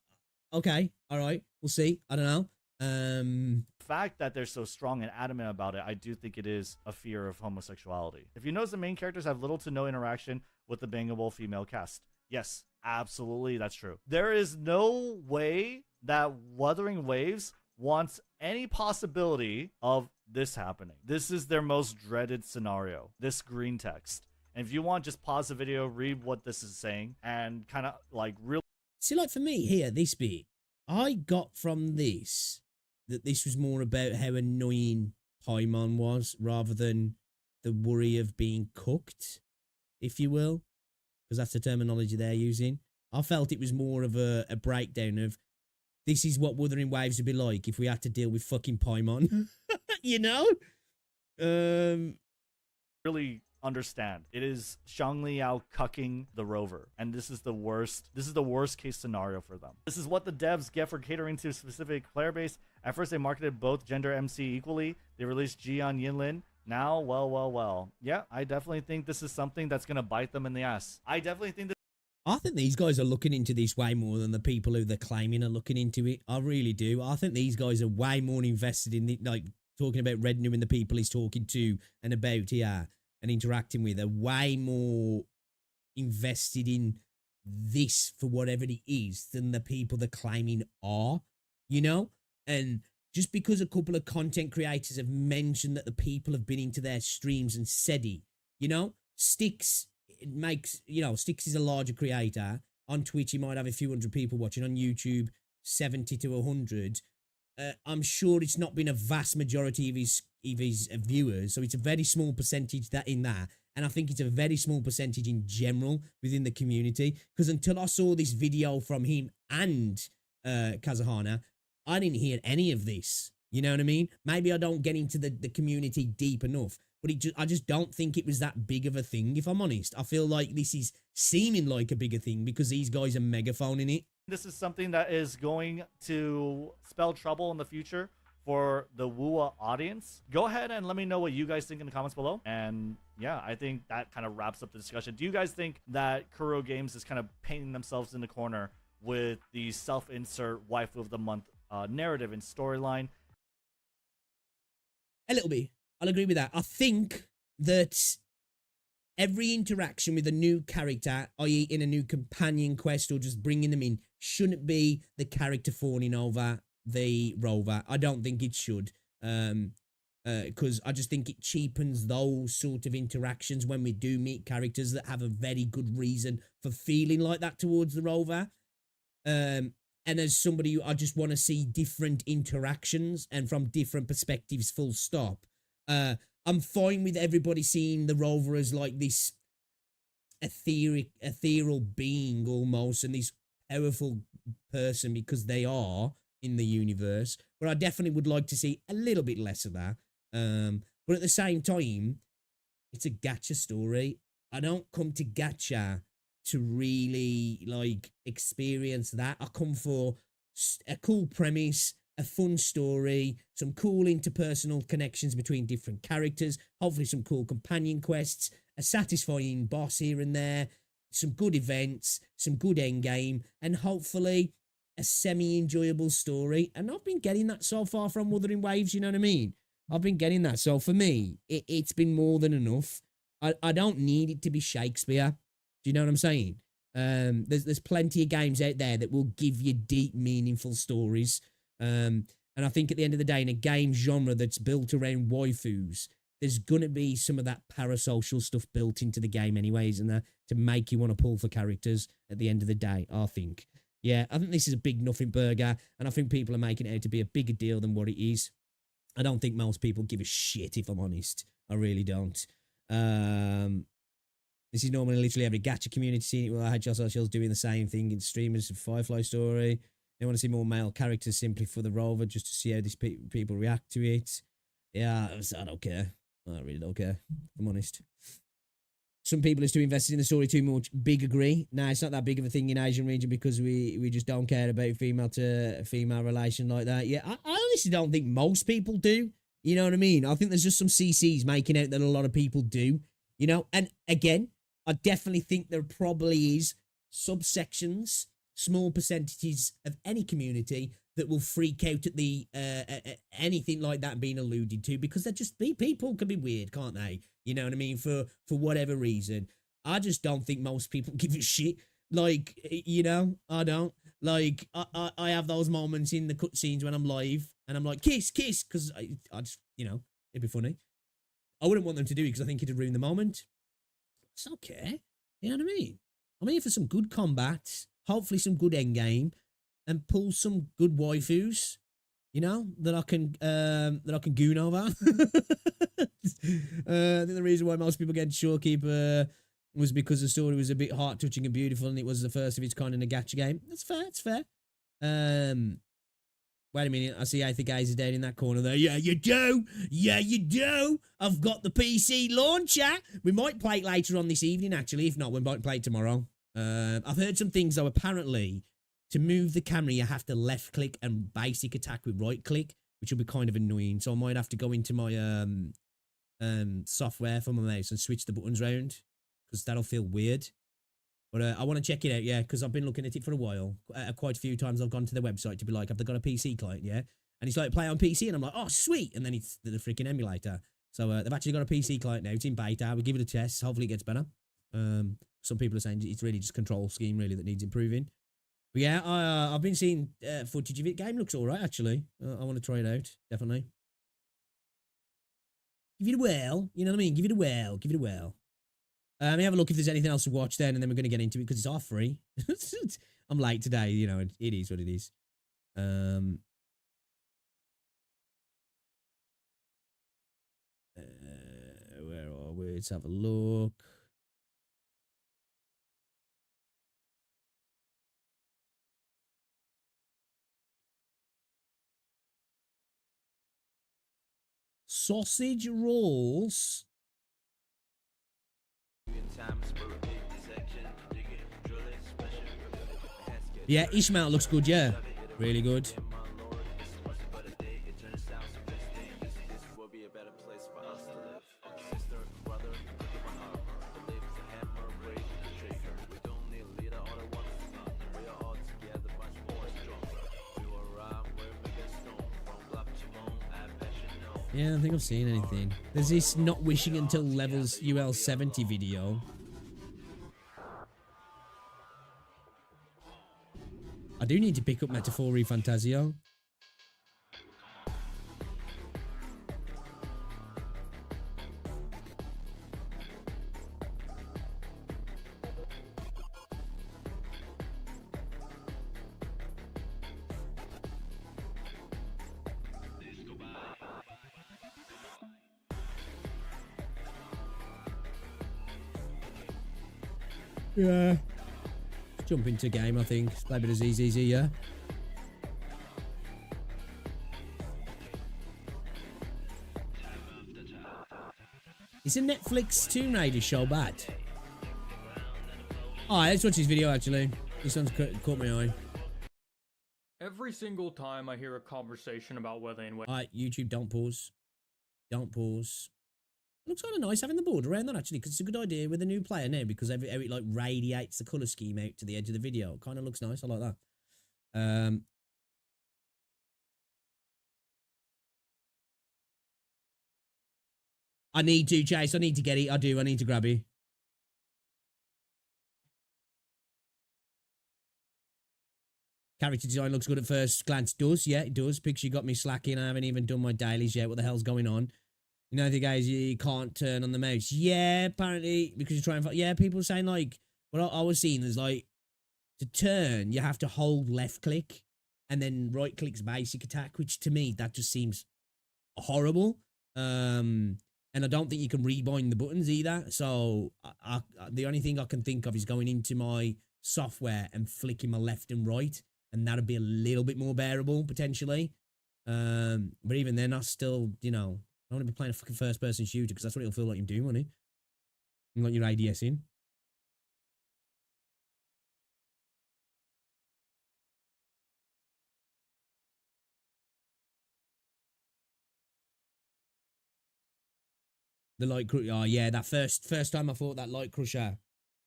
Okay, all right, we'll see. I don't know. The fact that they're so strong and adamant about it, I do think it is a fear of homosexuality. If you notice, the main characters have little to no interaction with the bangable female cast. Yes, absolutely, that's true. There is no way that Wuthering Waves wants any possibility of this happening. This is their most dreaded scenario, this green text. And if you want, just pause the video, read what this is saying, and kind of like really... See, like for me here, this bit, I got from this that this was more about how annoying Paimon was rather than the worry of being cooked, if you will, because that's the terminology they're using. I felt it was more of a breakdown of this is what Wuthering Waves would be like if we had to deal with fucking Paimon, you know? Really understand. It is Shang Liao cucking the Rover, and this is the worst case scenario for them. This is what the devs get for catering to a specific player base. At first they marketed both gender MC equally. They released Jian Yinlin. Now, well. Yeah, I definitely think this is something that's gonna bite them in the ass. I think these guys are looking into this way more than the people who they're claiming are looking into it. I really do. I think these guys are way more invested in it, like talking about Rednu and the people he's talking to and about here and interacting with, are way more invested in this for whatever it is than the people they're claiming are, you know? And just because a couple of content creators have mentioned that the people have been into their streams and said it, you know? Sticks is a larger creator. On Twitch, he might have a few hundred people watching. On YouTube, 70 to 100. I'm sure it's not been a vast majority of his viewers, so it's a very small percentage and I think it's a very small percentage in general within the community, because until I saw this video from him and Kazuhana, I didn't hear any of this, you know what I mean? Maybe I don't get into the community deep enough, but I just don't think it was that big of a thing, if I'm honest. I feel like this is seeming like a bigger thing because these guys are megaphoning it. This is something that is going to spell trouble in the future for the WUA audience. Go ahead and let me know what you guys think in the comments below. And yeah, I think that kind of wraps up the discussion. Do you guys think that Kuro Games is kind of painting themselves in the corner with the self-insert waifu of the month narrative and storyline? A little bit. I'll agree with that. I think that every interaction with a new character, i.e. in a new companion quest or just bringing them in, shouldn't be the character fawning over the rover. I don't think it should. because I just think it cheapens those sort of interactions when we do meet characters that have a very good reason for feeling like that towards the rover. And as somebody who I just want to see different interactions and from different perspectives, full stop. I'm fine with everybody seeing the rover as like this ethereal being almost, and this powerful person, because they are in the universe. But I definitely would like to see a little bit less of that. But at the same time, it's a gacha story. I don't come to gacha to really like experience that. I come for a cool premise, a fun story, some cool interpersonal connections between different characters, hopefully some cool companion quests, a satisfying boss here and there, some good events, some good endgame, and hopefully a semi-enjoyable story. And I've been getting that so far from Wuthering Waves, you know what I mean? I've been getting that. So for me, it's been more than enough. I don't need it to be Shakespeare. Do you know what I'm saying? There's plenty of games out there that will give you deep, meaningful stories. And I think at the end of the day, in a game genre that's built around waifus, there's going to be some of that parasocial stuff built into the game anyways, and to make you want to pull for characters at the end of the day, I think. Yeah, I think this is a big nothing burger, and I think people are making it out to be a bigger deal than what it is. I don't think most people give a shit, if I'm honest. I really don't. This is normally literally every gacha community seeing it. Well, I had Joss Socials doing the same thing in streamers of Firefly Story. They want to see more male characters simply for the rover, just to see how these people react to it. Yeah, I don't care. I really don't care, if I'm honest. Some people are too invested in the story too much. Big agree. Nah, it's not that big of a thing in Asian region because we just don't care about female to female relation like that. Yeah, I honestly don't think most people do. You know what I mean? I think there's just some CCs making out that a lot of people do. You know, and again, I definitely think there probably is subsections, small percentages of any community that will freak out at the anything like that being alluded to, because they're just people can be weird, can't they? You know what I mean? For whatever reason, I just don't think most people give a shit. Like, you know, I don't. Like, I have those moments in the cutscenes when I'm live and I'm like, kiss, because I just, you know, it'd be funny. I wouldn't want them to do it because I think it'd ruin the moment. It's okay. You know what I mean? I'm here for some good combat, hopefully some good endgame, and pull some good waifus, you know, that I can goon over. I think the reason why most people get Shorekeeper was because the story was a bit heart-touching and beautiful, and it was the first of its kind in a gacha game. That's fair, it's fair. Wait a minute, I see Aether Gazer down in that corner there. Yeah, you do. Yeah, you do. I've got the PC launcher. We might play it later on this evening, actually. If not, we might play it tomorrow. I've heard some things, though. Apparently, to move the camera, you have to left-click and basic attack with right-click, which will be kind of annoying. So I might have to go into my software for my mouse and switch the buttons around, because that'll feel weird. But I want to check it out, yeah, because I've been looking at it for a while. Quite a few times I've gone to the website to be like, have they got a PC client, yeah? And it's like, play on PC, and I'm like, oh, sweet. And then it's the freaking emulator. So they've actually got a PC client now. It's in beta. We'll give it a test. Hopefully it gets better. Some people are saying it's really just control scheme, really, that needs improving. But yeah, I've been seeing footage of it. Game looks all right, actually. I want to try it out, definitely. Give it a whirl. You know what I mean? Give it a whirl. Give it a whirl. Let me have a look if there's anything else to watch then, and then we're going to get into it because it's all free. I'm late today, you know, it is what it is. Where are we? Let's have a look. Sausage rolls. Yeah, Ishmael looks good, yeah. Really good. Yeah, I don't think I've seen anything. There's this not wishing until levels UL 70 video. I do need to pick up Metaphori Fantasio. Yeah. Jump into game, I think. Play a bit as easy, yeah. Is a Netflix Tomb Raider show bad? Oh, let's watch this video, actually. This one's caught my eye. Every single time I hear a conversation about whether and when... Alright, YouTube, don't pause. Don't pause. It looks kind of nice having the border around that, actually, because it's a good idea with a new player now, because it like radiates the colour scheme out to the edge of the video. It kind of looks nice. I like that. I need to, Chase. I need to get it. I do. I need to grab it. Character design looks good at first glance. Does, yeah, it does. Picture got me slacking. I haven't even done my dailies yet. What the hell's going on? You know, the guys, you can't turn on the mouse. Yeah, apparently, because you're trying to... Yeah, people are saying, like... What I was seeing is, like, to turn, you have to hold left click, and then right click's basic attack, which, to me, that just seems horrible. And I don't think you can rebind the buttons either. So, the only thing I can think of is going into my software and flicking my left and right, and that'd be a little bit more bearable, potentially. But even then, I still, you know... I want to be playing a fucking first-person shooter because that's what it'll feel like you're doing, won't it? You got your ADS in. The light crusher. Oh, yeah, that first time I fought that light crusher,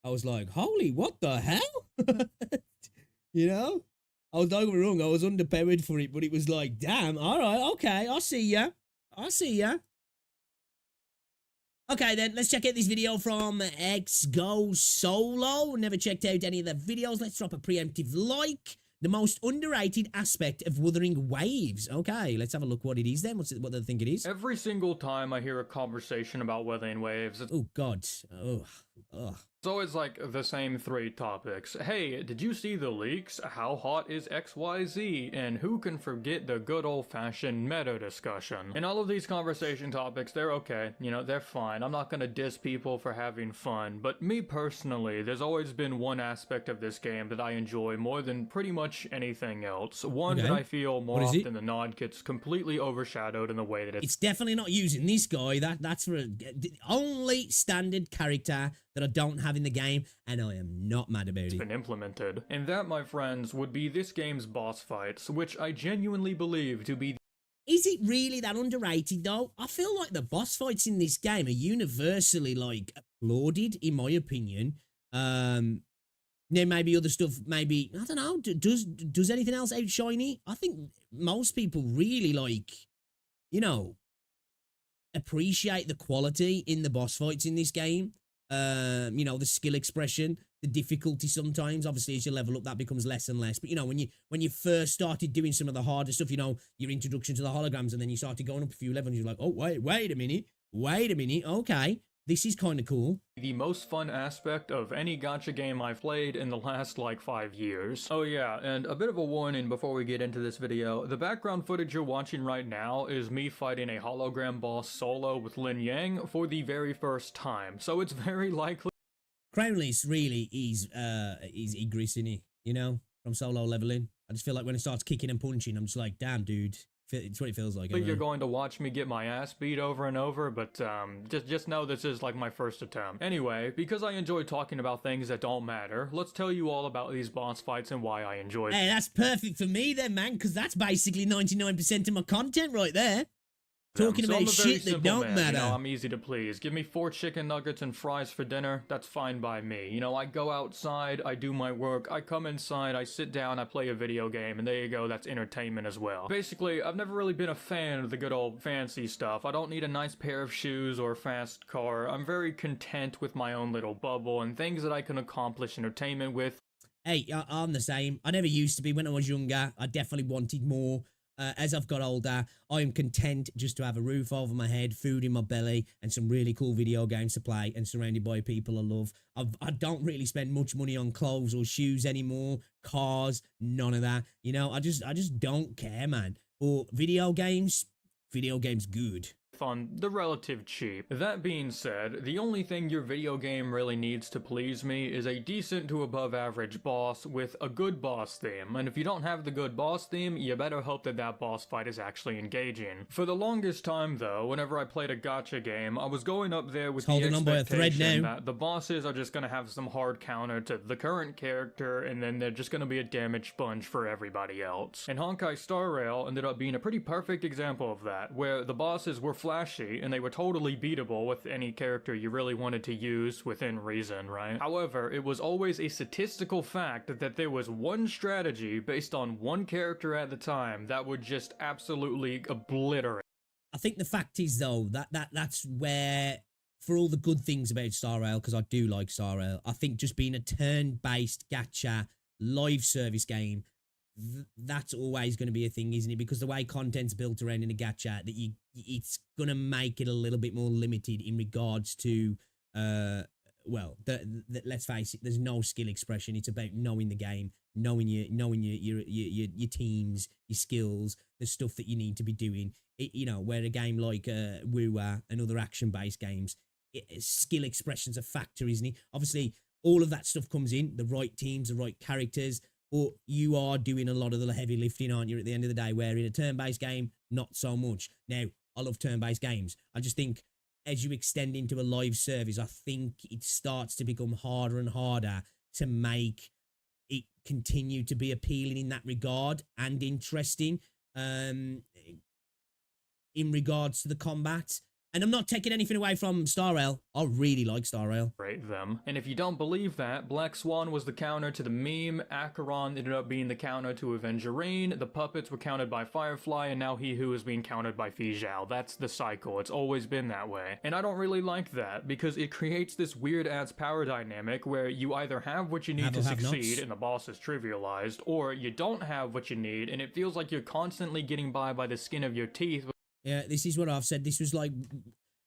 I was like, holy, what the hell? You know? Don't get me wrong, I was underpowered for it, but it was like, damn, all right, okay, I see ya. I see ya. Okay, then, let's check out this video from X Go Solo. Never checked out any of the videos. Let's drop a preemptive like. The most underrated aspect of Wuthering Waves. Okay, let's have a look what it is then. What do they think it is? Every single time I hear a conversation about Wuthering Waves... Oh, God. Oh, ugh. It's always like the same three topics. Hey, did you see the leaks? How hot is XYZ? And who can forget the good old-fashioned meta discussion? And all of these conversation topics, they're okay. You know, they're fine. I'm not gonna diss people for having fun. But me personally, there's always been one aspect of this game that I enjoy more than pretty much anything else. One that I feel more often than not gets completely overshadowed in the way that it's definitely not using this guy. That's for the only standard character that I don't have in the game, and I am not mad about it. Been implemented. And that, my friends, would be this game's boss fights, which I genuinely believe to be... Is it really that underrated, though? I feel like the boss fights in this game are universally, like, applauded, in my opinion. Now, maybe other stuff, maybe, I don't know, does anything else outshine it? I think most people really, like, you know, appreciate the quality in the boss fights in this game. You know, the skill expression, the difficulty sometimes. Obviously, as you level up, that becomes less and less. But, you know, when you first started doing some of the harder stuff, you know, your introduction to the holograms, and then you started going up a few levels, you're like, oh, wait a minute, okay, this is kind of cool. The most fun aspect of any gacha game I've played in the last, like, 5 years. Oh yeah, and a bit of a warning before we get into this video. The background footage you're watching right now is me fighting a hologram boss solo with Lin Yang for the very first time, so it's very likely... Crownless really is Igris, isn't he? You know, from solo leveling. I just feel like when it starts kicking and punching, I'm just like, damn, dude. It's what it feels like. You're going to watch me get my ass beat over and over, but just know this is like my first attempt. Anyway, because I enjoy talking about things that don't matter, let's tell you all about these boss fights and why I enjoy them. Hey, that's perfect for me then, man, because that's basically 99% of my content right there. Talking about shit that don't matter. You know, I'm easy to please. Give me 4 chicken nuggets and fries for dinner. That's fine by me. You know, I go outside, I do my work, I come inside, I sit down, I play a video game, and there you go, that's entertainment as well. Basically, I've never really been a fan of the good old fancy stuff. I don't need a nice pair of shoes or a fast car. I'm very content with my own little bubble and things that I can accomplish entertainment with. Hey, I'm the same. I never used to be when I was younger. I definitely wanted more. As I've got older, I am content just to have a roof over my head, food in my belly, and some really cool video games to play, and surrounded by people I love. I don't really spend much money on clothes or shoes anymore, cars, none of that. You know, I just don't care, man. Or video games good. stuff on the relative cheap. That being said, the only thing your video game really needs to please me is a decent to above average boss with a good boss theme, and if you don't have the good boss theme, you better hope that that boss fight is actually engaging. For the longest time though, whenever I played a gacha game, I was going up there with the expectation that the bosses are just gonna have some hard counter to the current character, and then they're just gonna be a damage sponge for everybody else. And Honkai Star Rail ended up being a pretty perfect example of that, where the bosses were flashy and they were totally beatable with any character you really wanted to use within reason, right? However, it was always a statistical fact that there was one strategy based on one character at the time that would just absolutely obliterate. I think the fact is though that's where, for all the good things about Star Rail, because I do like Star Rail, I think just being a turn-based gacha live service game, that's always going to be a thing, isn't it? Because the way content's built around in a gacha, that it's going to make it a little bit more limited in regards to, well, let's face it, there's no skill expression. It's about knowing the game, knowing your teams, your skills, the stuff that you need to be doing. You know, where a game like Wua and other action-based games, skill expression's a factor, isn't it? Obviously, all of that stuff comes in, the right teams, the right characters, but you are doing a lot of the heavy lifting, aren't you, at the end of the day, where in a turn-based game, not so much. Now, I love turn-based games. I just think as you extend into a live service, I think it starts to become harder and harder to make it continue to be appealing in that regard and interesting in regards to the combat. And I'm not taking anything away from Star Rail. I really like Star Rail. Them. And if you don't believe that, Black Swan was the counter to the meme, Acheron ended up being the counter to Avengerine, the puppets were countered by Firefly, and now He Who is being countered by Fijao. That's the cycle. It's always been that way. And I don't really like that, because it creates this weird-ass power dynamic where you either have what you need to succeed and the boss is trivialized, or you don't have what you need and it feels like you're constantly getting by the skin of your teeth. Yeah, this is what I've said. This was like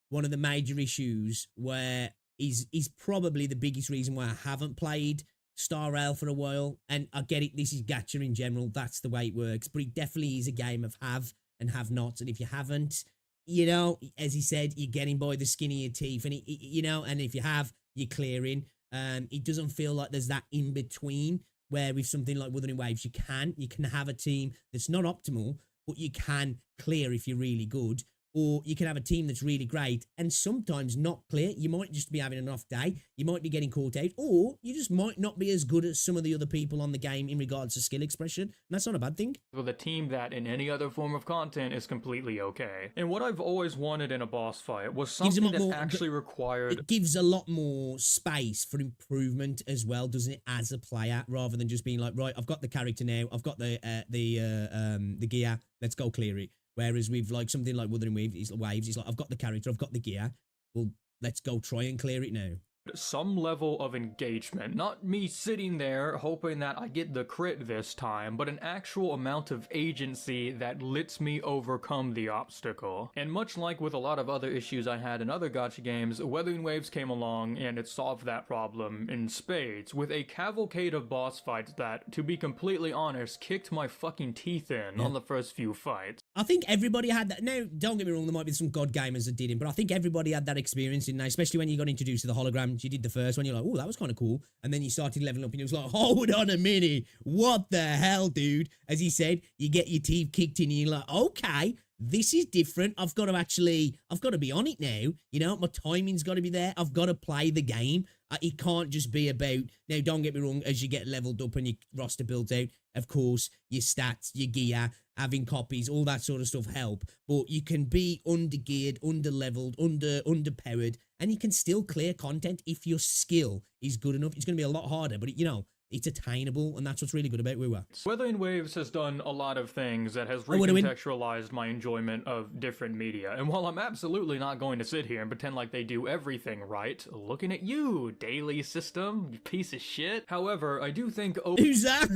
one of the major issues where is probably the biggest reason why I haven't played Star Rail for a while. And I get it, this is gacha in general, that's the way it works, but it definitely is a game of have and have nots. And if you haven't, you know, as he said, you're getting by the skin of your teeth, and you know, and if you have, you're clearing. It doesn't feel like there's that in between where with something like Wuthering Waves, you can have a team that's not optimal, but you can clear if you're really good, or you can have a team that's really great and sometimes not clear. You might just be having an off day, you might be getting caught out, or you just might not be as good as some of the other people on the game in regards to skill expression, and that's not a bad thing. With a team that in any other form of content is completely okay. And what I've always wanted in a boss fight was something that actually required... It gives a lot more space for improvement as well, doesn't it, as a player, rather than just being like, right, I've got the character now, I've got the gear, let's go clear it. Whereas with like something like Wuthering Waves, it's like, I've got the character, I've got the gear, well, let's go try and clear it now. Some level of engagement, not me sitting there hoping that I get the crit this time, but an actual amount of agency that lets me overcome the obstacle. And much like with a lot of other issues I had in other gacha games, Wuthering Waves came along and it solved that problem in spades, with a cavalcade of boss fights that, to be completely honest, kicked my fucking teeth in on the first few fights. I think everybody had that. Now, don't get me wrong, there might be some god gamers that didn't, but I think everybody had that experience, didn't they? Especially when you got introduced to the hologram. You did the first one, you're like, oh, that was kind of cool. And then you started leveling up and it was like, hold on a minute. What the hell, dude? As he said, you get your teeth kicked in and you're like, okay, this is different. I've got to be on it now. You know, my timing's got to be there. I've got to play the game. It can't just be about, now don't get me wrong, as you get leveled up and your roster built out, of course, your stats, your gear, having copies, all that sort of stuff help. But you can be under-geared, under-leveled, underpowered, and you can still clear content if your skill is good enough. It's going to be a lot harder, but you know, it's attainable, and that's what's really good about Wua. Wuthering Waves has done a lot of things that has recontextualized my enjoyment of different media. And while I'm absolutely not going to sit here and pretend like they do everything right, looking at you, daily system, you piece of shit. However, I do think... Who's that?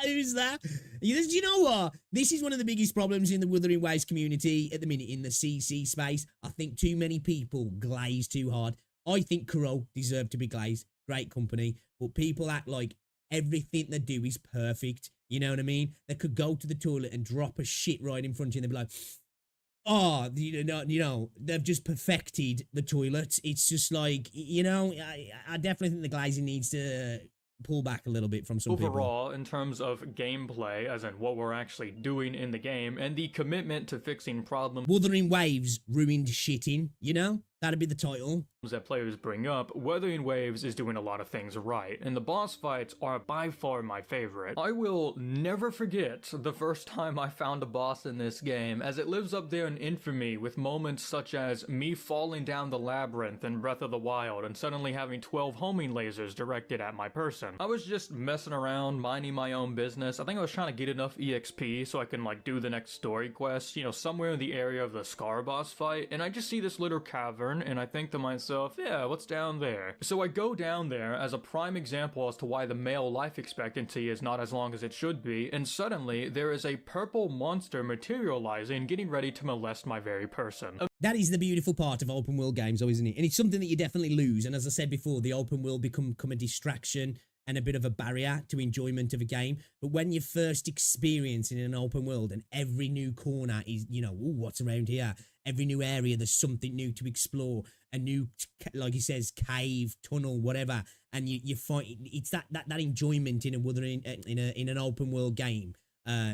Who's that? You know what? This is one of the biggest problems in the Wuthering Waves community at the minute in the CC space. I think too many people glaze too hard. I think Kuro deserved to be glazed. Great company. But people act like everything they do is perfect. You know what I mean? They could go to the toilet and drop a shit right in front of you and they'd be like, they've just perfected the toilets. It's just like, I definitely think the glazing needs to pull back a little bit from some overall people. In terms of gameplay, as in what we're actually doing in the game, and the commitment to fixing problems. Wuthering Waves ruined shitting, That'd be the title. That players bring up, Wuthering Waves is doing a lot of things right, and the boss fights are by far my favorite. I will never forget the first time I found a boss in this game, as it lives up there in infamy with moments such as me falling down the labyrinth in Breath of the Wild and suddenly having 12 homing lasers directed at my person. I was just messing around, minding my own business. I think I was trying to get enough EXP so I can do the next story quest, somewhere in the area of the Scar boss fight, and I just see this little cavern and I think to myself, yeah, what's down there? So I go down there as a prime example as to why the male life expectancy is not as long as it should be, and suddenly there is a purple monster materializing, getting ready to molest my very person. That is the beautiful part of open world games, though, isn't it? And it's something that you definitely lose, and as I said before, the open world become a distraction and a bit of a barrier to enjoyment of a game. But when you're first experiencing an open world and every new corner is, what's around here? Every new area, there's something new to explore, a new, like he says, cave, tunnel, whatever. And you find it's that enjoyment in an open world game.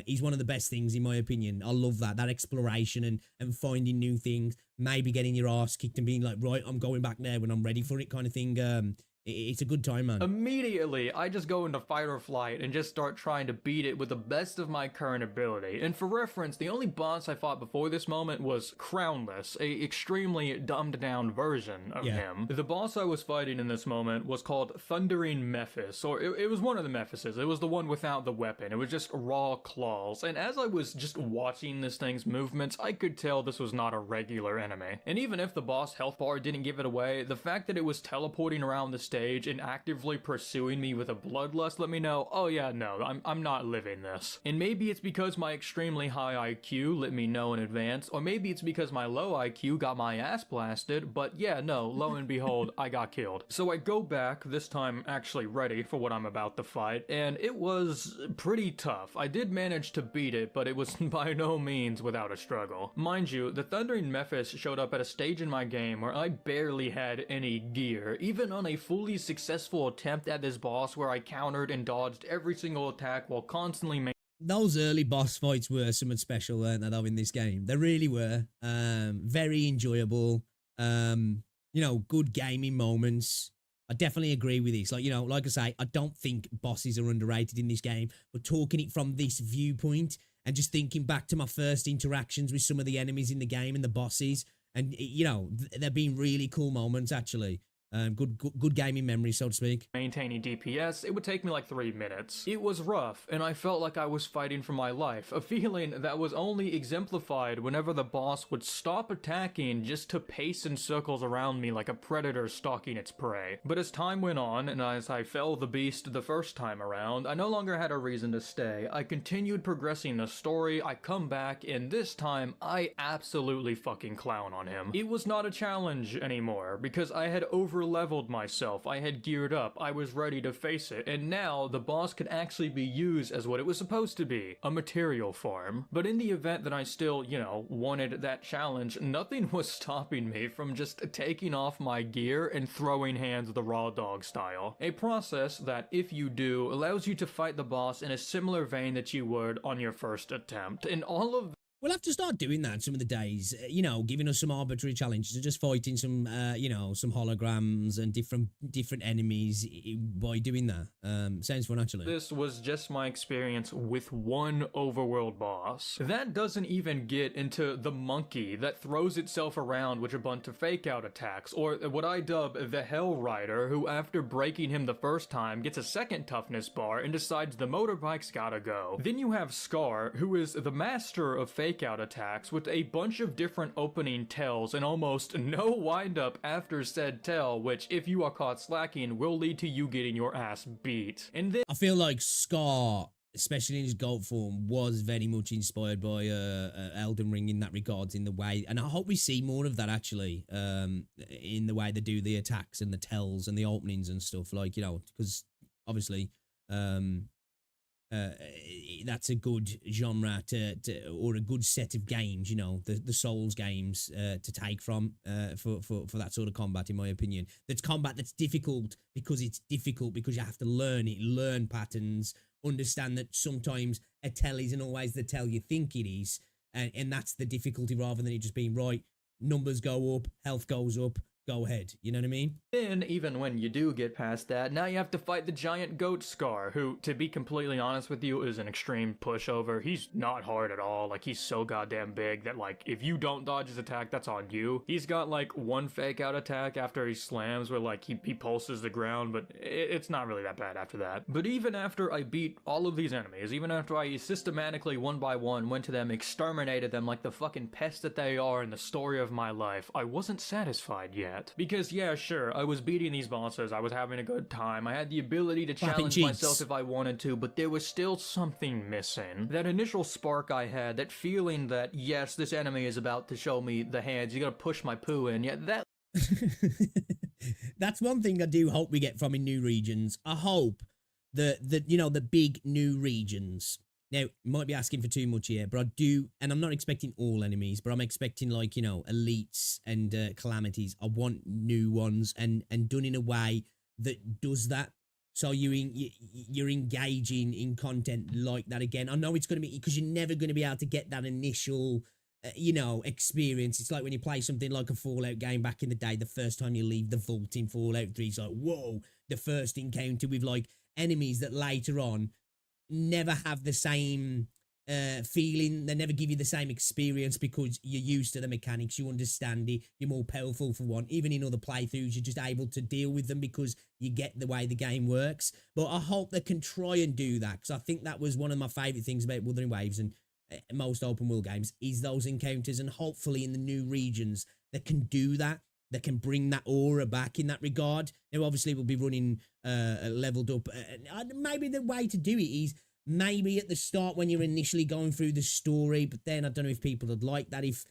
Is one of the best things in my opinion. I love that exploration and finding new things, maybe getting your ass kicked and being like, right, I'm going back there when I'm ready for it, kind of thing. It's a good time, man. Immediately, I just go into fight or flight and just start trying to beat it with the best of my current ability. And for reference, the only boss I fought before this moment was Crownless, a extremely dumbed down version of him. The boss I was fighting in this moment was called Thundering Mephis, or it was one of the Mephises. It was the one without the weapon. It was just raw claws. And as I was just watching this thing's movements, I could tell this was not a regular enemy. And even if the boss health bar didn't give it away, the fact that it was teleporting around the stage and actively pursuing me with a bloodlust let me know, oh yeah, no, I'm not living this. And maybe it's because my extremely high IQ let me know in advance, or maybe it's because my low IQ got my ass blasted, but yeah, no, lo and behold, I got killed. So I go back, this time actually ready for what I'm about to fight, and it was pretty tough. I did manage to beat it, but it was by no means without a struggle. Mind you, the Thundering Mephis showed up at a stage in my game where I barely had any gear, even on a fully successful attempt at this boss where I countered and dodged every single attack while constantly those early boss fights were something special, weren't they, though, in this game? They really were. Very enjoyable. Good gaming moments. I definitely agree with this. Like I say, I don't think bosses are underrated in this game, but talking it from this viewpoint and just thinking back to my first interactions with some of the enemies in the game and the bosses, and, they've been really cool moments, actually. Good gaming memory, so to speak. Maintaining DPS, it would take me like 3 minutes. It was rough, and I felt like I was fighting for my life, a feeling that was only exemplified whenever the boss would stop attacking just to pace in circles around me like a predator stalking its prey. But as time went on, and as I fell the beast the first time around, I no longer had a reason to stay. I continued progressing the story, I come back, and this time, I absolutely fucking clown on him. It was not a challenge anymore, because I had over-leveled myself, I had geared up, I was ready to face it, and now the boss could actually be used as what it was supposed to be, a material farm. But in the event that I still, wanted that challenge, nothing was stopping me from just taking off my gear and throwing hands the raw dog style. A process that, if you do, allows you to fight the boss in a similar vein that you would on your first attempt, and all of we'll have to start doing that some of the days, giving us some arbitrary challenges and just fighting some, some holograms and different enemies by doing that. Sounds fun, actually. This was just my experience with one overworld boss. That doesn't even get into the monkey that throws itself around with a bunch of fake out attacks, or what I dub the Hell Rider, who after breaking him the first time gets a second toughness bar and decides the motorbike's gotta go. Then you have Scar, who is the master of fake out attacks with a bunch of different opening tells and almost no wind up after said tell, which if you are caught slacking will lead to you getting your ass beat. And then I feel like Scar, especially in his goat form, was very much inspired by Elden Ring in that regards, in the way, and I hope we see more of that actually, in the way they do the attacks and the tells and the openings and stuff, because obviously that's a good genre or a good set of games, you know, the Souls games to take from for that sort of combat, in my opinion. That's combat that's difficult because it's difficult because you have to learn it, learn patterns, understand that sometimes a tell isn't always the tell you think it is, and that's the difficulty rather than it just being right. Numbers go up, health goes up. Go ahead, you know what I mean? Then, even when you do get past that, now you have to fight the giant goat Scar, who, to be completely honest with you, is an extreme pushover. He's not hard at all. Like, he's so goddamn big that, like, if you don't dodge his attack, that's on you. He's got, like, one fake out attack after he slams where, like, he pulses the ground, but it's not really that bad after that. But even after I beat all of these enemies, even after I systematically, one by one, went to them, exterminated them like the fucking pests that they are in the story of my life, I wasn't satisfied yet. Because, yeah, sure, I was beating these bosses, I was having a good time, I had the ability to challenge myself if I wanted to, but there was still something missing. That initial spark I had, that feeling that, yes, this enemy is about to show me the hands, you gotta push my poo in, yet that... That's one thing I do hope we get from in new regions. I hope that you know, the big new regions. Now, might be asking for too much here, but I do, and I'm not expecting all enemies, but I'm expecting, like, you know, elites and calamities. I want new ones and done in a way that does that. So you're engaging in content like that again. I know it's going to be, because you're never going to be able to get that initial, you know, experience. It's like when you play something like a Fallout game back in the day, the first time you leave the vault in Fallout 3, it's like, whoa, the first encounter with, like, enemies that later on never have the same feeling. They never give you the same experience because you're used to the mechanics, you understand it, you're more powerful for one. Even in other playthroughs, you're just able to deal with them because you get the way the game works. But I hope they can try and do that, because I think that was one of my favourite things about Wuthering Waves and most open world games, is those encounters. And hopefully in the new regions they can do that. They can bring that aura back in that regard. Now, obviously, we'll be running leveled up. Maybe the way to do it is maybe at the start when you're initially going through the story, but then I don't know if people would like that. If,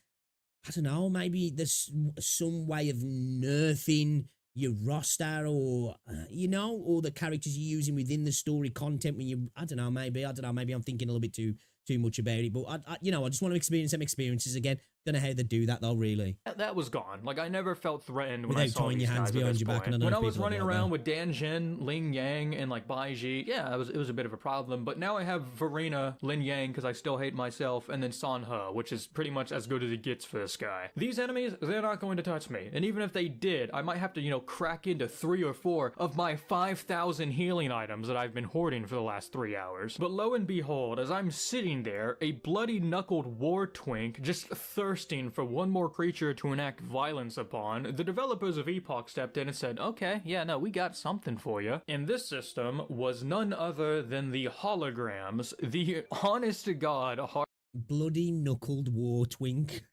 I don't know, maybe there's some way of nerfing your roster or, you know, or the characters you're using within the story content when you, I don't know, maybe I'm thinking a little bit too much about it, but I you know, I just want to experience some experiences again. Don't know how they do that though, really. That was gone. Like, I never felt threatened when without I saw these guys behind your back. When I was running around with Dan Jin, Ling Yang, and like Bai Ji, yeah, it was a bit of a problem. But now I have Verena, Lin Yang, because I still hate myself, and then San He, which is pretty much as good as it gets for this guy. These enemies, they're not going to touch me. And even if they did, I might have to, you know, crack into 3 or 4 of my 5,000 healing items that I've been hoarding for the last 3 hours. But lo and behold, as I'm sitting there, a bloody-knuckled war twink just thirsting for one more creature to enact violence upon, the developers of Epoch stepped in and said, okay, yeah, no, we got something for you. And this system was none other than the holograms, the honest-to-God bloody-knuckled war twink.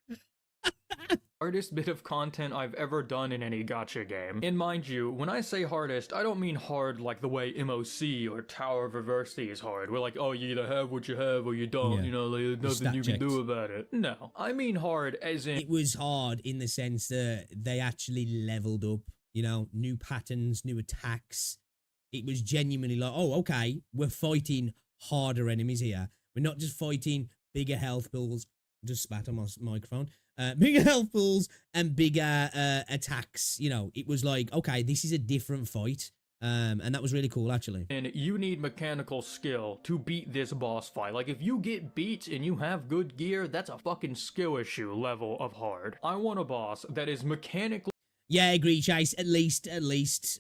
hardest bit of content I've ever done in any gacha game. And mind you, when I say hardest, I don't mean hard like the way MOC or Tower of Adversity is hard. We're like, oh, you either have what you have or you don't, you know, like, there's nothing you can do about it. No, I mean hard as in... It was hard in the sense that they actually leveled up, you know, new patterns, new attacks. It was genuinely like, oh, okay, we're fighting harder enemies here. We're not just fighting bigger health pools. Just spat on my microphone. Bigger health pools and bigger attacks. You know, it was like, okay, this is a different fight. And that was really cool, actually. And you need mechanical skill to beat this boss fight. Like, if you get beat and you have good gear, that's a fucking skill issue level of hard. I want a boss that is mechanically... Yeah, I agree, Chase. At least.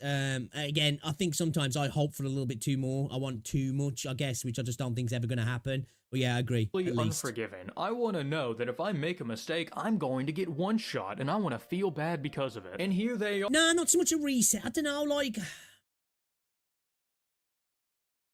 Again, I think sometimes I hope for a little bit too more. I want too much, I guess, which I just don't think is ever going to happen. But yeah, I agree. Unforgiven. I want to know that if I make a mistake, I'm going to get one shot, and I want to feel bad because of it. And here they are. No, not so much a reset. I don't know, like...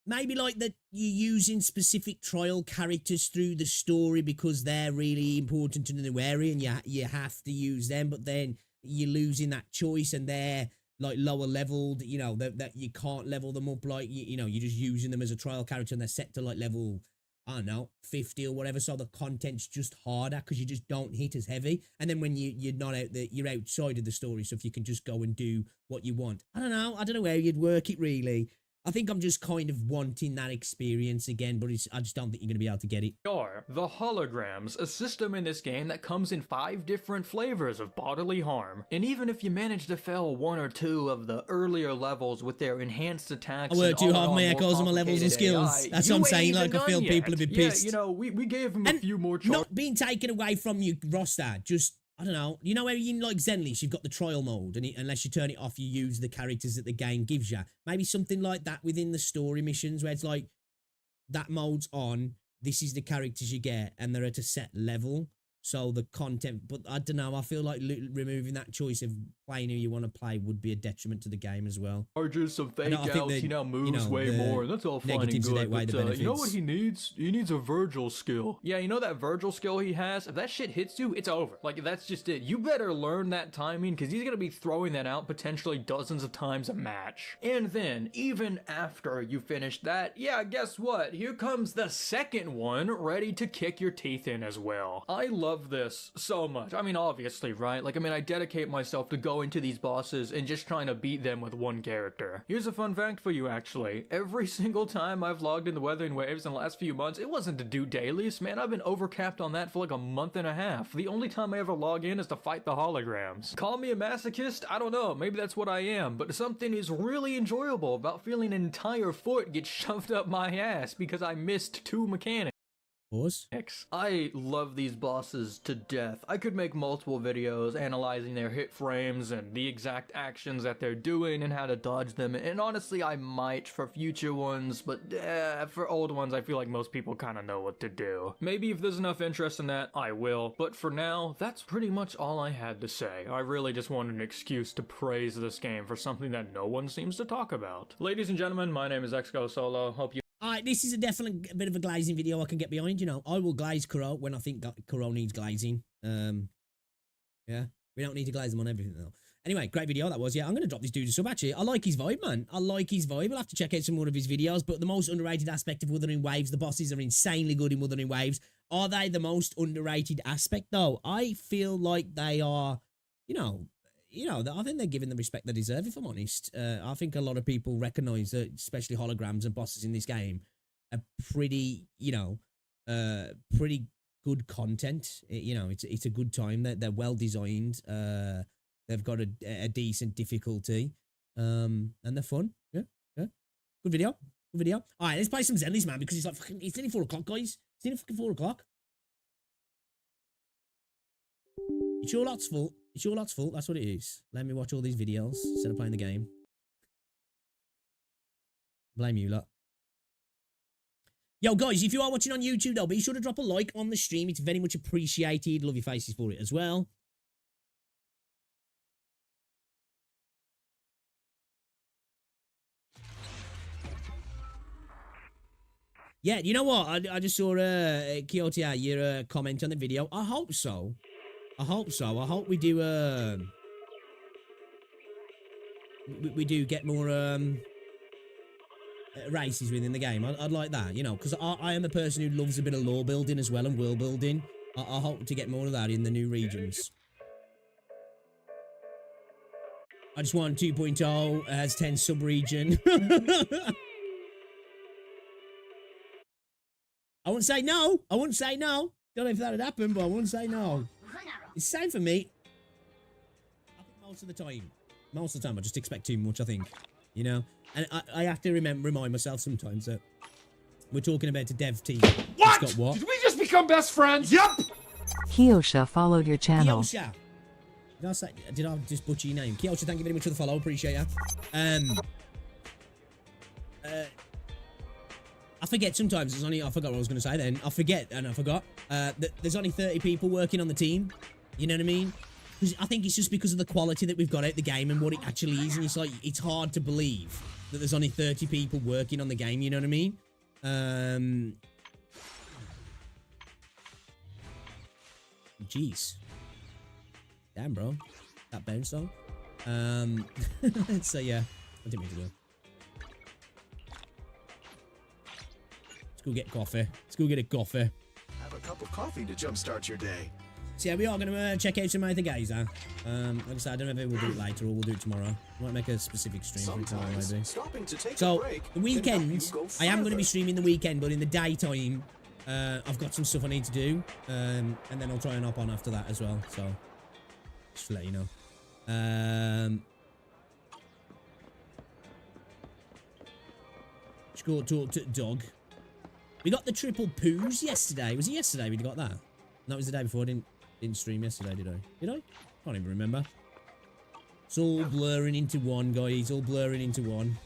Maybe like that you're using specific trial characters through the story because they're really important in the area and you have to use them, but then you're losing that choice and they're like lower leveled, you know, that you can't level them up, like, you know, you're just using them as a trial character and they're set to like level, I don't know, 50 or whatever, so the content's just harder because you just don't hit as heavy. And then when you're not out there, you're outside of the story, so if you can just go and do what you want. I don't know how you'd work it really. I think I'm just kind of wanting that experience again, but I just don't think you're going to be able to get it. Are the holograms, a system in this game that comes in 5 different flavors of bodily harm. And even if you manage to fail 1 or 2 of the earlier levels with their enhanced attacks, I worked too hard on my echoes and my levels and skills. That's what I'm saying. Like, I feel people have been pissed. Yeah, you know, we gave them a few more charges. Not being taken away from your roster, just, I don't know. You know where in like Zenless, you've got the trial mode, and unless you turn it off, you use the characters that the game gives you. Maybe something like that within the story missions, where it's like, that mode's on, this is the characters you get, and they're at a set level. So the content, but I don't know, I feel like removing that choice of playing who you want to play would be a detriment to the game as well. Charges some fake outs, he now moves way more. That's all fine and good, but you know what he needs? He needs a Virgil skill. Yeah, you know that Virgil skill he has? If that shit hits you, it's over. Like, that's just it. You better learn that timing, because he's going to be throwing that out potentially dozens of times a match. And then, even after you finish that, yeah, guess what? Here comes the second one, ready to kick your teeth in as well. I love this so much. I mean, obviously, right? Like, I mean, I dedicate myself to going to these bosses and just trying to beat them with one character. Here's a fun fact for you, actually. Every single time I've logged into Weathering Waves in the last few months, it wasn't to do dailies. Man, I've been overcapped on that for like a month and a half. The only time I ever log in is to fight the holograms. Call me a masochist? I don't know. Maybe that's what I am. But something is really enjoyable about feeling an entire foot get shoved up my ass because I missed 2 mechanics. I love these bosses to death. I could make multiple videos analyzing their hit frames and the exact actions that they're doing and how to dodge them, and honestly I might for future ones, but for old ones I feel like most people kind of know what to do. Maybe if there's enough interest in that, I will, but for now, that's pretty much all I had to say. I really just wanted an excuse to praise this game for something that no one seems to talk about. Ladies and gentlemen, my name is XGoSolo. Hope you Alright, this is definitely a bit of a glazing video I can get behind, you know. I will glaze Kuro when I think Kuro needs glazing. Yeah, we don't need to glaze him on everything, though. Anyway, great video that was. Yeah, I'm going to drop this dude a sub, actually. I like his vibe, man. I like his vibe. We'll have to check out some more of his videos, but the most underrated aspect of Wuthering Waves, the bosses are insanely good in Wuthering Waves. Are they the most underrated aspect, though? I feel like they are, you know, I think they're given the respect they deserve, if I'm honest. I think a lot of people recognize that, especially holograms and bosses in this game, are pretty, pretty good content. It's a good time. They're well designed. They've got a decent difficulty, and they're fun. Yeah. Good video. All right, let's play some Zenless, man, because it's nearly 4 o'clock, guys. It's nearly fucking 4 o'clock. It's your lot's fault. It's your lot's fault. That's what it is. Let me watch all these videos instead of playing the game. Blame you lot. Yo, guys, if you are watching on YouTube, though, be sure to drop a like on the stream. It's very much appreciated. Love your faces for it as well. Yeah, you know what? I just saw Kyotia, your comment on the video. I hope so. I hope we do we do get more races within the game. I'd like that, you know, because I am a person who loves a bit of lore building as well and world building. I hope to get more of that in the new regions. I just want 2.0 has 10 sub-region. I wouldn't say no. Don't know if that would happen, but I wouldn't say no. It's the same for me. I think most of the time I just expect too much, I think. You know? And I have to remind myself sometimes that we're talking about a dev team. What? Got what? Did we just become best friends? Yep! Kyosha followed your channel. Kyosha. Did I just butcher your name? Kyosha, thank you very much for the follow. Appreciate you. I forget sometimes. I forgot what I was going to say then. I forget. That there's only 30 people working on the team. You know what I mean? Because I think it's just because of the quality that we've got out the game and what it actually is. And it's like, it's hard to believe that there's only 30 people working on the game. You know what I mean? Jeez. Damn, bro. That bounced though. So yeah. I didn't mean to do it. Let's go get coffee. Let's go get a coffee. Have a cup of coffee to jumpstart your day. So yeah, we are going to check out some of the Gazer. Like I said, I don't know if we'll do it later or we'll do it tomorrow. Might make a specific stream for it tomorrow, maybe. So, the weekend, I am going to be streaming the weekend, but in the daytime, I've got some stuff I need to do. And then I'll try and hop on after that as well. So, just to let you know. Just go talk to Dog. We got the triple poos yesterday. Was it yesterday we got that? That was the day before. I didn't stream yesterday, did I? Did I? Can't even remember. It's all blurring into one, guys. All blurring into one.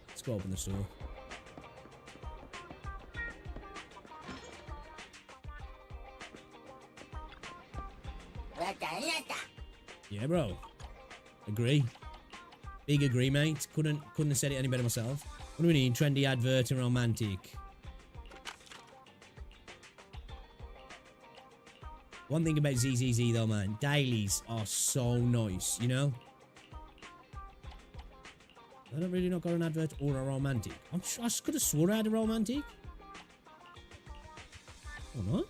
Let's go open the store. Yeah, bro. Agree. Big agree, mate. Couldn't have said it any better myself. What do we need? Trendy, advert, and romantic. One thing about ZZZ though, man, dailies are so nice, you know? I don't really not got an advert or a romantic. I could have swore I had a romantic. Or not?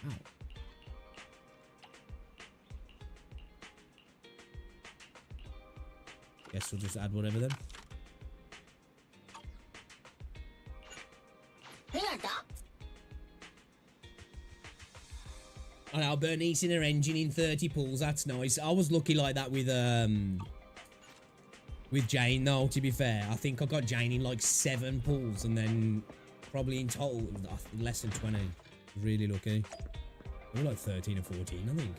Ow. Guess we'll just add whatever then. Oh no, Burnice in her engine in 30 pulls, that's nice. I was lucky like that with Jane though, to be fair. I think I got Jane in like 7 pulls and then probably in total less than 20. Really lucky. They were like 13 or 14, I think.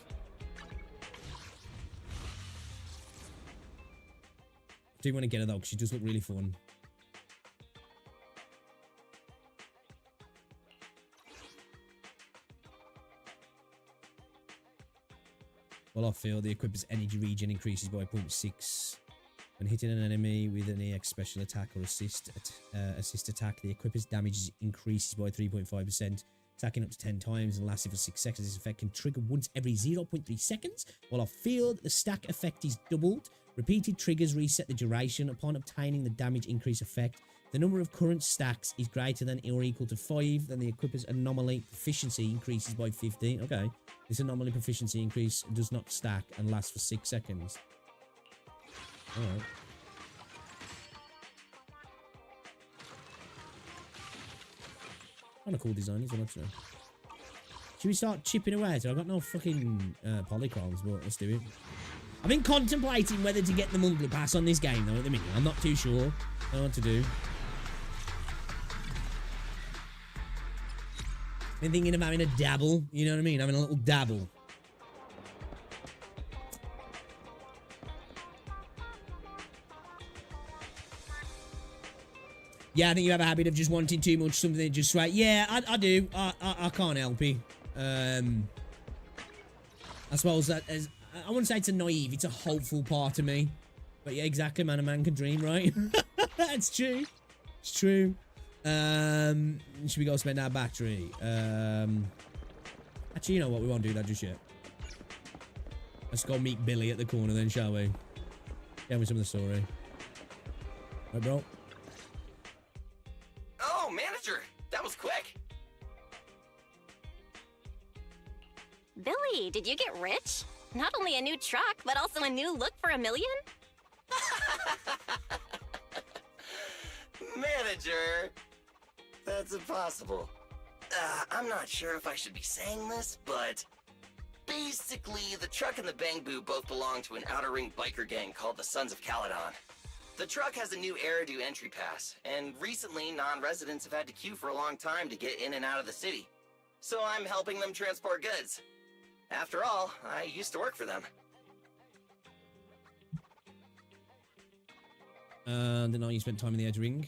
I do want to get her though, because she does look really fun. Well, I feel the equipment's energy regen increases by 0.6. When hitting an enemy with an EX special attack or assist attack, the equipment's damage increases by 3.5%. Attacking up to 10 times and lasting for 6 seconds. This effect can trigger once every 0.3 seconds. While I feel the stack effect is doubled, repeated triggers reset the duration. Upon obtaining the damage increase effect, the number of current stacks is greater than or equal to 5, then the equipper's anomaly proficiency increases by 15. Okay. This anomaly proficiency increase does not stack and lasts for 6 seconds. Alright. Kind of cool design, isn't it? Should we start chipping away? So I've got no fucking polychromes, but let's do it. I've been contemplating whether to get the monthly pass on this game, though, at the minute. I'm not too sure. I don't know what to do. Been thinking of having a dabble, you know what I mean? Having a little dabble. Yeah, I think you have a habit of just wanting too much something just right. Yeah, I do. I can't help it. I suppose that as I wouldn't say it's a naive, it's a hopeful part of me. But yeah, exactly, man. A man can dream, right? That's true. It's true. Should we go spend our battery? Actually, you know what? We won't do that just yet. Let's go meet Billy at the corner then, shall we? Tell me some of the story. Right, bro? Oh, manager! That was quick! Billy, did you get rich? Not only a new truck, but also a new look for $1 million? Manager! That's impossible. I'm not sure if I should be saying this, but basically, the truck and the Bang Boo both belong to an outer ring biker gang called the Sons of Caledon. The truck has a new Eridu entry pass, and recently, non-residents have had to queue for a long time to get in and out of the city. So I'm helping them transport goods. After all, I used to work for them. Then you spent time in the Edge Ring.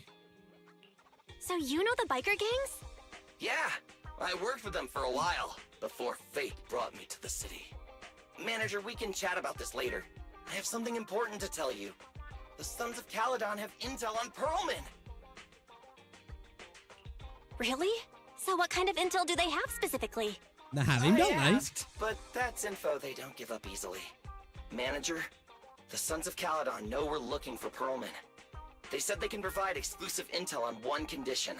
So you know the biker gangs? Yeah, I worked with them for a while, before fate brought me to the city. Manager, we can chat about this later. I have something important to tell you. The Sons of Caledon have intel on Pearlman! Really? So what kind of intel do they have specifically? They have him, don't they? But that's info they don't give up easily. Manager, the Sons of Caledon know we're looking for Pearlman. They said they can provide exclusive intel on one condition.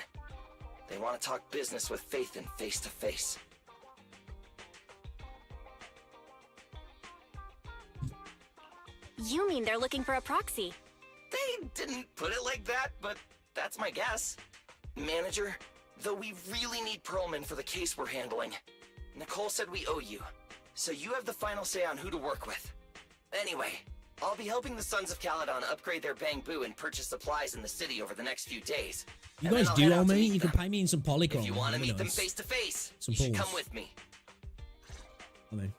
They want to talk business with Faith and face to face. You mean they're looking for a proxy? They didn't put it like that, but that's my guess. Manager, though we really need Pearlman for the case we're handling, Nicole said we owe you, so you have the final say on who to work with. Anyway, I'll be helping the Sons of Caledon upgrade their Bamboo and purchase supplies in the city over the next few days. You guys do owe me? You can pay me in some polygon. If you want to meet them face to face, you should come with me. I mean,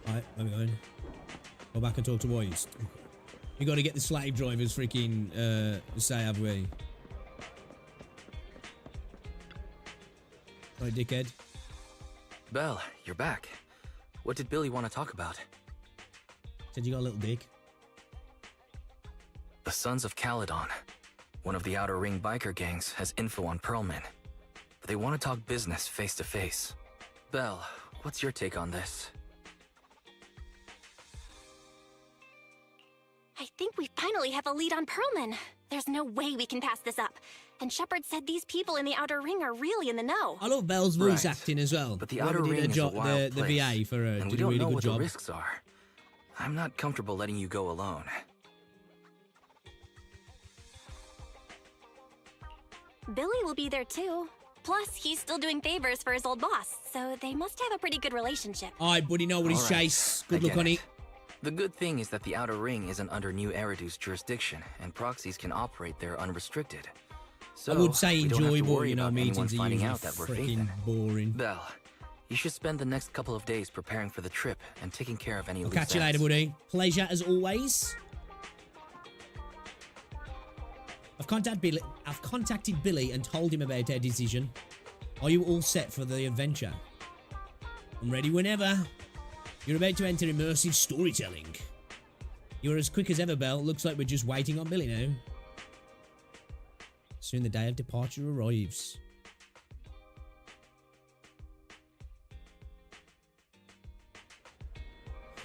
alright, where are we going? Go back and talk to Wise. You got to get the slave drivers freaking say have we? Right, dickhead. Belle, you're back. What did Billy want to talk about? Said you got a little dick. The Sons of Caledon, one of the Outer Ring biker gangs, has info on Pearlman. But they want to talk business face to face. Belle, what's your take on this? I think we finally have a lead on Pearlman. There's no way we can pass this up. And Shepard said these people in the Outer Ring are really in the know. I love Belle's voice acting as well. But the Outer Ring is a wild the place, VA for and did we a don't really know good what job. the risks are. I'm not comfortable letting you go alone. Billy will be there too. Plus, he's still doing favors for his old boss, so they must have a pretty good relationship. Alright, buddy, know what he's chase. Good luck on it. The good thing is that the Outer Ring isn't under New Eridu's jurisdiction, and proxies can operate there unrestricted. So I would say we don't have to enjoyable, worry you know, about anyone meetings are finding usually out that we're freaking faithing. boring. Belle, you should spend the next couple of days preparing for the trip and taking care of any I'll loose catch you ends. later, buddy. Pleasure as always. I've contacted Billy and told him about our decision. Are you all set for the adventure? I'm ready whenever. You're about to enter immersive storytelling. You're as quick as ever, Belle. Looks like we're just waiting on Billy now. Soon the day of departure arrives.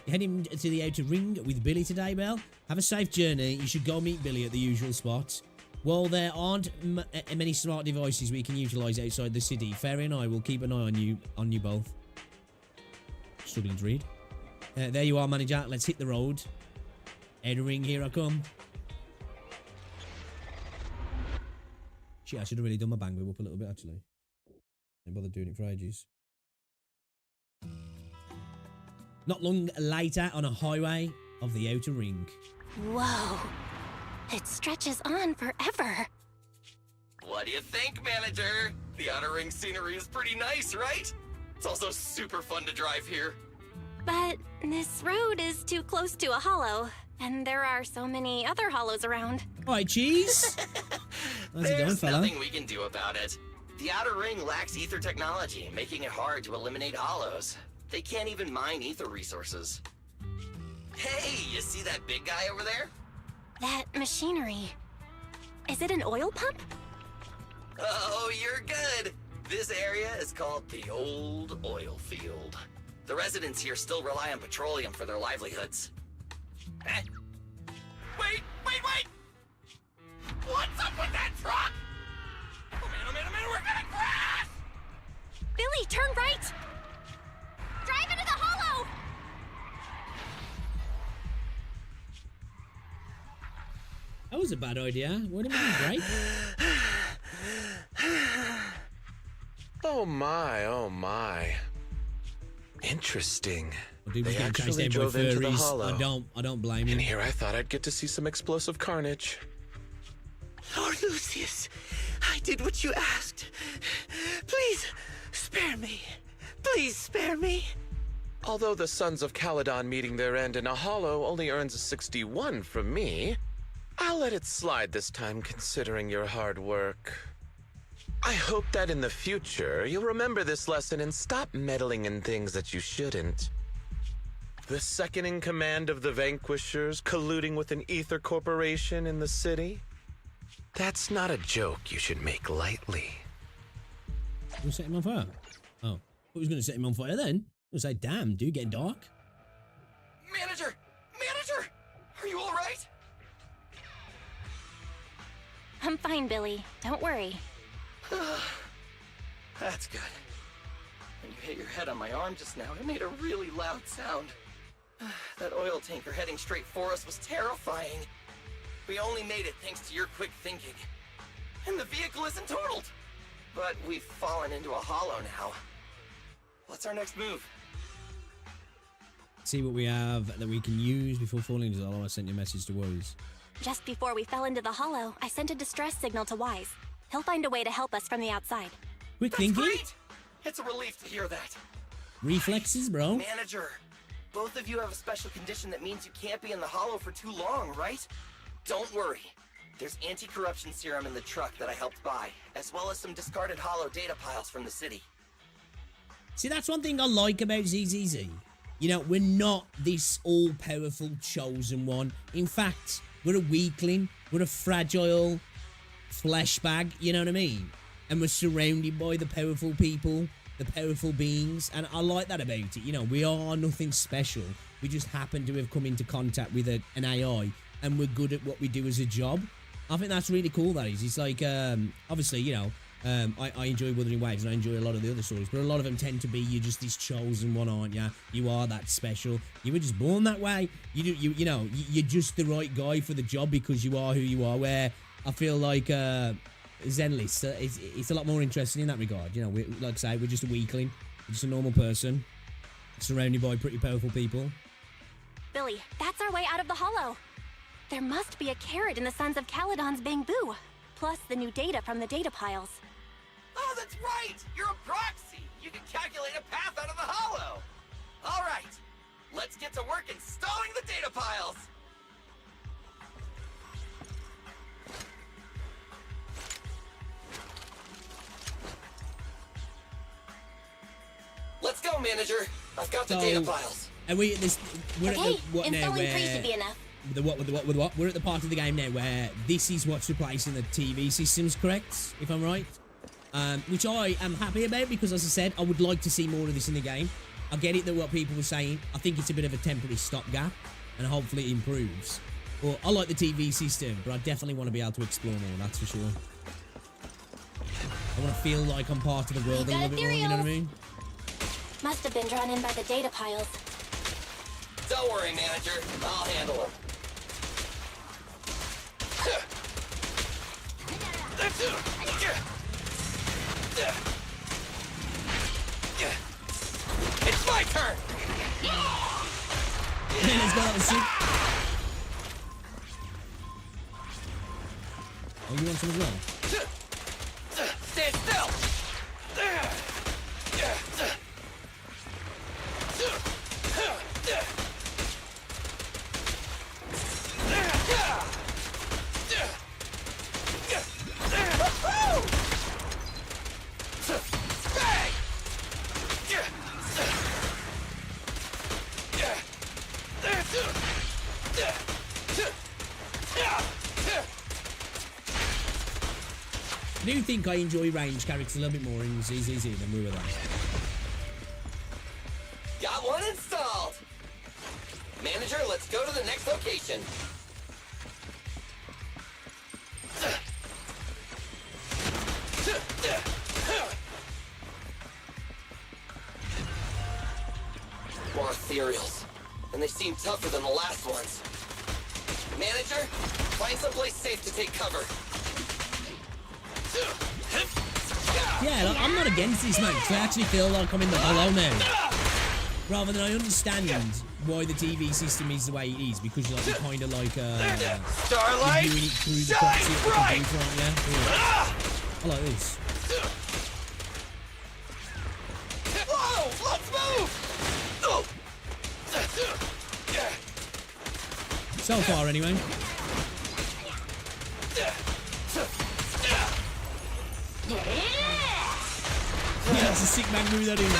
You're heading to the Outer Ring with Billy today, Belle. Have a safe journey. You should go meet Billy at the usual spot. Well, there aren't many smart devices we can utilize outside the city. Fairy and I will keep an eye on you both. Struggling to read. There you are, manager. Let's hit the road. Outer Ring, here I come. Shit, I should have really done my bang whip up a little bit, actually. Didn't bother doing it for ages. Not long later, on a highway of the Outer Ring. Whoa. It stretches on forever. What do you think, manager? The Outer Ring scenery is pretty nice, right? It's also super fun to drive here. But this road is too close to a hollow, and there are so many other hollows around. Alright, cheese. How's it going, fella? There's nothing we can do about it. The Outer Ring lacks ether technology, making it hard to eliminate hollows. They can't even mine ether resources. Hey, you see that big guy over there? That machinery. Is it an oil pump? Oh, you're good. This area is called the Old Oil Field. The residents here still rely on petroleum for their livelihoods. Eh? Wait! What's up with that truck? Oh man, we're gonna crash! Billy, turn right! Drive into the hollow! That was a bad idea. Wouldn't it be great? Oh my. Interesting. Well, dude, they actually drove into the hollow. I don't blame you. And here I thought I'd get to see some explosive carnage. Lord Lucius, I did what you asked. Please, spare me. Please spare me. Although the Sons of Caledon meeting their end in a hollow only earns a 61 from me, I'll let it slide this time considering your hard work. I hope that in the future you'll remember this lesson and stop meddling in things that you shouldn't. The second in command of the Vanquishers colluding with an ether corporation in the city? That's not a joke you should make lightly. You set him on fire? Oh, I was going to set him on fire then. I was like, damn, dude, getting dark. Manager! Are you alright? I'm fine, Billy. Don't worry. That's good. When you hit your head on my arm just now, it made a really loud sound. That oil tanker heading straight for us was terrifying. We only made it thanks to your quick thinking. And the vehicle isn't totaled. But we've fallen into a hollow now. What's our next move? See what we have that we can use before falling into the hollow. I sent you a message to Wise. Just before we fell into the hollow, I sent a distress signal to Wise. He'll find a way to help us from the outside. Quick thinking? Great! It's a relief to hear that. Reflexes, bro. Manager, both of you have a special condition that means you can't be in the hollow for too long, right? Don't worry. There's anti-corruption serum in the truck that I helped buy, as well as some discarded hollow data piles from the city. See, that's one thing I like about ZZZ. You know, we're not this all-powerful chosen one. In fact, we're a weakling. We're a fragile flesh bag, you know what I mean? And we're surrounded by the powerful people, the powerful beings, and I like that about it. You know, we are nothing special. We just happen to have come into contact with an AI, and we're good at what we do as a job. I think that's really cool, that is. It's like, obviously, you know, I enjoy Wuthering Waves, and I enjoy a lot of the other stories, but a lot of them tend to be, you're just this chosen one, aren't you? You are that special. You were just born that way. You know, you're just the right guy for the job because you are who you are, where I feel like Zenless, it's a lot more interesting in that regard. You know, like I say, we're just a weakling. We're just a normal person, surrounded by pretty powerful people. Billy, that's our way out of the hollow. There must be a carrot in the Sons of Caledon's bamboo, plus the new data from the data piles. Oh, that's right! You're a proxy! You can calculate a path out of the hollow! Alright, let's get to work installing the data piles! Let's go, manager! I've got the data piles. And we're at the what now, installing 3 should be enough. The what? We're at the part of the game now where this is what's replacing the TV systems, correct? If I'm right. Which I am happy about because, as I said, I would like to see more of this in the game. I get it that what people were saying. I think it's a bit of a temporary stopgap, and hopefully it improves. But I like the TV system, but I definitely want to be able to explore more, that's for sure. I want to feel like I'm part of the world a little bit more, you know what I mean? Must have been drawn in by the data piles. Don't worry, manager. I'll handle them. It's my turn! Let's go, that was sick. Oh, you want some as well? Stand still! I do think I enjoy range characters a little bit more in ZZZ than we were there. Got one installed! Manager, let's go to the next location. More ethereals. And they seem tougher than the last ones. Manager, find someplace safe to take cover. Yeah, like, I'm not against this, mate. So I actually feel like I'm in the hollow now. Rather than I understand why the TV system is the way it is, because you're kind of like Starlight, viewing it through the shine bright! I like this. Whoa, let's move! So far, anyway. Yeah, that's a sick man move, that is.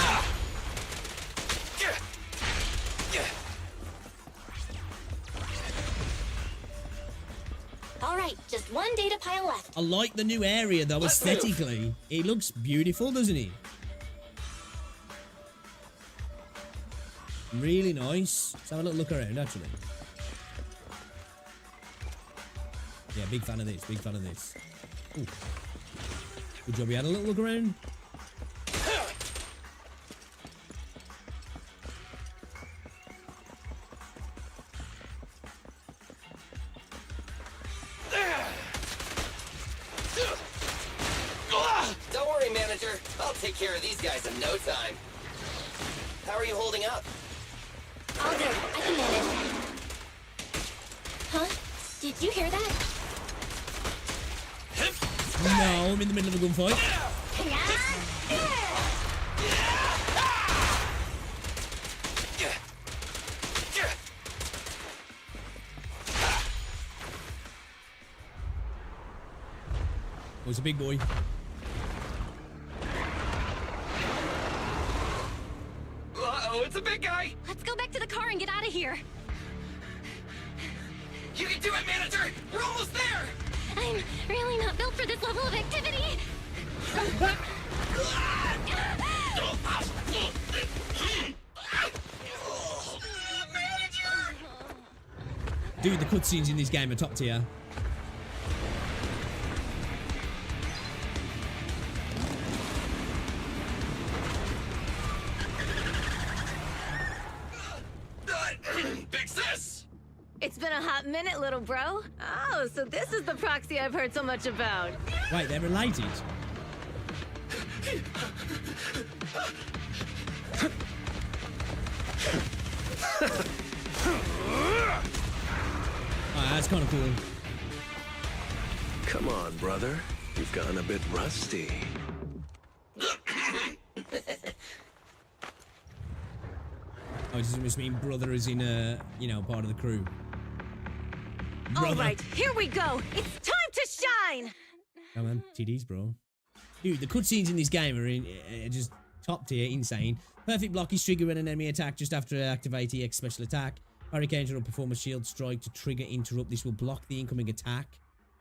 Alright, just one data pile left. I like the new area, though, aesthetically. It looks beautiful, doesn't it? Really nice. Let's have a little look around, actually. Yeah, big fan of this. Big fan of this. Ooh. Good job. We had a little look around. Don't worry, manager. I'll take care of these guys in no time. How are you holding up? All good. I can manage. Huh? Did you hear that? No, I'm in the middle of a gunfight. Oh, it's a big boy. Uh-oh, it's a big guy! Let's go back to the car and get out of here. You can do it, manager! We're almost there! I'm really not built for this level of activity. Dude, the cutscenes in this game are top tier. Big sis! It's been a hot minute, little bro. Oh, so this is the proxy I've heard so much about. Wait, they're related. Oh, that's kind of cool. Come on, brother. You've gotten a bit rusty. Oh, does it just mean brother is in you know, part of the crew? Brother. All right, here we go. It's time to shine. Come on, TDs, bro. Dude, the cutscenes in this game are just top tier, insane. Perfect block is triggered when an enemy attack just after activate EX special attack. Parry counter or perform a shield strike to trigger interrupt. This will block the incoming attack.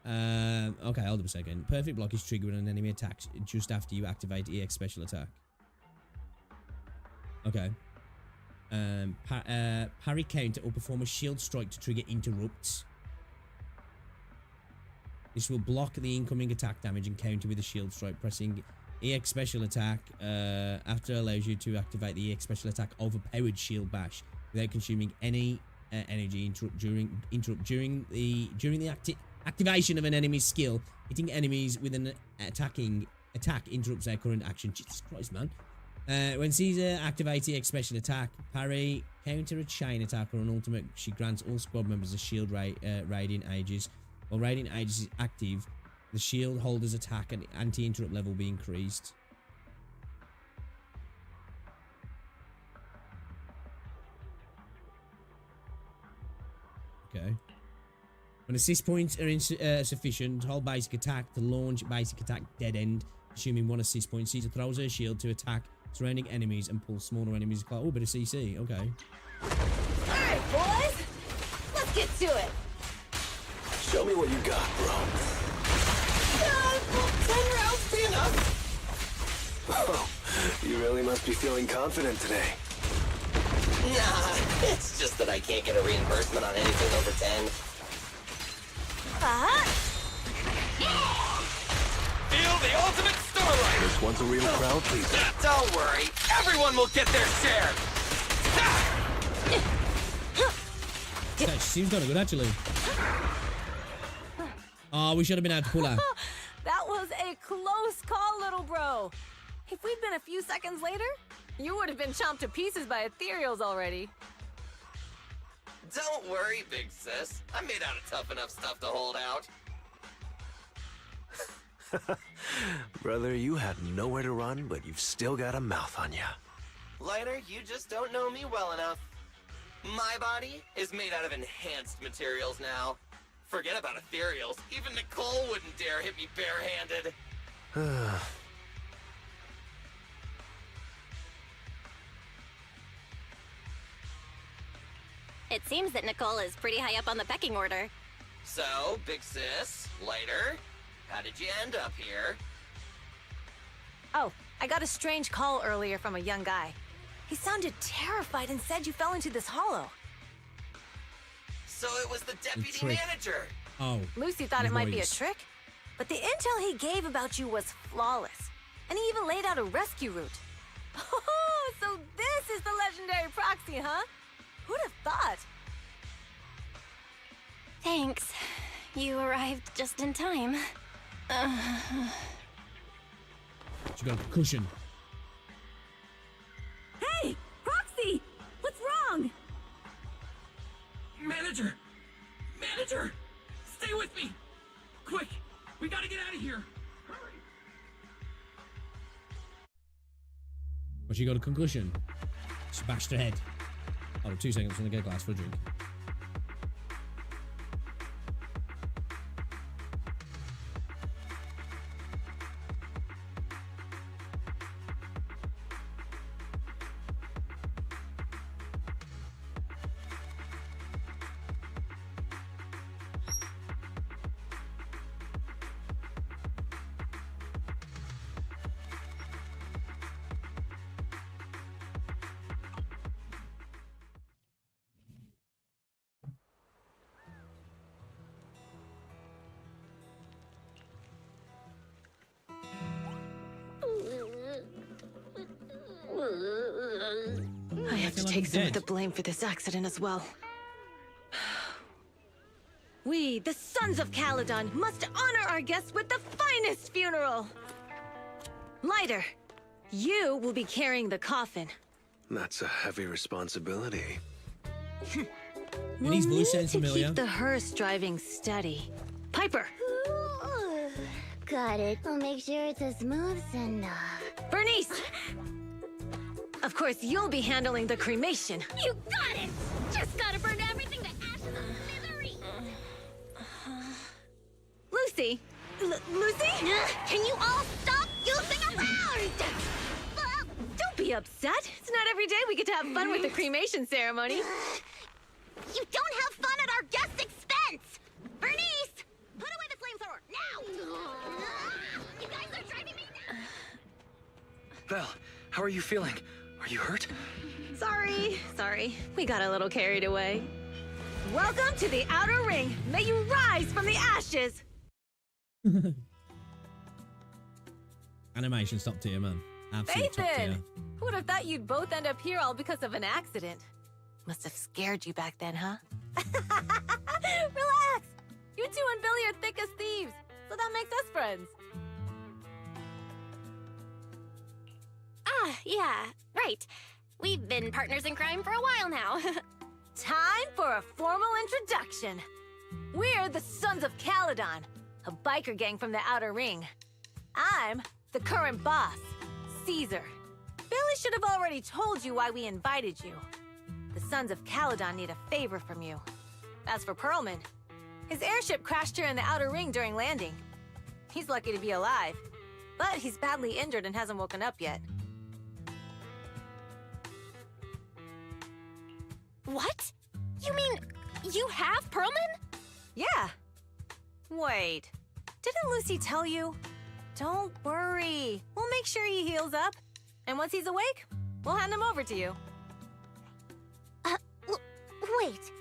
Okay, hold up a second. Perfect block is triggered when an enemy attacks just after you activate EX special attack. Okay. Parry counter or perform a shield strike to trigger interrupts. This will block the incoming attack damage and counter with a shield strike. Pressing EX special attack after allows you to activate the EX special attack overpowered shield bash without consuming any energy. Interrupt during the activation of an enemy's skill. Hitting enemies with an attack interrupts their current action. Jesus Christ, man. When Caesar activates EX special attack, parry, counter a chain attack or an ultimate, she grants all squad members a shield radiant ages. While radiant ages is active, the shield holder's attack and anti-interrupt level will be increased. Okay. When assist points are insufficient, hold basic attack to launch basic attack dead end, assuming one assist point. Caesar throws her shield to attack surrounding enemies and pulls smaller enemies. Oh, bit of CC. Okay. Alright, boys. Let's get to it. Show me what you got, bro. 10 rounds be enough? Oh, you really must be feeling confident today. Nah, it's just that I can't get a reimbursement on anything over 10. Feel the ultimate starlight! This one's a real crowd pleaser. Don't worry, everyone will get their share! That seems kind of good, actually. Oh, we should have been able to pull her. That was a close call, little bro. If we'd been a few seconds later, you would have been chomped to pieces by ethereals already. Don't worry, big sis. I'm made out of tough enough stuff to hold out. Brother, you had nowhere to run, but you've still got a mouth on ya. Lighter, you just don't know me well enough. My body is made out of enhanced materials now. Forget about ethereals. Even Nicole wouldn't dare hit me barehanded. It seems that Nicole is pretty high up on the pecking order. So, big sis, Lighter, how did you end up here? Oh, I got a strange call earlier from a young guy. He sounded terrified and said you fell into this hollow. So it was the deputy manager. Oh. Lucy thought it might be a trick, but the intel he gave about you was flawless. And he even laid out a rescue route. Oh, so this is the legendary proxy, huh? Who'd have thought? Thanks. You arrived just in time. She got a cushion. Hey, Proxy! What's wrong? Manager! Manager! Stay with me! Quick! We gotta get out of here! Hurry! Well, she got a concussion. She bashed her head. Oh, 2 seconds. I'm gonna get a glass for a drink. I have to take some of the blame for this accident as well. We, the Sons of Caledon, must honor our guests with the finest funeral! Lighter, you will be carrying the coffin. That's a heavy responsibility. We'll need to keep the hearse driving steady. Piper! Got it. I'll make sure it's as smooth and Burnice! Of course, you'll be handling the cremation. You got it! Just gotta burn everything to ashes and misery! Lucy! Lucy? Can you all stop goofing around? Don't be upset. It's not every day we get to have fun with the cremation ceremony. You don't have fun at our guest's expense! Burnice! Put away the flamethrower, now! You guys are driving me nuts! Belle, how are you feeling? Are you hurt? Sorry. We got a little carried away. Welcome to the Outer Ring. May you rise from the ashes. Animation's top tier, man. Absolute top tier. Who would have thought you'd both end up here all because of an accident? Must have scared you back then, huh? Relax! You two and Billy are thick as thieves, so that makes us friends. Ah, yeah, right. We've been partners in crime for a while now. Time for a formal introduction. We're the Sons of Caledon, a biker gang from the Outer Ring. I'm the current boss, Caesar. Billy should have already told you why we invited you. The Sons of Caledon need a favor from you. As for Pearlman, his airship crashed here in the Outer Ring during landing. He's lucky to be alive, but he's badly injured and hasn't woken up yet. What? You mean you have Pearlman? Yeah. Wait, didn't Lucy tell you? Don't worry. We'll make sure he heals up. And once he's awake, we'll hand him over to you. Wait.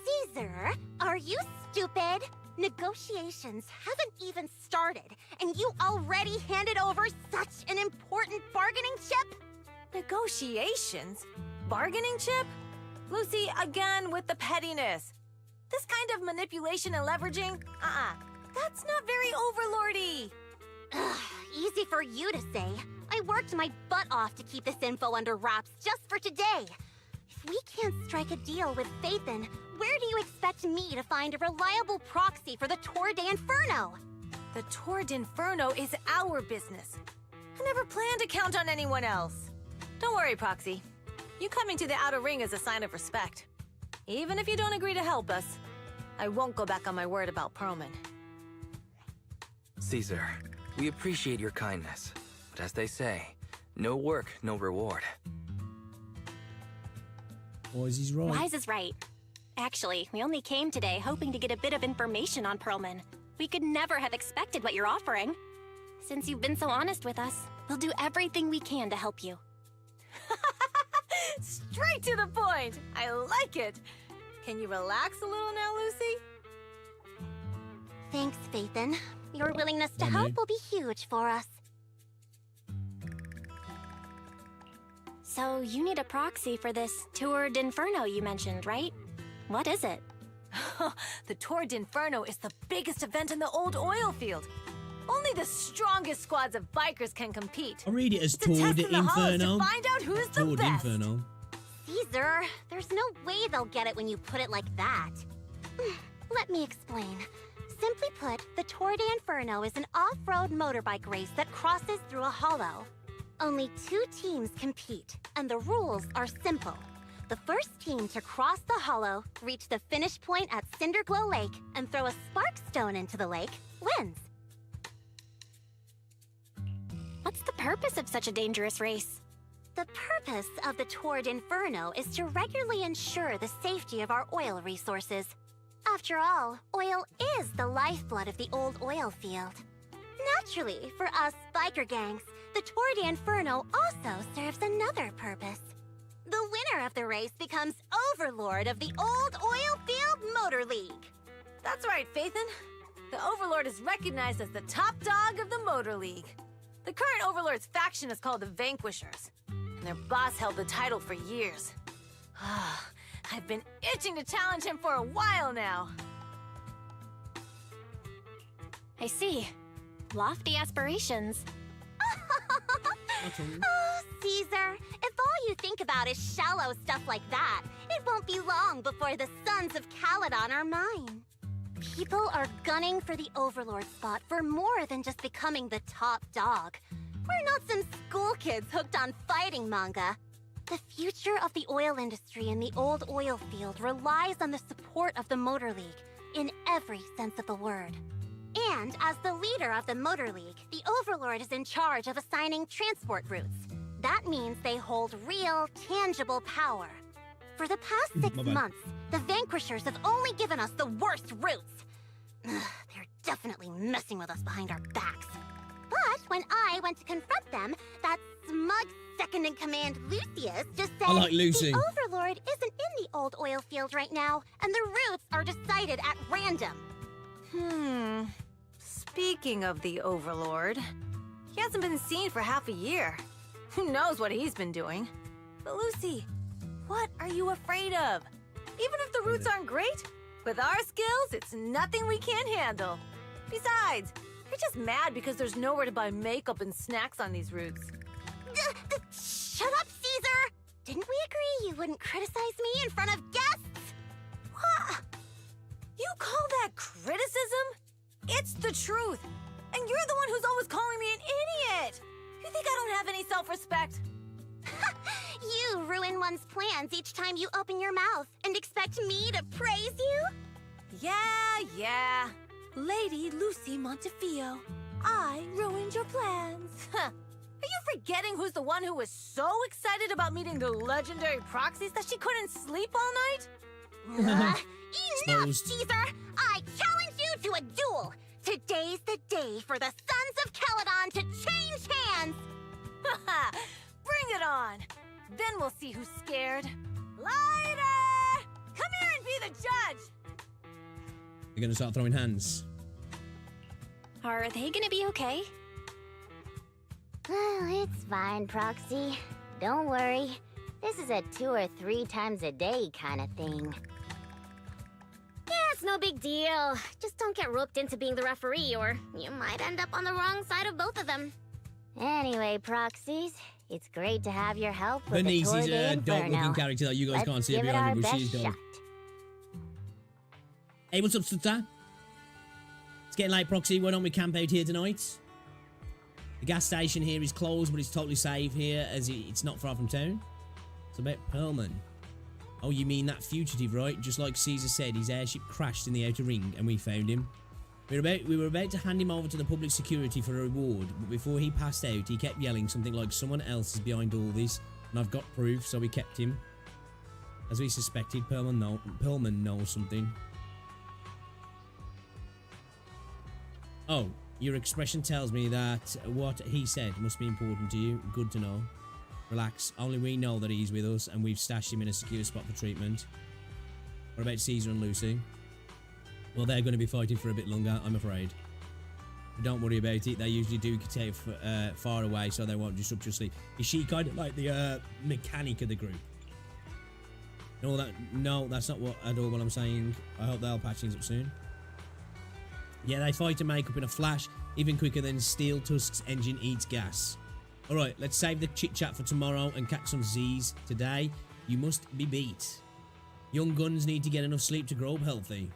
Caesar, are you stupid? Negotiations haven't even started, and you already handed over such an important bargaining chip? Negotiations? Bargaining chip? Lucy, again with the pettiness. This kind of manipulation and leveraging? That's not very overlordy. Easy for you to say. I worked my butt off to keep this info under wraps just for today. If we can't strike a deal with Phaethon, where do you expect me to find a reliable proxy for the Tour de Inferno? The Tour de Inferno is our business. I never planned to count on anyone else. Don't worry, Proxy. You coming to the Outer Ring is a sign of respect. Even if you don't agree to help us, I won't go back on my word about Pearlman. Caesar, we appreciate your kindness, but as they say, no work, no reward. Wise is right. Wise is right. Actually, we only came today hoping to get a bit of information on Pearlman. We could never have expected what you're offering. Since you've been so honest with us, we'll do everything we can to help you. Straight to the point! I like it! Can you relax a little now, Lucy? Thanks, Phaethon. Your willingness to help will be huge for us. So, you need a proxy for this Tour d'Inferno you mentioned, right? What is it? The Tour d'Inferno is the biggest event in the old oil field. Only the strongest squads of bikers can compete. I'll read it as Tour d'Inferno. To find out who's the best. Caesar, there's no way they'll get it when you put it like that. Let me explain. Simply put, the Tour d'Inferno is an off-road motorbike race that crosses through a hollow. Only 2 teams compete, and the rules are simple. The first team to cross the hollow, reach the finish point at Cinderglow Lake, and throw a spark stone into the lake, wins. What's the purpose of such a dangerous race? The purpose of the Tour d'Inferno is to regularly ensure the safety of our oil resources. After all, oil is the lifeblood of the old oil field. Naturally, for us biker gangs, the Tour d'Inferno also serves another purpose. The winner of the race becomes Overlord of the Old Oil Field Motor League. That's right, Phaethon. The Overlord is recognized as the top dog of the Motor League. The current Overlord's faction is called the Vanquishers, and their boss held the title for years. I've been itching to challenge him for a while now. I see. Lofty aspirations. Oh, Caesar, if all you think about is shallow stuff like that, it won't be long before the Sons of Caledon are mine. People are gunning for the Overlord spot for more than just becoming the top dog. We're not some school kids hooked on fighting manga. The future of the oil industry in the old oil field relies on the support of the Motor League, in every sense of the word. And as the leader of the Motor League, the Overlord is in charge of assigning transport routes. That means they hold real, tangible power. For the past 6 months, the Vanquishers have only given us the worst routes. They're definitely messing with us behind our backs. But when I went to confront them, that smug second-in-command Lucius just said, I like Lucy. The Overlord isn't in the old oil field right now, and the routes are decided at random. Speaking of the Overlord, he hasn't been seen for half a year. Who knows what he's been doing? But Lucy, what are you afraid of? Even if the routes aren't great, with our skills, it's nothing we can't handle. Besides, you're just mad because there's nowhere to buy makeup and snacks on these routes. Shut up, Caesar! Didn't we agree you wouldn't criticize me in front of guests? What? You call that criticism? It's the truth. And you're the one who's always calling me an idiot. You think I don't have any self-respect? You ruin one's plans each time you open your mouth and expect me to praise you? Yeah. Lady Lucy Montefiore, I ruined your plans. Are you forgetting who's the one who was so excited about meeting the legendary proxies that she couldn't sleep all night? Enough, Caesar! I challenge you to a duel! Today's the day for the Sons of Caledon to change hands! Bring it on! Then we'll see who's scared. Lighter! Come here and be the judge! They're gonna start throwing hands. Are they gonna be okay? Well, it's fine, Proxy. Don't worry. This is a 2 or 3 times a day kind of thing. Yeah, it's no big deal. Just don't get roped into being the referee, or you might end up on the wrong side of both of them. Anyway, Proxies, it's great to have your help with the Tour Bernice is a d'Inferno. dog-looking character that you guys can't see behind her, but she's dog. Hey, what's up, Sutta? It's getting late, Proxy. Why don't we camp out here tonight? The gas station here is closed, but it's totally safe here, as it's not far from town. It's about Perlman. Oh, you mean that fugitive, right? Just like Caesar said, his airship crashed in the outer ring, and we found him. We were about to hand him over to the public security for a reward, but before he passed out, he kept yelling something like someone else is behind all this, and I've got proof, so we kept him. As we suspected, Perlman knows something. Oh, your expression tells me that what he said must be important to you. Good to know. Relax, only we know that he's with us, and we've stashed him in a secure spot for treatment. What about Caesar and Lucy? Well, they're going to be fighting for a bit longer, I'm afraid. But don't worry about it. They usually do stay far away, so they won't disrupt your sleep. Is she kind of like the mechanic of the group? No, that's not at all what I'm saying. I hope they'll patch things up soon. Yeah, they fight to make up in a flash, even quicker than Steel Tusk's engine eats gas. Alright, let's save the chit-chat for tomorrow and catch some Z's. Today, you must be beat. Young guns need to get enough sleep to grow up healthy.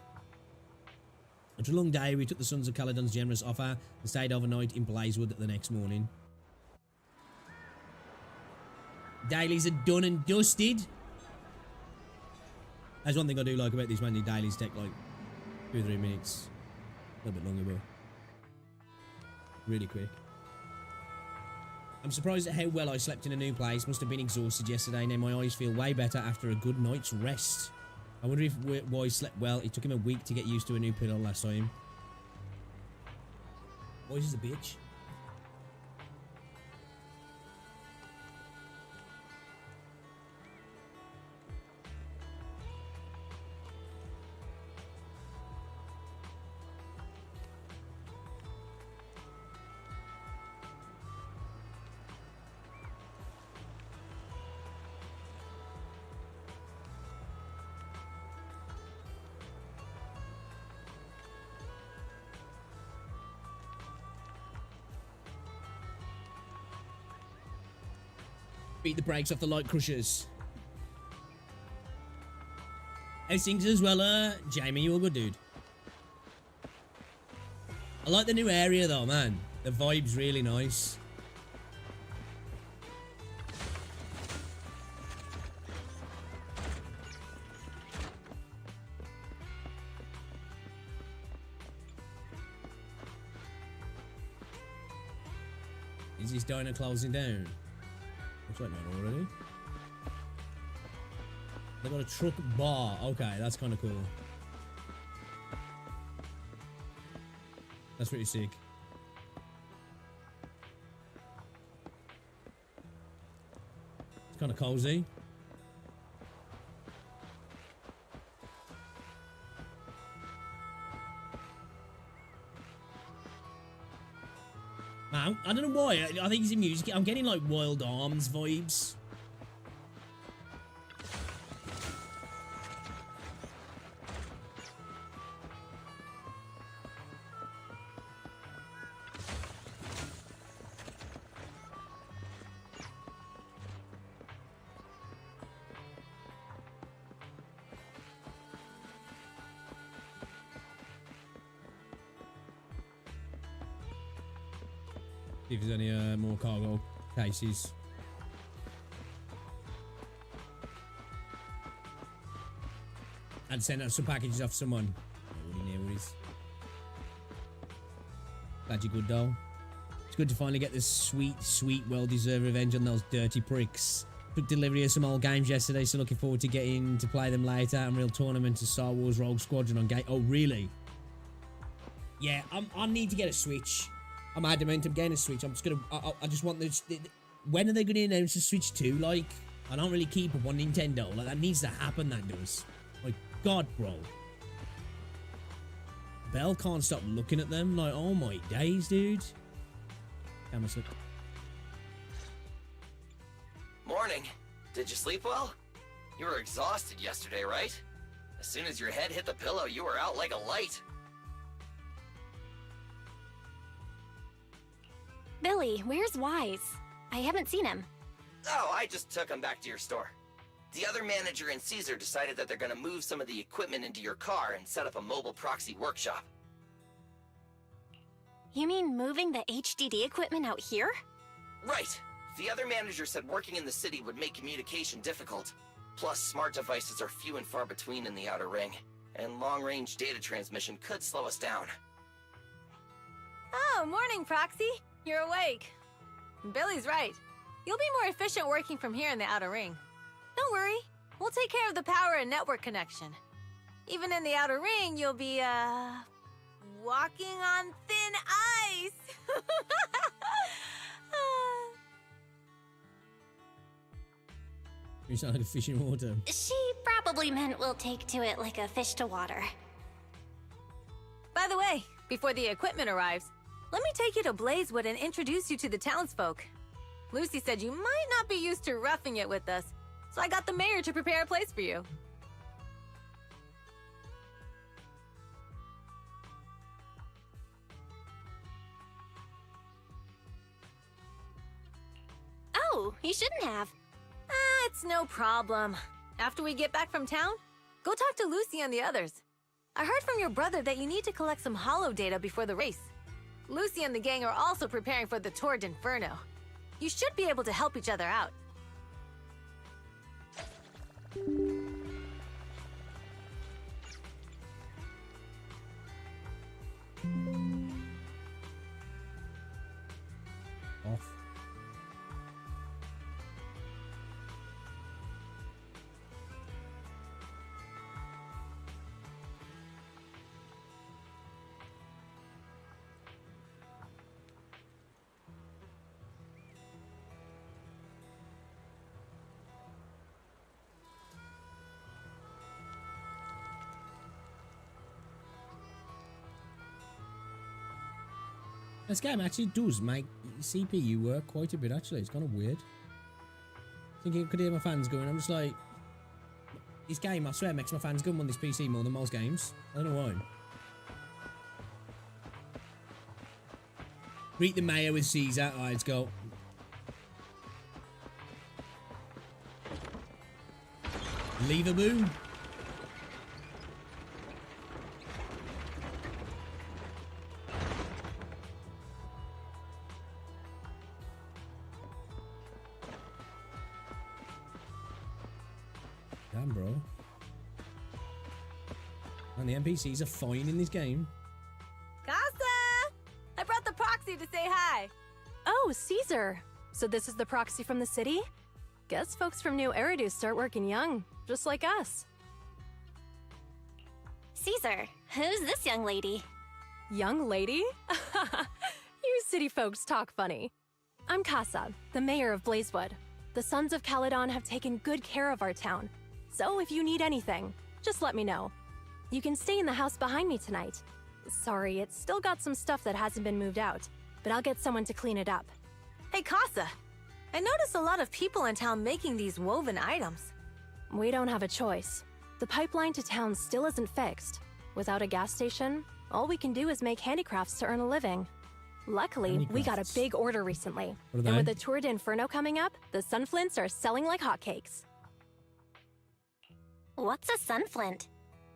After a long day, we took the Sons of Caledon's generous offer and stayed overnight in Blazewood the next morning. Dailies are done and dusted. That's one thing I do like about these manual dailies. Take like 2 or 3 minutes. A little bit longer, but really quick. I'm surprised at how well I slept in a new place. Must have been exhausted yesterday. Now my eyes feel way better after a good night's rest. I wonder if why slept well. It took him a week to get used to a new pillow last time. Boys is a bitch. Beat the brakes off the light crushers. How's things as well, Jamie? You a good dude? I like the new area though, man. The vibe's really nice. Is this diner closing down? Looks like not already. They got a truck bar. Okay, that's kind of cool. That's pretty sick. It's kind of cozy. I don't know why. I think it's in music. I'm getting like Wild Arms vibes. See if there's any more cargo cases. And send out some packages off someone. Glad you're good though. It's good to finally get this sweet, well-deserved revenge on those dirty pricks. Took delivery of some old games yesterday, so looking forward to getting to play them later. Unreal Tournament to Star Wars Rogue Squadron on game. Oh, really? Yeah, I need to get a Switch. I'm adamant I'm getting a Switch. I'm just gonna. I just want this. When are they gonna announce the Switch 2? Like, I don't really keep up on Nintendo. Like, that needs to happen. That does. Like, God, bro. Belle can't stop looking at them. Like, oh my days, dude. Camera slip. Morning. Did you sleep well? You were exhausted yesterday, right? As soon as your head hit the pillow, you were out like a light. Billy, where's Wise? I haven't seen him. Oh, I just took him back to your store. The other manager and Caesar decided that they're gonna move some of the equipment into your car and set up a mobile proxy workshop. You mean moving the HDD equipment out here? Right. The other manager said working in the city would make communication difficult. Plus, smart devices are few and far between in the Outer Ring, and long-range data transmission could slow us down. Oh, morning, Proxy. You're awake. Billy's right. You'll be more efficient working from here in the Outer Ring. Don't worry. We'll take care of the power and network connection. Even in the Outer Ring, you'll be, walking on thin ice. You sound like a fish in water. She probably meant we'll take to it like a fish to water. By the way, before the equipment arrives, let me take you to Blazewood and introduce you to the townsfolk. Lucy said you might not be used to roughing it with us, so I got the mayor to prepare a place for you. Oh, you shouldn't have. It's no problem. After we get back from town, go talk to Lucy and the others. I heard from your brother that you need to collect some holo data before the race. Lucy and the gang are also preparing for the Tour d'Inferno. You should be able to help each other out. Off. This game actually does make CPU work quite a bit, actually. It's kind of weird. I think you could hear my fans going. I'm just like, this game, I swear, makes my fans go on this PC more than most games. I don't know why. Greet the mayor with Caesar. Alright, let's go. Leave a boo. Damn, bro. And the NPCs are fine in this game. Casa! I brought the proxy to say hi. Oh, Caesar. So this is the proxy from the city? Guess folks from New Eridu start working young, just like us. Caesar, who's this young lady? Young lady? You city folks talk funny. I'm Casa, the mayor of Blazewood. The Sons of Caledon have taken good care of our town. So if you need anything, just let me know. You can stay in the house behind me tonight. Sorry, it's still got some stuff that hasn't been moved out, but I'll get someone to clean it up. Hey, Casa. I noticed a lot of people in town making these woven items. We don't have a choice. The pipeline to town still isn't fixed. Without a gas station, all we can do is make handicrafts to earn a living. Luckily, we got a big order recently. And with the Tour d'Inferno coming up, the sunflints are selling like hotcakes. What's a sunflint?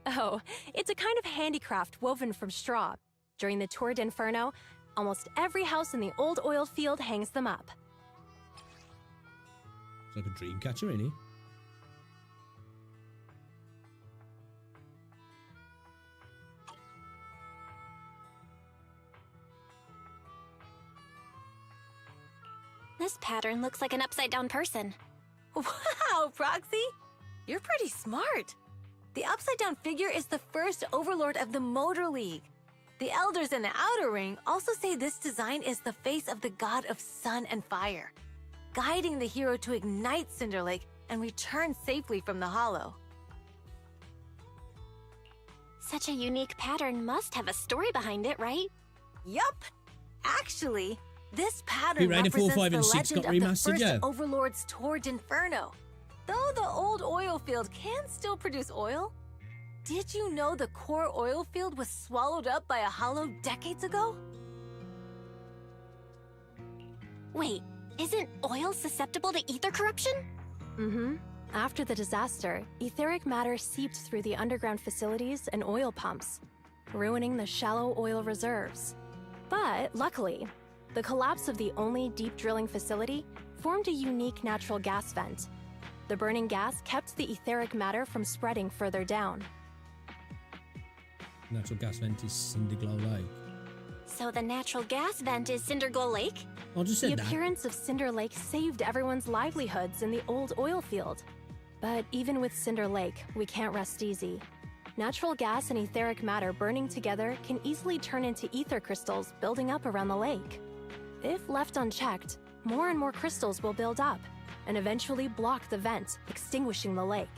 Oh, it's a kind of handicraft woven from straw. During the Tour d'Inferno, almost every house in the old oil field hangs them up. It's like a dream catcher, ain't he? This pattern looks like an upside-down person. Wow, Proxy! You're pretty smart. The upside-down figure is the first overlord of the Motor League. The elders in the Outer Ring also say this design is the face of the god of sun and fire, guiding the hero to ignite Cinder Lake and return safely from the Hollow. Such a unique pattern must have a story behind it, right? Yup! Actually, this pattern Raider 4, 5, and represents the 6 got legend of the remastered, first yeah. Overlord's Tour d'Inferno. Though the old oil field can still produce oil, did you know the core oil field was swallowed up by a hollow decades ago? Wait, isn't oil susceptible to ether corruption? Mm-hmm. After the disaster, etheric matter seeped through the underground facilities and oil pumps, ruining the shallow oil reserves. But luckily, the collapse of the only deep drilling facility formed a unique natural gas vent. The burning gas kept the etheric matter from spreading further down. Natural gas vent is Cinderglow Lake. So the natural gas vent is Cinderglow Lake? I just said The that. appearance of Cinder Lake saved everyone's livelihoods in the old oil field. But even with Cinder Lake, we can't rest easy. Natural gas and etheric matter burning together can easily turn into ether crystals building up around the lake. If left unchecked, more and more crystals will build up and eventually block the vent, extinguishing the lake.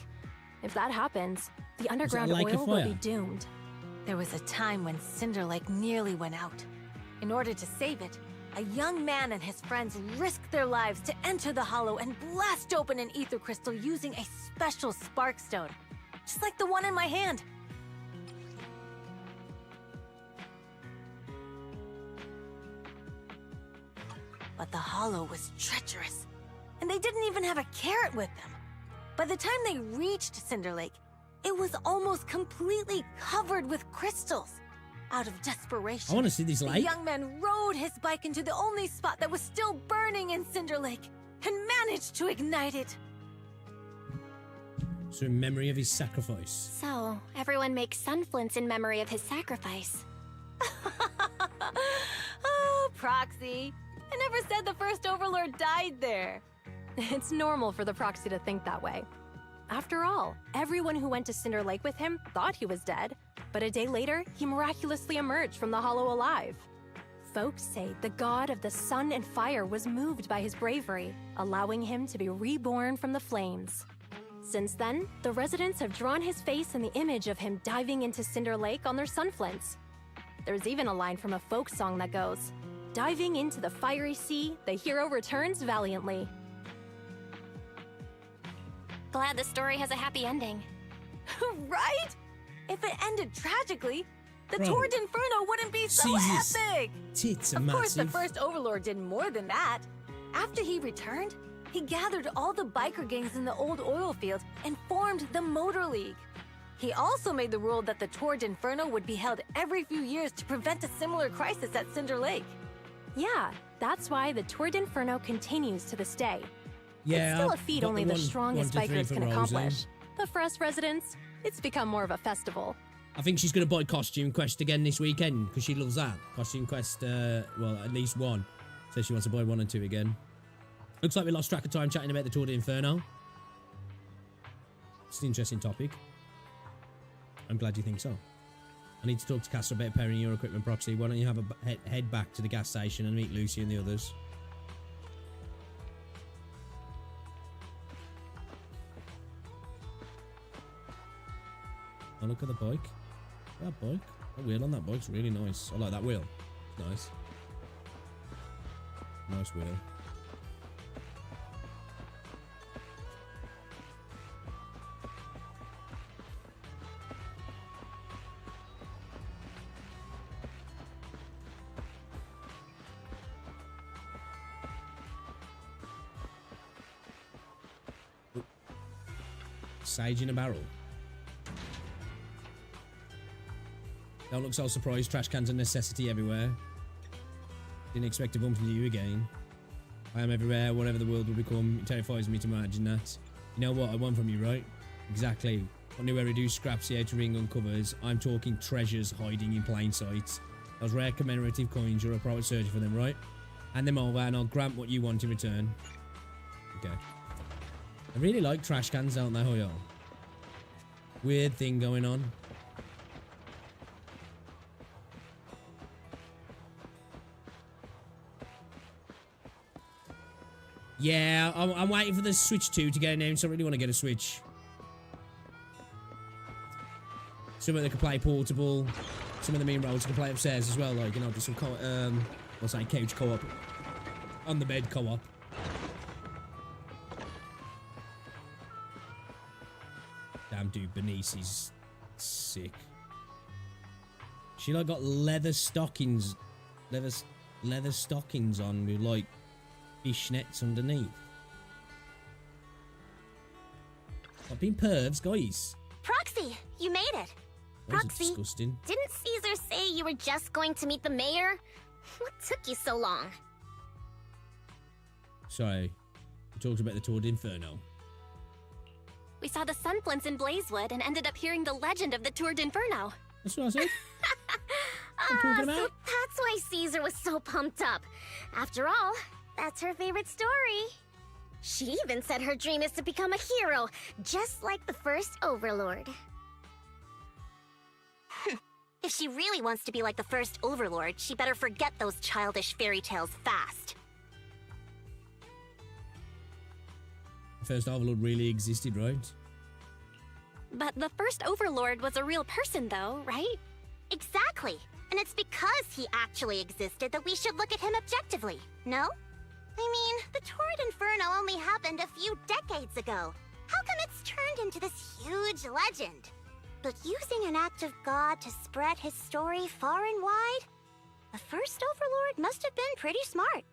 If that happens, the underground lake of oil will fire? be doomed. There was a time when Cinder Lake nearly went out. In order to save it, a young man and his friends risked their lives to enter the hollow and blast open an ether crystal using a special spark stone, just like the one in my hand. But the hollow was treacherous, and they didn't even have a carrot with them. By the time they reached Cinder Lake, it was almost completely covered with crystals. Out of desperation, I want to see this lake. The young man rode his bike into the only spot that was still burning in Cinder Lake and managed to ignite it. So in memory of his sacrifice. So, everyone makes sunflints in memory of his sacrifice. Oh, Proxy. I never said the first Overlord died there. It's normal for the Proxy to think that way. After all, everyone who went to Cinder Lake with him thought he was dead, but a day later, he miraculously emerged from the hollow alive. Folks say the god of the sun and fire was moved by his bravery, allowing him to be reborn from the flames. Since then, the residents have drawn his face and the image of him diving into Cinder Lake on their sunflints. There's even a line from a folk song that goes, "Diving into the fiery sea, the hero returns valiantly." Glad the story has a happy ending. Right? If it ended tragically, the Bro, Tour d'Inferno wouldn't be so Jesus. epic! Tits are Of course, the massive. first Overlord did more than that. After he returned, he gathered all the biker gangs in the old oil field and formed the Motor League. He also made the rule that the Tour d'Inferno would be held every few years to prevent a similar crisis at Cinder Lake. Yeah, that's why the Tour d'Inferno continues to this day. Yeah, It's still a feat got only the the strongest 1 to 3 bikers for can Rose, accomplish. But for us residents, it's become more of a festival. I think she's going to buy Costume Quest again this weekend because she loves that. Costume Quest, well, at least one. So she wants to buy 1 and 2 again. Looks like we lost track of time chatting about the Tour d'Inferno. It's an interesting topic. I'm glad you think so. I need to talk to Castle about pairing your equipment, Proxy. Why don't you have a head back to the gas station and meet Lucy and the others? Oh, look at the bike. That bike. That wheel on that bike's really nice. I like that wheel. It's nice. Nice wheel. Sage in a barrel. Don't look so surprised. Trash cans are a necessity everywhere. Didn't expect to bump into you again. I am everywhere, whatever the world will become. It terrifies me to imagine that. You know what I want from you, right? Exactly. Only where reduced scraps the outer ring uncovers. I'm talking treasures hiding in plain sight. Those rare commemorative coins, you're a pro at searching for them, right? Hand them over and I'll grant what you want in return. Okay. I really like trash cans, don't they, Hoyo? Weird thing going on. Yeah, I'm waiting for the Switch 2 to get announced. I really want to get a Switch. Something that can play portable. Some of the main roads can play upstairs as well. Like, you know, just some what's that, couch co-op. On the bed co-op. Damn, dude, Burnice is sick. She like got leather stockings. Leather stockings on with like fishnets underneath. I've been pervs, guys. Proxy, you made it. Proxy, disgusting. Didn't Caesar say you were just going to meet the mayor? What took you so long? Sorry, we talked about the Tour d'Inferno. We saw the sunflints in Blazewood and ended up hearing the legend of the Tour d'Inferno. That's what I said. So that's why Caesar was so pumped up. After all, that's her favorite story. She even said her dream is to become a hero, just like the first Overlord. If she really wants to be like the first Overlord, she better forget those childish fairy tales fast. The first Overlord really existed, right? But the first Overlord was a real person, though, right? Exactly. And it's because he actually existed that we should look at him objectively, no? I mean, the Torrid Inferno only happened a few decades ago. How come it's turned into this huge legend? But using an act of God to spread his story far and wide? The first Overlord must have been pretty smart.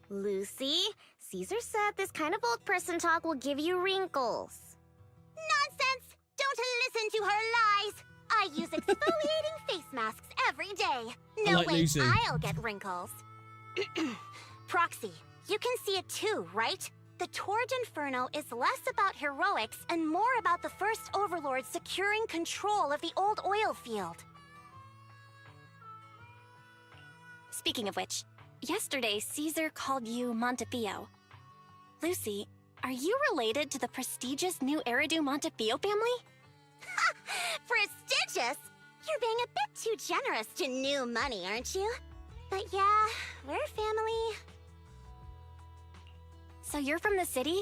Lucy, Caesar said this kind of old person talk will give you wrinkles. Nonsense! Don't listen to her lies! I use exfoliating face masks every day. No way Lucy. I'll get wrinkles. Proxy, you can see it too, right? The Torrid Inferno is less about heroics and more about the first Overlord securing control of the old oil field. Speaking of which, yesterday Caesar called you Montefiore. Lucy, are you related to the prestigious new Eridu Montefiore family? Prestigious? You're being a bit too generous to new money, aren't you? But yeah, we're family. So you're from the city?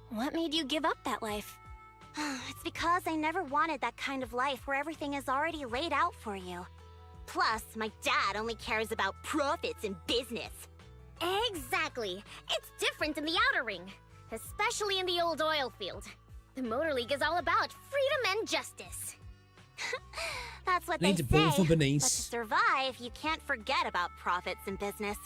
What made you give up that life? It's because I never wanted that kind of life where everything is already laid out for you. Plus, my dad only cares about profits and business. Exactly. It's different in the Outer Ring, especially in the old oil field. The Motor League is all about freedom and justice. That's what Need they to pull say, for but to Burnice. survive, you can't forget about profits and business.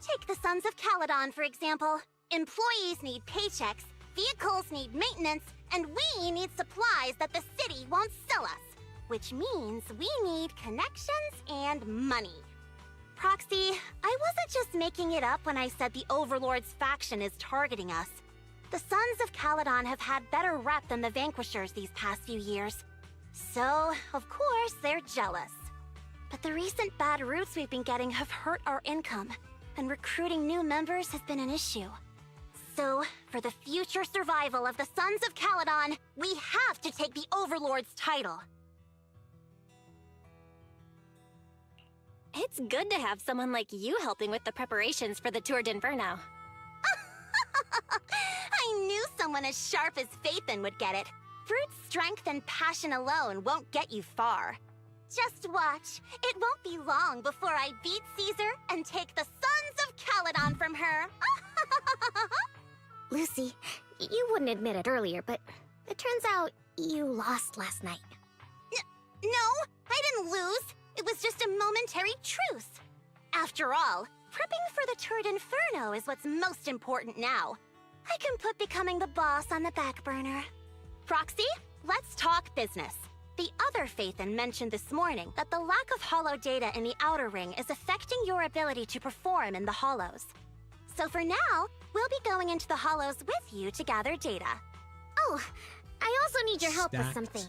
Take the Sons of Caledon, for example. Employees need paychecks, vehicles need maintenance, and we need supplies that the city won't sell us. Which means we need connections and money. Proxy, I wasn't just making it up when I said the Overlord's faction is targeting us. The Sons of Caledon have had better rep than the Vanquishers these past few years. So, of course, they're jealous. But the recent bad routes we've been getting have hurt our income, and recruiting new members has been an issue. So, for the future survival of the Sons of Caledon, we have to take the Overlord's title. It's good to have someone like you helping with the preparations for the Tour d'Inferno. I knew someone as sharp as Phaethon would get it. Brute strength and passion alone won't get you far. Just watch. It won't be long before I beat Caesar and take the Sons of Caledon from her. Lucy, you wouldn't admit it earlier, but it turns out you lost last night. No, I didn't lose. It was just a momentary truce. After all, prepping for the Torrid Inferno is what's most important now. I can put becoming the boss on the back burner. Proxy, let's talk business. The other Phaethon mentioned this morning that the lack of hollow data in the Outer Ring is affecting your ability to perform in the Hollows. So for now, we'll be going into the Hollows with you to gather data. Oh, I also need your help with Stacked. something.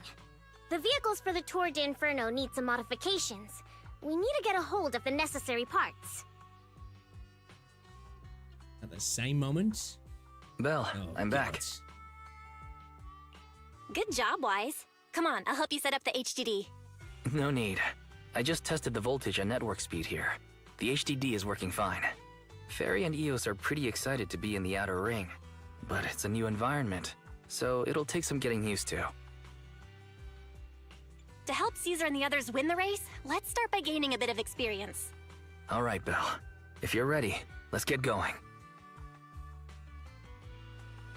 The vehicles for the Tour d'Inferno need some modifications. We need to get a hold of the necessary parts. At the same moment. Belle, I'm back. God. Good job, Wise. Come on, I'll help you set up the HDD. No need. I just tested the voltage and network speed here. The HDD is working fine. Fairy and Eos are pretty excited to be in the Outer Ring, but it's a new environment, so it'll take some getting used to. To help Caesar and the others win the race, let's start by gaining a bit of experience. All right, Belle. If you're ready, let's get going.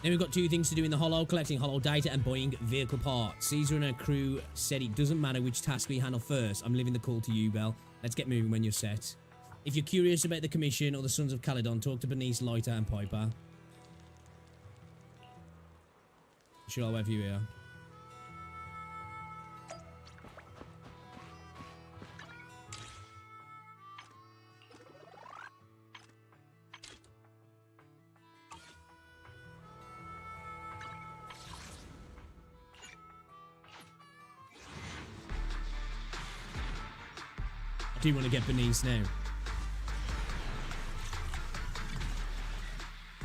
Then we've got two things to do in the Hollow, collecting Hollow data and buying vehicle parts. Caesar and her crew said it doesn't matter which task we handle first. I'm leaving the call to you, Belle. Let's get moving when you're set. If you're curious about the Commission or the Sons of Caledon, talk to Burnice, Loiter, and Piper. Sure, I'll wait for you here. I do want to get Burnice now.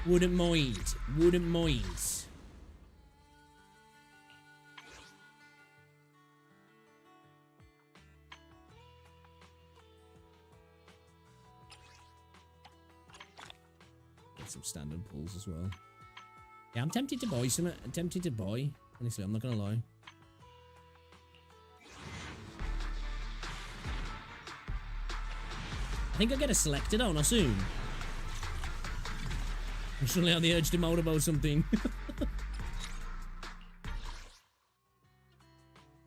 Wouldn't mind. Wouldn't mind. Get some standard pulls as well. Yeah, I'm tempted to buy some. I'm tempted to buy. Honestly, I'm not gonna lie. I think I'll get a selector, don't I, soon? I'm suddenly on the urge to motorboat something.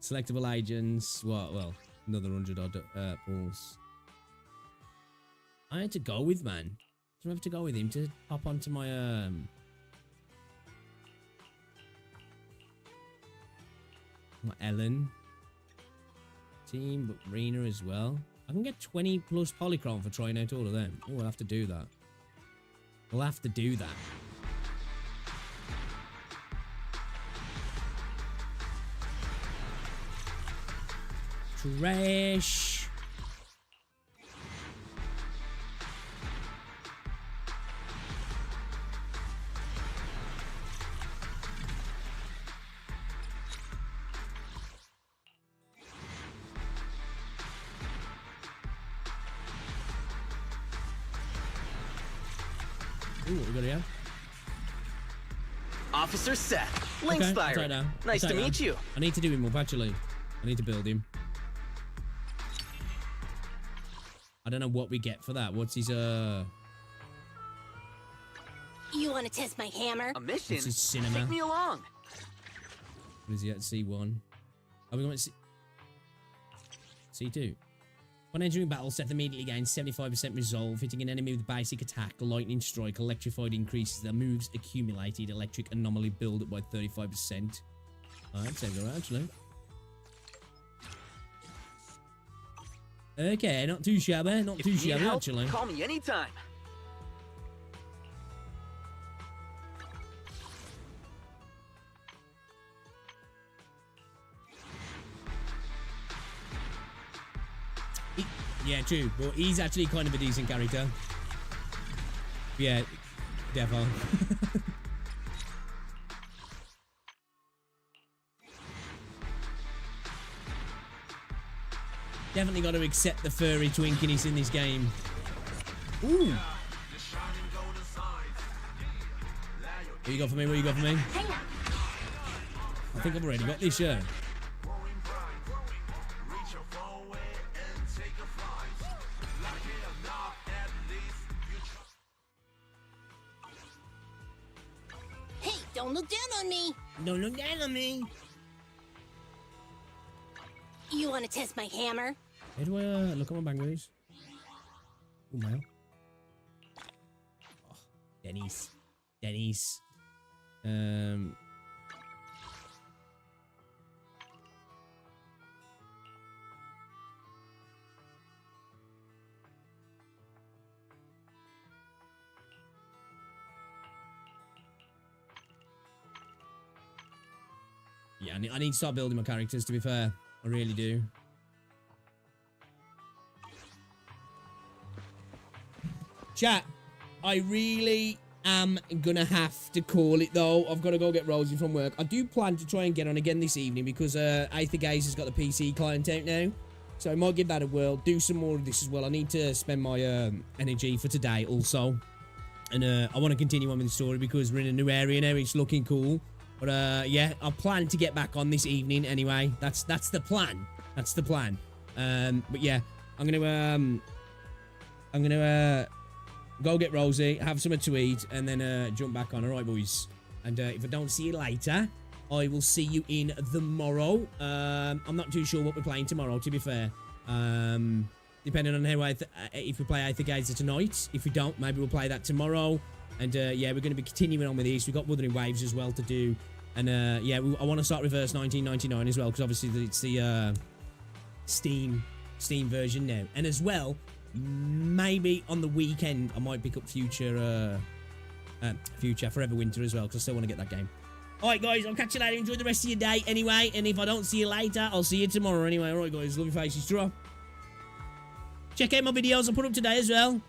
Selectable agents. What? Well, another 100 odd pulls. I had to go with, man. Do I have to go with him to hop onto my Ellen team, but Rena as well. I can get 20 plus polychrome for trying out all of them. Oh, we'll have to do that. We'll have to do that. Trash. Ooh, what we got here? Officer Seth, Link Okay, Spire. Nice to meet you. I need to do him up, actually. I need to build him. I don't know what we get for that. What's his, You want to test my hammer? A mission? What's his cinema? Take me along. What is he at? C1. Are we going to C2? When entering battle, Seth immediately gains 75% resolve, hitting an enemy with basic attack, lightning strike, electrified increases their moves accumulated, electric anomaly build up by 35%. Alright, sounds alright, actually. Okay, not too shabby, not too shabby, actually. Call me anytime. Yeah, true. But he's actually kind of a decent character. Yeah, defo. Definitely got to accept the furry twinkiness in this game. Ooh. What you got for me? What you got for me? I think I've already got this, yeah. Don't look down on me. Don't look down on me. You want to test my hammer? How do I look at my bangs? Oh, mail. Oh, Denny's. Denny's. Yeah, I need to start building my characters, to be fair. I really do. Chat, I really am gonna have to call it, though. I've got to go get Rosie from work. I do plan to try and get on again this evening because Aether Gaze has got the PC client out now. So I might give that a whirl. Do some more of this as well. I need to spend my energy for today also. And I want to continue on with the story because we're in a new area now. It's looking cool. But yeah, I plan to get back on this evening anyway. That's the plan. That's the plan. But yeah, I'm gonna go get Rosie, have something to eat, and then jump back on. All right, boys. And if I don't see you later, I will see you in tomorrow. I'm not too sure what we're playing tomorrow, to be fair. Depending on how if we play Aether Gaze tonight. If we don't, maybe we'll play that tomorrow. And yeah, we're going to be continuing on with these. We've got Wuthering Waves as well to do. And yeah, I want to start Reverse 1999 as well, because obviously it's the Steam version now. And as well, maybe on the weekend, I might pick up Future Forever Winter as well, because I still want to get that game. Alright guys, I'll catch you later. Enjoy the rest of your day anyway. And if I don't see you later, I'll see you tomorrow anyway. Alright guys, love your faces. Check out my videos I put up today as well.